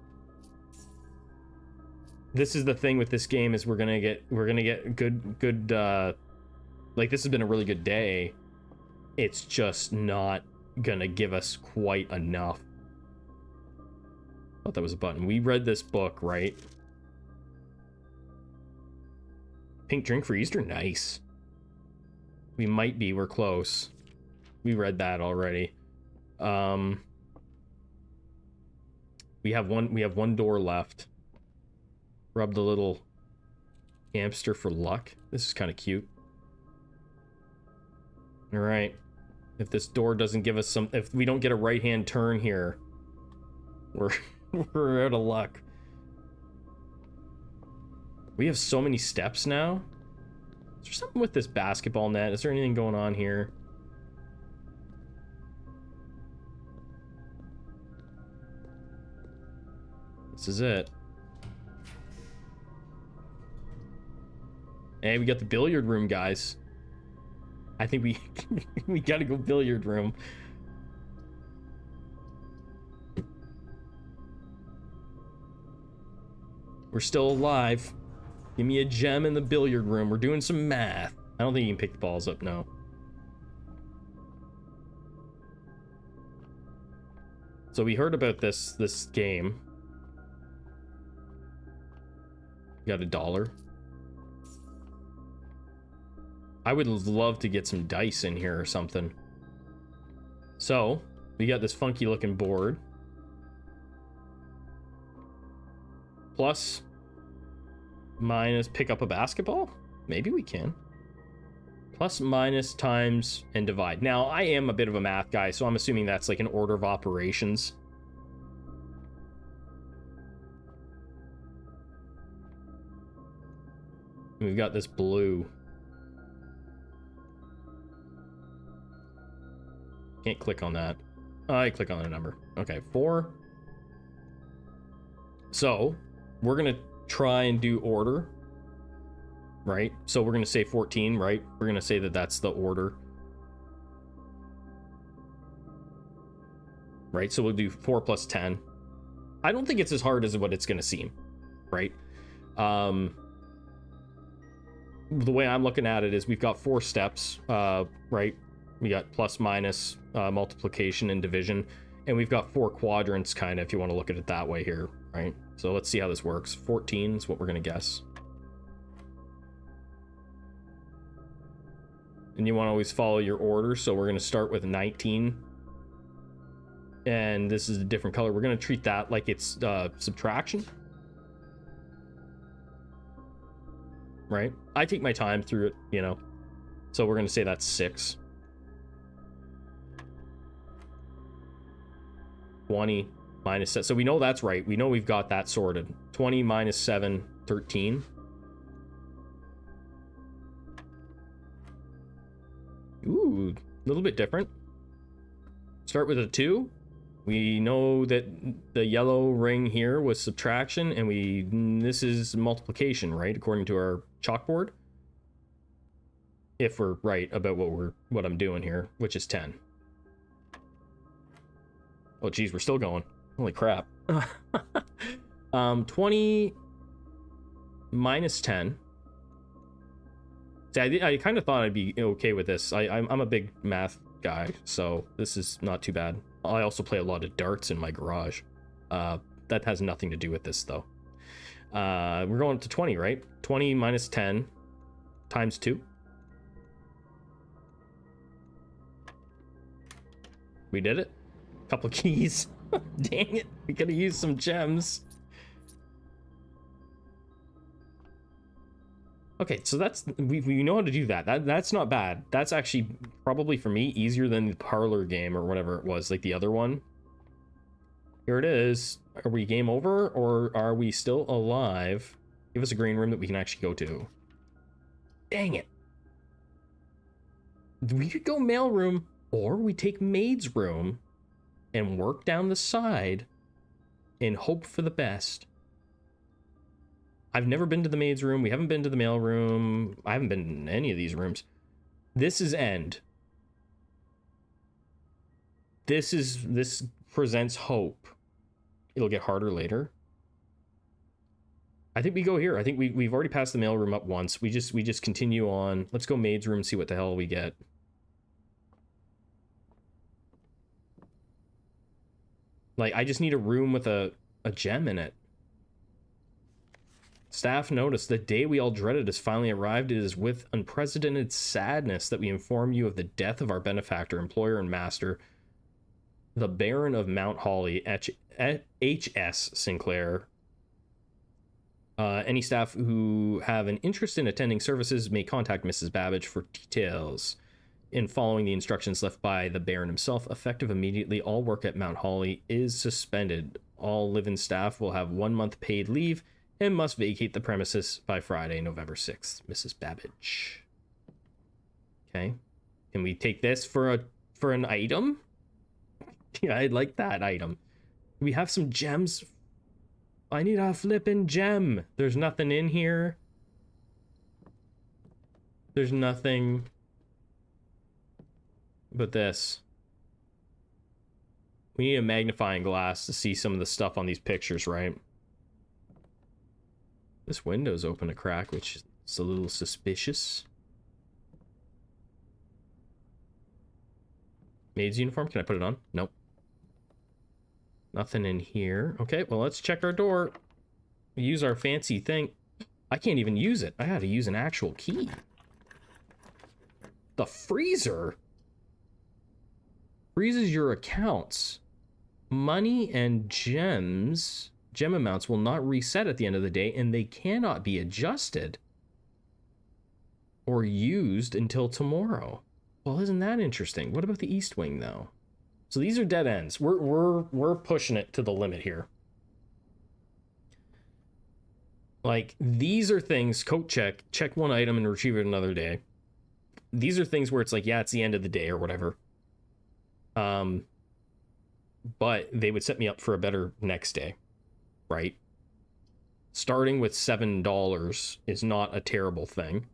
this is the thing with this game, is we're gonna get good like, this has been a really good day. It's just not gonna give us quite enough. Thought that was a button. We read this book, right? Pink drink for Easter, nice. We're close. We read that already. We have one door left. Rub the little hamster for luck. This is kind of cute. All right. If this door doesn't give us some, if we don't get a right-hand turn here, we're out of luck. We have so many steps now. Is there something with this basketball net? Is there anything going on here? This is it. Hey, we got the billiard room, guys. I think we gotta go billiard room. We're still alive. Give me a gem in the billiard room. We're doing some math. I don't think you can pick the balls up, no. So we heard about this game. Got $1. I would love to get some dice in here or something. So, we got this funky looking board. Plus, minus, pick up a basketball? Maybe we can. Plus, minus, times, and divide. Now, I am a bit of a math guy, so I'm assuming that's like an order of operations. We've got this blue. Can't click on that. I click on the number. Okay, 4. So, we're gonna try and do order. Right? So we're gonna say 14, right? We're gonna say that that's the order. Right? So we'll do 4 plus 10. I don't think it's as hard as what it's gonna seem. Right? The way I'm looking at it is we've got 4 steps, right? We got plus, minus, multiplication, and division. And we've got 4 quadrants, kind of, if you want to look at it that way here, right? So let's see how this works. 14 is what we're going to guess. And you want to always follow your order, so we're going to start with 19. And this is a different color. We're going to treat that like it's subtraction. Right? I take my time through it, you know. So we're going to say that's 6. 20 minus 7. So we know that's right. We know we've got that sorted. 20 minus 7 13. Ooh, a little bit different. Start with a 2. We know that the yellow ring here was subtraction, and this is multiplication, right? According to our chalkboard. If we're right about what I'm doing here, which is 10. Oh geez, we're still going. Holy crap. 20 minus 10. See, I kind of thought I'd be okay with this. I'm a big math guy, so this is not too bad. I also play a lot of darts in my garage. That has nothing to do with this, though. We're going to 20, right? 20 minus 10 times 2. We did it. Couple keys. Dang it. We could have used some gems. Okay, so that's we know how to do that. That's not bad. That's actually probably for me easier than the parlor game or whatever it was, like the other one. Here it is. Are we game over or are we still alive? Give us a green room that we can actually go to. Dang it. We could go mail room, or we take maid's room and work down the side and hope for the best. I've never been to the maid's room. We haven't been to the mail room. I haven't been in any of these rooms. This is end. This presents hope. It'll get harder later. I think we go here. I think we've already passed the mail room up once. We just continue on. Let's go maid's room, see what the hell we get. Like, I just need a room with a gem in it. Staff notice the day we all dreaded has finally arrived. It is with unprecedented sadness that we inform you of the death of our benefactor, employer, and master, the Baron of Mount Holly, H.S. Sinclair. Any staff who have an interest in attending services may contact Mrs. Babbage for details. In following the instructions left by the Baron himself, effective immediately, all work at Mount Holly is suspended. All live-in staff will have 1 month paid leave and must vacate the premises by Friday, November 6th. Mrs. Babbage. Okay. Can we take this for an item? Yeah, I'd like that item. We have some gems. I need a flippin' gem. There's nothing in here. There's nothing but this. We need a magnifying glass to see some of the stuff on these pictures, right? This window's open a crack, which is a little suspicious. Maid's uniform, can I put it on? Nope. Nothing in here. Okay, well, let's check our door. We use our fancy thing. I can't even use it. I gotta use an actual key. The freezer freezes your accounts. Money and gem amounts will not reset at the end of the day, and they cannot be adjusted or used until tomorrow. Well, isn't that interesting? What about the East Wing, though? So these are dead ends. We're pushing it to the limit here. Like, these are things, coat check one item and retrieve it another day. These are things where it's like, yeah, it's the end of the day or whatever. But they would set me up for a better next day, right? Starting with $7 is not a terrible thing.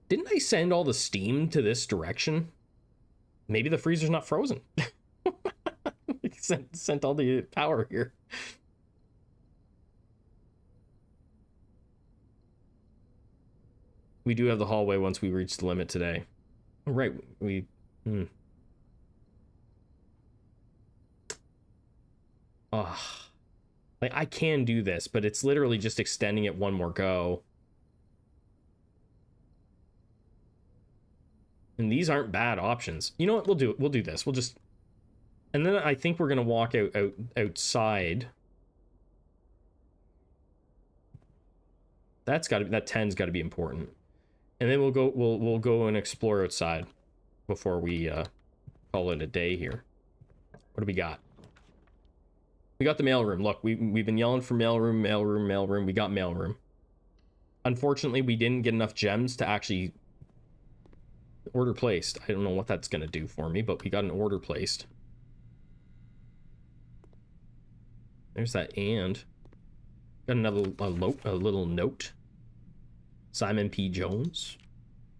Didn't I send all the steam to this direction? Maybe the freezer's not frozen. sent all the power here. We do have the hallway once we reach the limit today. Oh, right, we... Ugh. Like, I can do this, but it's literally just extending it one more go. And these aren't bad options. You know what? We'll do it. We'll do this. We'll just... And then I think we're going to walk outside. That's got to be... That 10's got to be important. And then we'll go and explore outside before we call it a day here. What do we got? We got the mailroom. Look, we've been yelling for mailroom, mailroom, mailroom. We got mailroom. Unfortunately, we didn't get enough gems to actually order placed. I don't know what that's going to do for me, but we got an order placed. There's that and. Got another a little note. Simon P. Jones.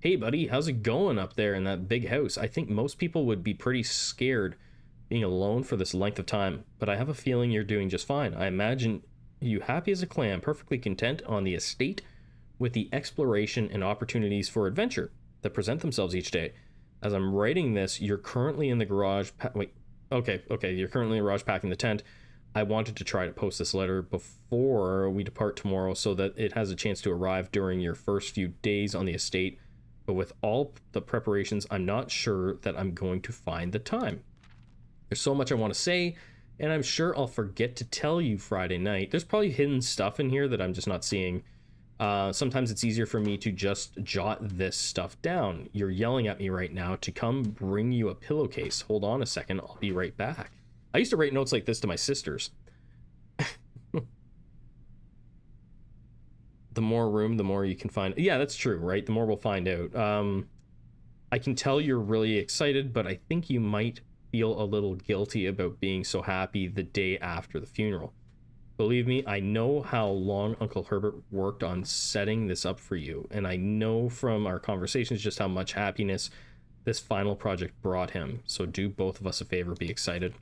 Hey, buddy, how's it going up there in that big house? I think most people would be pretty scared being alone for this length of time, but I have a feeling you're doing just fine. I imagine you happy as a clam, perfectly content on the estate with the exploration and opportunities for adventure that present themselves each day. As I'm writing this, you're currently in the garage. Okay, you're currently in the garage packing the tent. I wanted to try to post this letter before we depart tomorrow so that it has a chance to arrive during your first few days on the estate. But with all the preparations, I'm not sure that I'm going to find the time. There's so much I want to say, and I'm sure I'll forget to tell you Friday night. There's probably hidden stuff in here that I'm just not seeing. Sometimes it's easier for me to just jot this stuff down. You're yelling at me right now to come bring you a pillowcase. Hold on a second, I'll be right back. I used to write notes like this to my sisters. The more room, the more you can find. Yeah, that's true, right? The more we'll find out. I can tell you're really excited, but I think you might feel a little guilty about being so happy the day after the funeral. Believe me, I know how long Uncle Herbert worked on setting this up for you, and I know from our conversations just how much happiness this final project brought him. So do both of us a favor, be excited.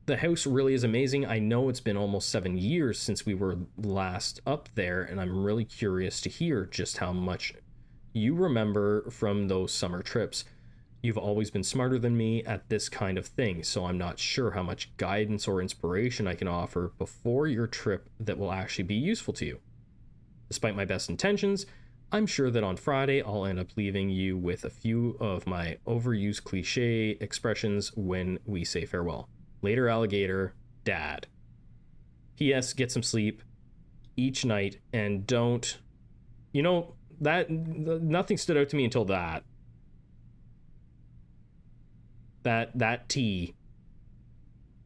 The house really is amazing. I know it's been almost 7 years since we were last up there, and I'm really curious to hear just how much you remember from those summer trips. You've always been smarter than me at this kind of thing, so I'm not sure how much guidance or inspiration I can offer before your trip that will actually be useful to you. Despite my best intentions, I'm sure that on Friday I'll end up leaving you with a few of my overused cliche expressions when we say farewell. Later, alligator, Dad. P.S. Get some sleep each night and don't... You know, that nothing stood out to me until that. That T.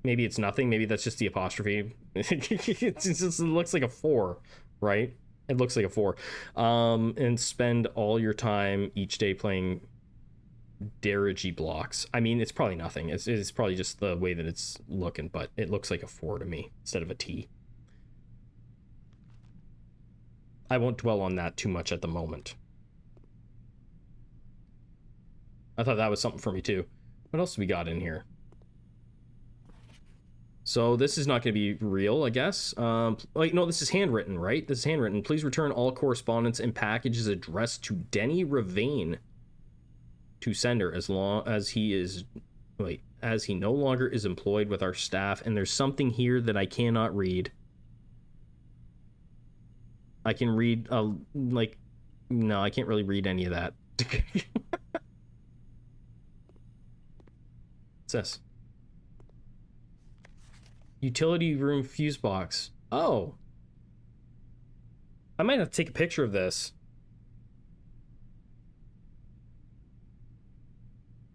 Maybe it's nothing. Maybe that's just the apostrophe. It looks like a 4, right? It looks like a 4. And spend all your time each day playing Dirigy blocks. I mean, it's probably nothing. It's probably just the way that it's looking, but it looks like a 4 to me instead of a T. I won't dwell on that too much at the moment. I thought that was something for me too. What else do we got in here? So this is not going to be real, I guess. Like, no, this is handwritten, right? This is handwritten. Please return all correspondence and packages addressed to Denny Ravane to sender as long as he is, as he no longer is employed with our staff. And there's something here that I cannot read. I can read, no, I can't really read any of that. What's this? Utility room fuse box. Oh. I might have to take a picture of this.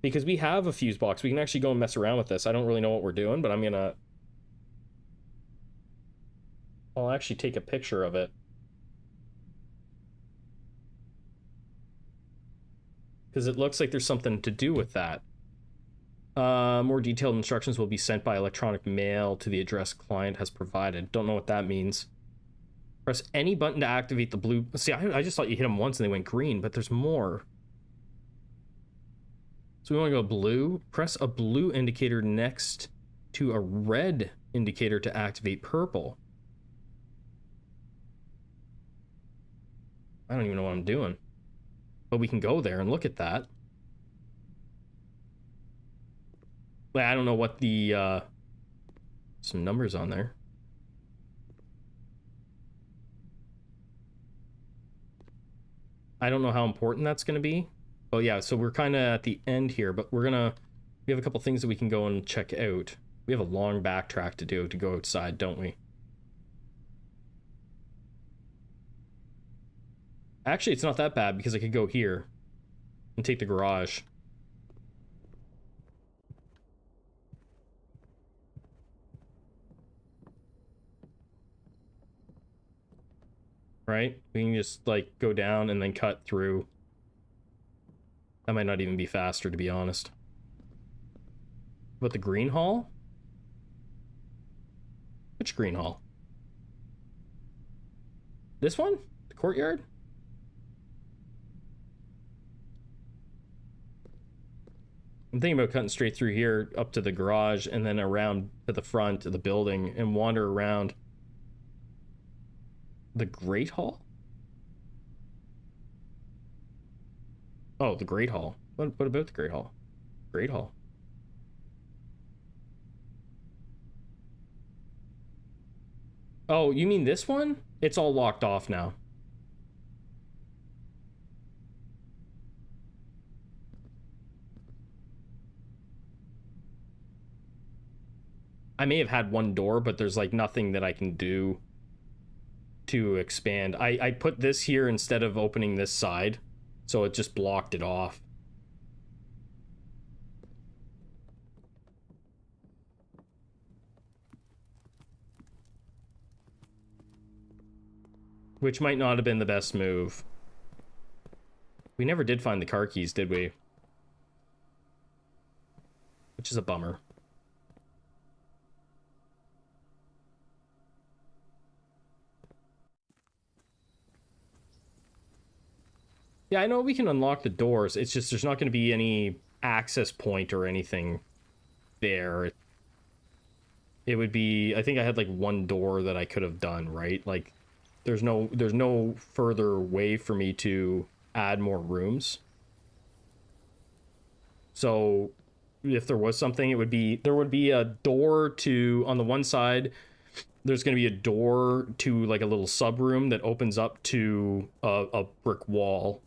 Because we have a fuse box. We can actually go and mess around with this. I don't really know what we're doing, but I'll actually take a picture of it. Because it looks like there's something to do with that. More detailed instructions will be sent by electronic mail to the address client has provided. Don't know what that means. Press any button to activate the blue... See, I just thought you hit them once and they went green, but there's more. So we want to go blue. Press a blue indicator next to a red indicator to activate purple. I don't even know what I'm doing. But we can go there and look at that. I don't know what the, some numbers on there. I don't know how important that's going to be. Oh yeah, so we're kind of at the end here, but we have a couple things that we can go and check out. We have a long backtrack to do to go outside, don't we? Actually, it's not that bad because I could go here and take the garage. right? We can just, like, go down and then cut through. That might not even be faster, to be honest. But the green hall? Which green hall? This one? The courtyard? I'm thinking about cutting straight through here up to the garage and then around to the front of the building and wander around. The Great Hall? Oh, the Great Hall. What about the Great Hall? Great Hall. Oh, you mean this one? It's all locked off now. I may have had one door, but there's like nothing that I can do to expand. I put this here instead of opening this side, so it just blocked it off. Which might not have been the best move. We never did find the car keys, did we? Which is a bummer. Yeah, I know we can unlock the doors. It's just there's not going to be any access point or anything there. It would be... I think I had like one door that I could have done, right? Like, there's no further way for me to add more rooms. So if there was something, it would be... There would be a door to... On the one side, there's going to be a door to like a little sub room that opens up to a brick wall.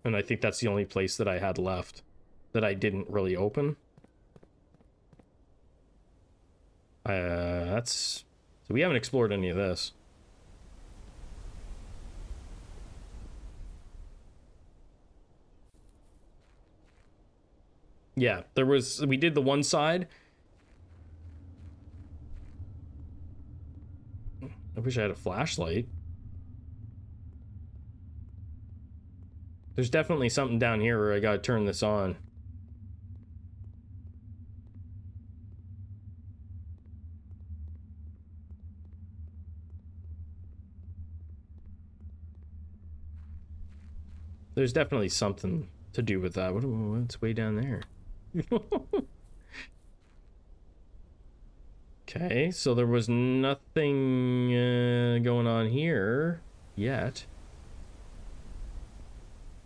And I think that's the only place that I had left that I didn't really open. So we haven't explored any of this. Yeah, we did the one side. I wish I had a flashlight. There's definitely something down here where I gotta turn this on. There's definitely something to do with that. What's way down there? Okay, so there was nothing going on here yet.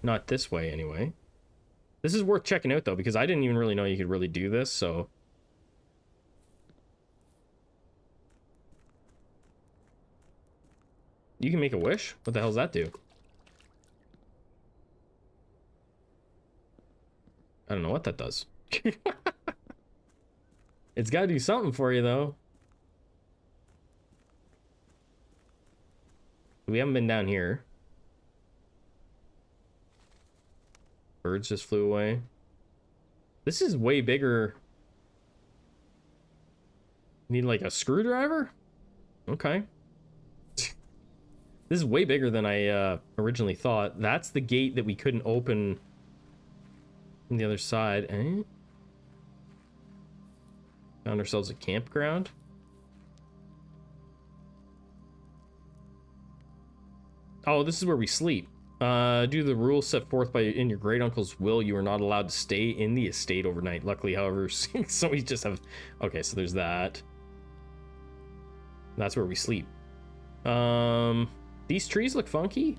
Not this way, anyway. This is worth checking out, though, because I didn't even really know you could really do this, so... You can make a wish? What the hell does that do? I don't know what that does. It's gotta do something for you, though. We haven't been down here. Birds just flew away. This is way bigger. Need like a screwdriver? Okay. This is way bigger than I originally thought. That's the gate that we couldn't open on the other side. Eh? Found ourselves a campground. Oh, this is where we sleep. Due to the rules set forth in your great uncle's will, you are not allowed to stay in the estate overnight. Luckily, however, so we just have... Okay, so there's that. That's where we sleep. These trees look funky.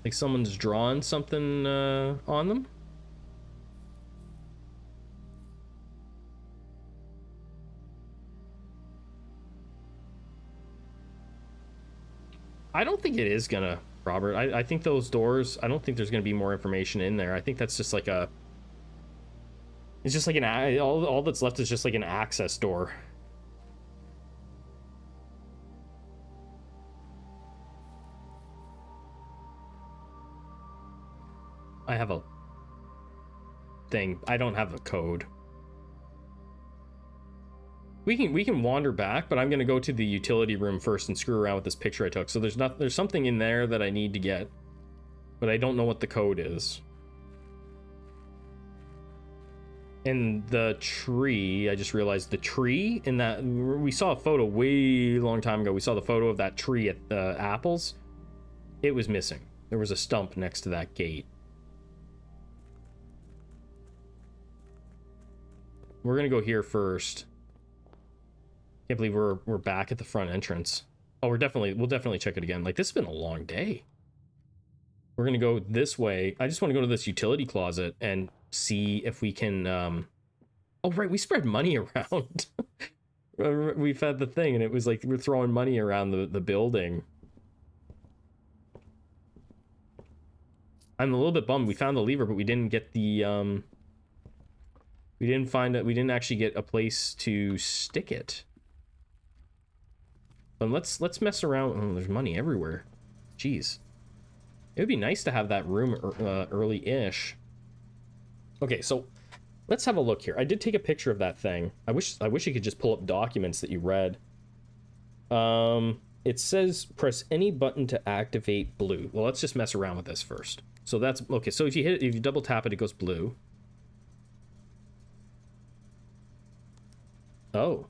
Like someone's drawn something on them. I don't think it is gonna, Robert. I think those doors, I don't think there's gonna be more information in there. I think that's just like a... It's just like an... All that's left is just like an access door. I have a thing. I don't have a code. We can wander back, but I'm gonna go to the utility room first and screw around with this picture I took. So there's something in there that I need to get, but I don't know what the code is. And the tree, I just realized the tree in that, we saw a photo way long time ago. We saw the photo of that tree at the apples. It was missing. There was a stump next to that gate. We're gonna go here first. Can't believe we're back at the front entrance. Oh, we'll definitely check it again. Like, this has been a long day. We're gonna go this way. I just want to go to this utility closet and see if we can oh right, we spread money around. We've had the thing and it was like we're throwing money around the building. I'm a little bit bummed. We found the lever, but we didn't get the we didn't actually get a place to stick it. But let's mess around. Oh, there's money everywhere. Jeez. It would be nice to have that room early-ish. Okay, so let's have a look here. I did take a picture of that thing. I wish you could just pull up documents that you read. It says press any button to activate blue. Well, let's just mess around with this first. So that's okay. So if you double tap it, it goes blue. Oh.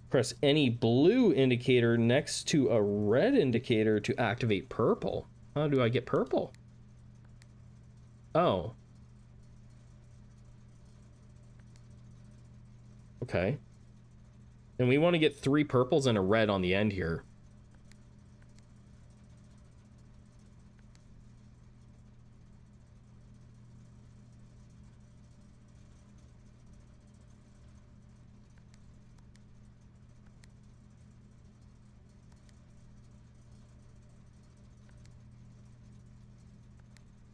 Press any blue indicator next to a red indicator to activate purple. How do I get purple? Oh. Okay. And we want to get 3 purples and a red on the end here.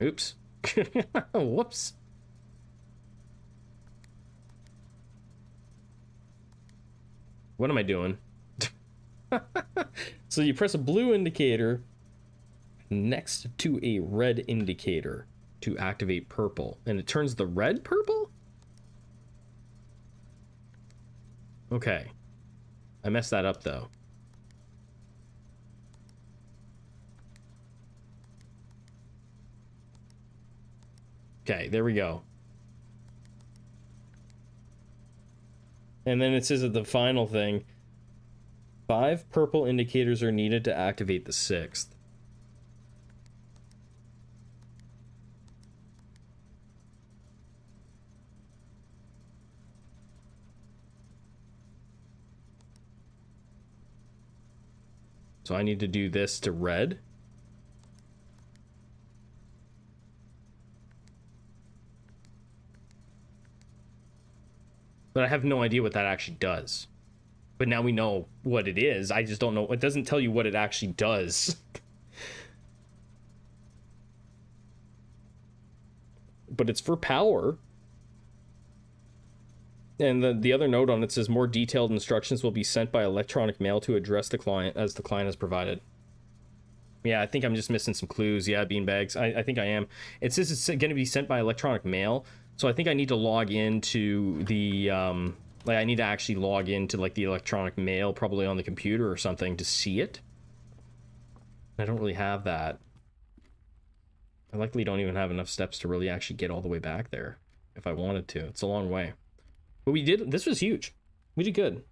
Oops. Whoops. What am I doing? So you press a blue indicator next to a red indicator to activate purple, and it turns the red purple? Okay. I messed that up though. Okay, there we go. And then it says at the final thing, 5 purple indicators are needed to activate the 6th. So I need to do this to red. But I have no idea what that actually does. But now we know what it is. I just don't know. It doesn't tell you what it actually does. But it's for power. And the other note on it says more detailed instructions will be sent by electronic mail to address the client as the client has provided. Yeah, I think I'm just missing some clues. Yeah, beanbags. I think I am. It says it's going to be sent by electronic mail. So I think I need to log into the, like I need to actually log into like the electronic mail, probably on the computer or something, to see it. I don't really have that. I likely don't even have enough steps to really actually get all the way back there if I wanted to. It's a long way. But we did, this was huge. We did good.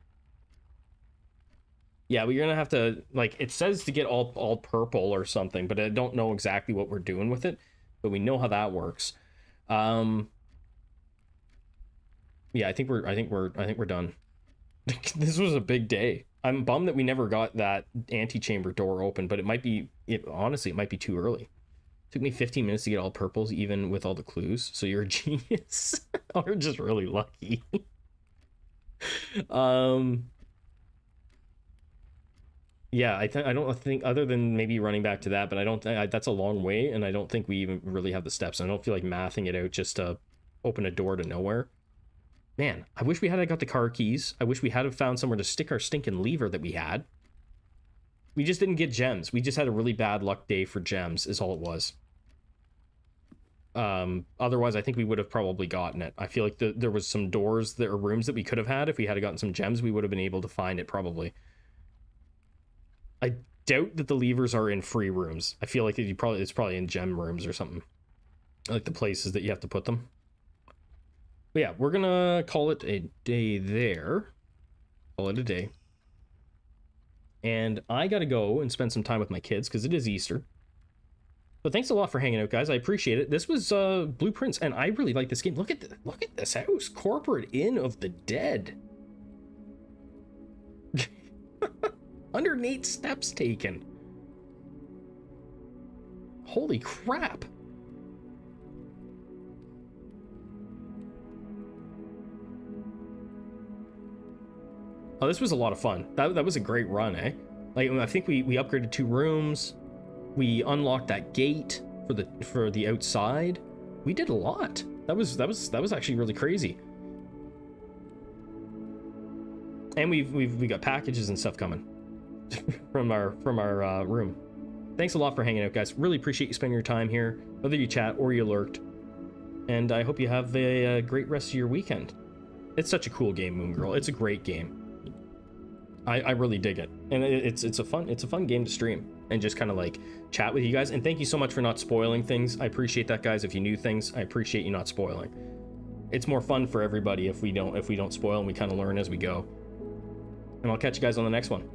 Yeah, we're gonna have to, like, it says to get all purple or something, but I don't know exactly what we're doing with it, but we know how that works. Yeah, I think we're done. This was a big day. I'm bummed that we never got that antechamber door open, but it might be, honestly, it might be too early. It took me 15 minutes to get all purples, even with all the clues. So you're a genius. Or just really lucky. Yeah, I don't think, other than maybe running back to that, but I don't think that's a long way, and I don't think we even really have the steps. I don't feel like mathing it out just to open a door to nowhere. Man, I wish we had got the car keys. I wish we had found somewhere to stick our stinking lever that we had. We just didn't get gems. We just had a really bad luck day for gems, is all it was. Otherwise, I think we would have probably gotten it. I feel like there was some doors or rooms that we could have had. If we had gotten some gems, we would have been able to find it probably. I doubt that the levers are in free rooms. I feel like it's probably in gem rooms or something. Like the places that you have to put them. But yeah, we're gonna call it a day there. Call it a day. And I gotta go and spend some time with my kids because it is Easter. But thanks a lot for hanging out, guys. I appreciate it. This was Blueprints, and I really like this game. Look at this house. Corporate Inn of the Dead. 108 steps taken. Holy crap. Oh, this was a lot of fun. That was a great run, eh? Like, I think we upgraded 2 rooms. We unlocked that gate for the outside. We did a lot. That was actually really crazy. And we got packages and stuff coming from our room. Thanks a lot for hanging out, guys. Really appreciate you spending your time here, whether you chat or you lurked. And I hope you have a great rest of your weekend. It's such a cool game, Moon Girl. It's a great game. I really dig it, and it's a fun game to stream and just kind of like chat with you guys. And thank you so much for not spoiling things. I appreciate that, guys. If you knew things, I appreciate you not spoiling. It's more fun for everybody if we don't spoil and we kind of learn as we go. And I'll catch you guys on the next one.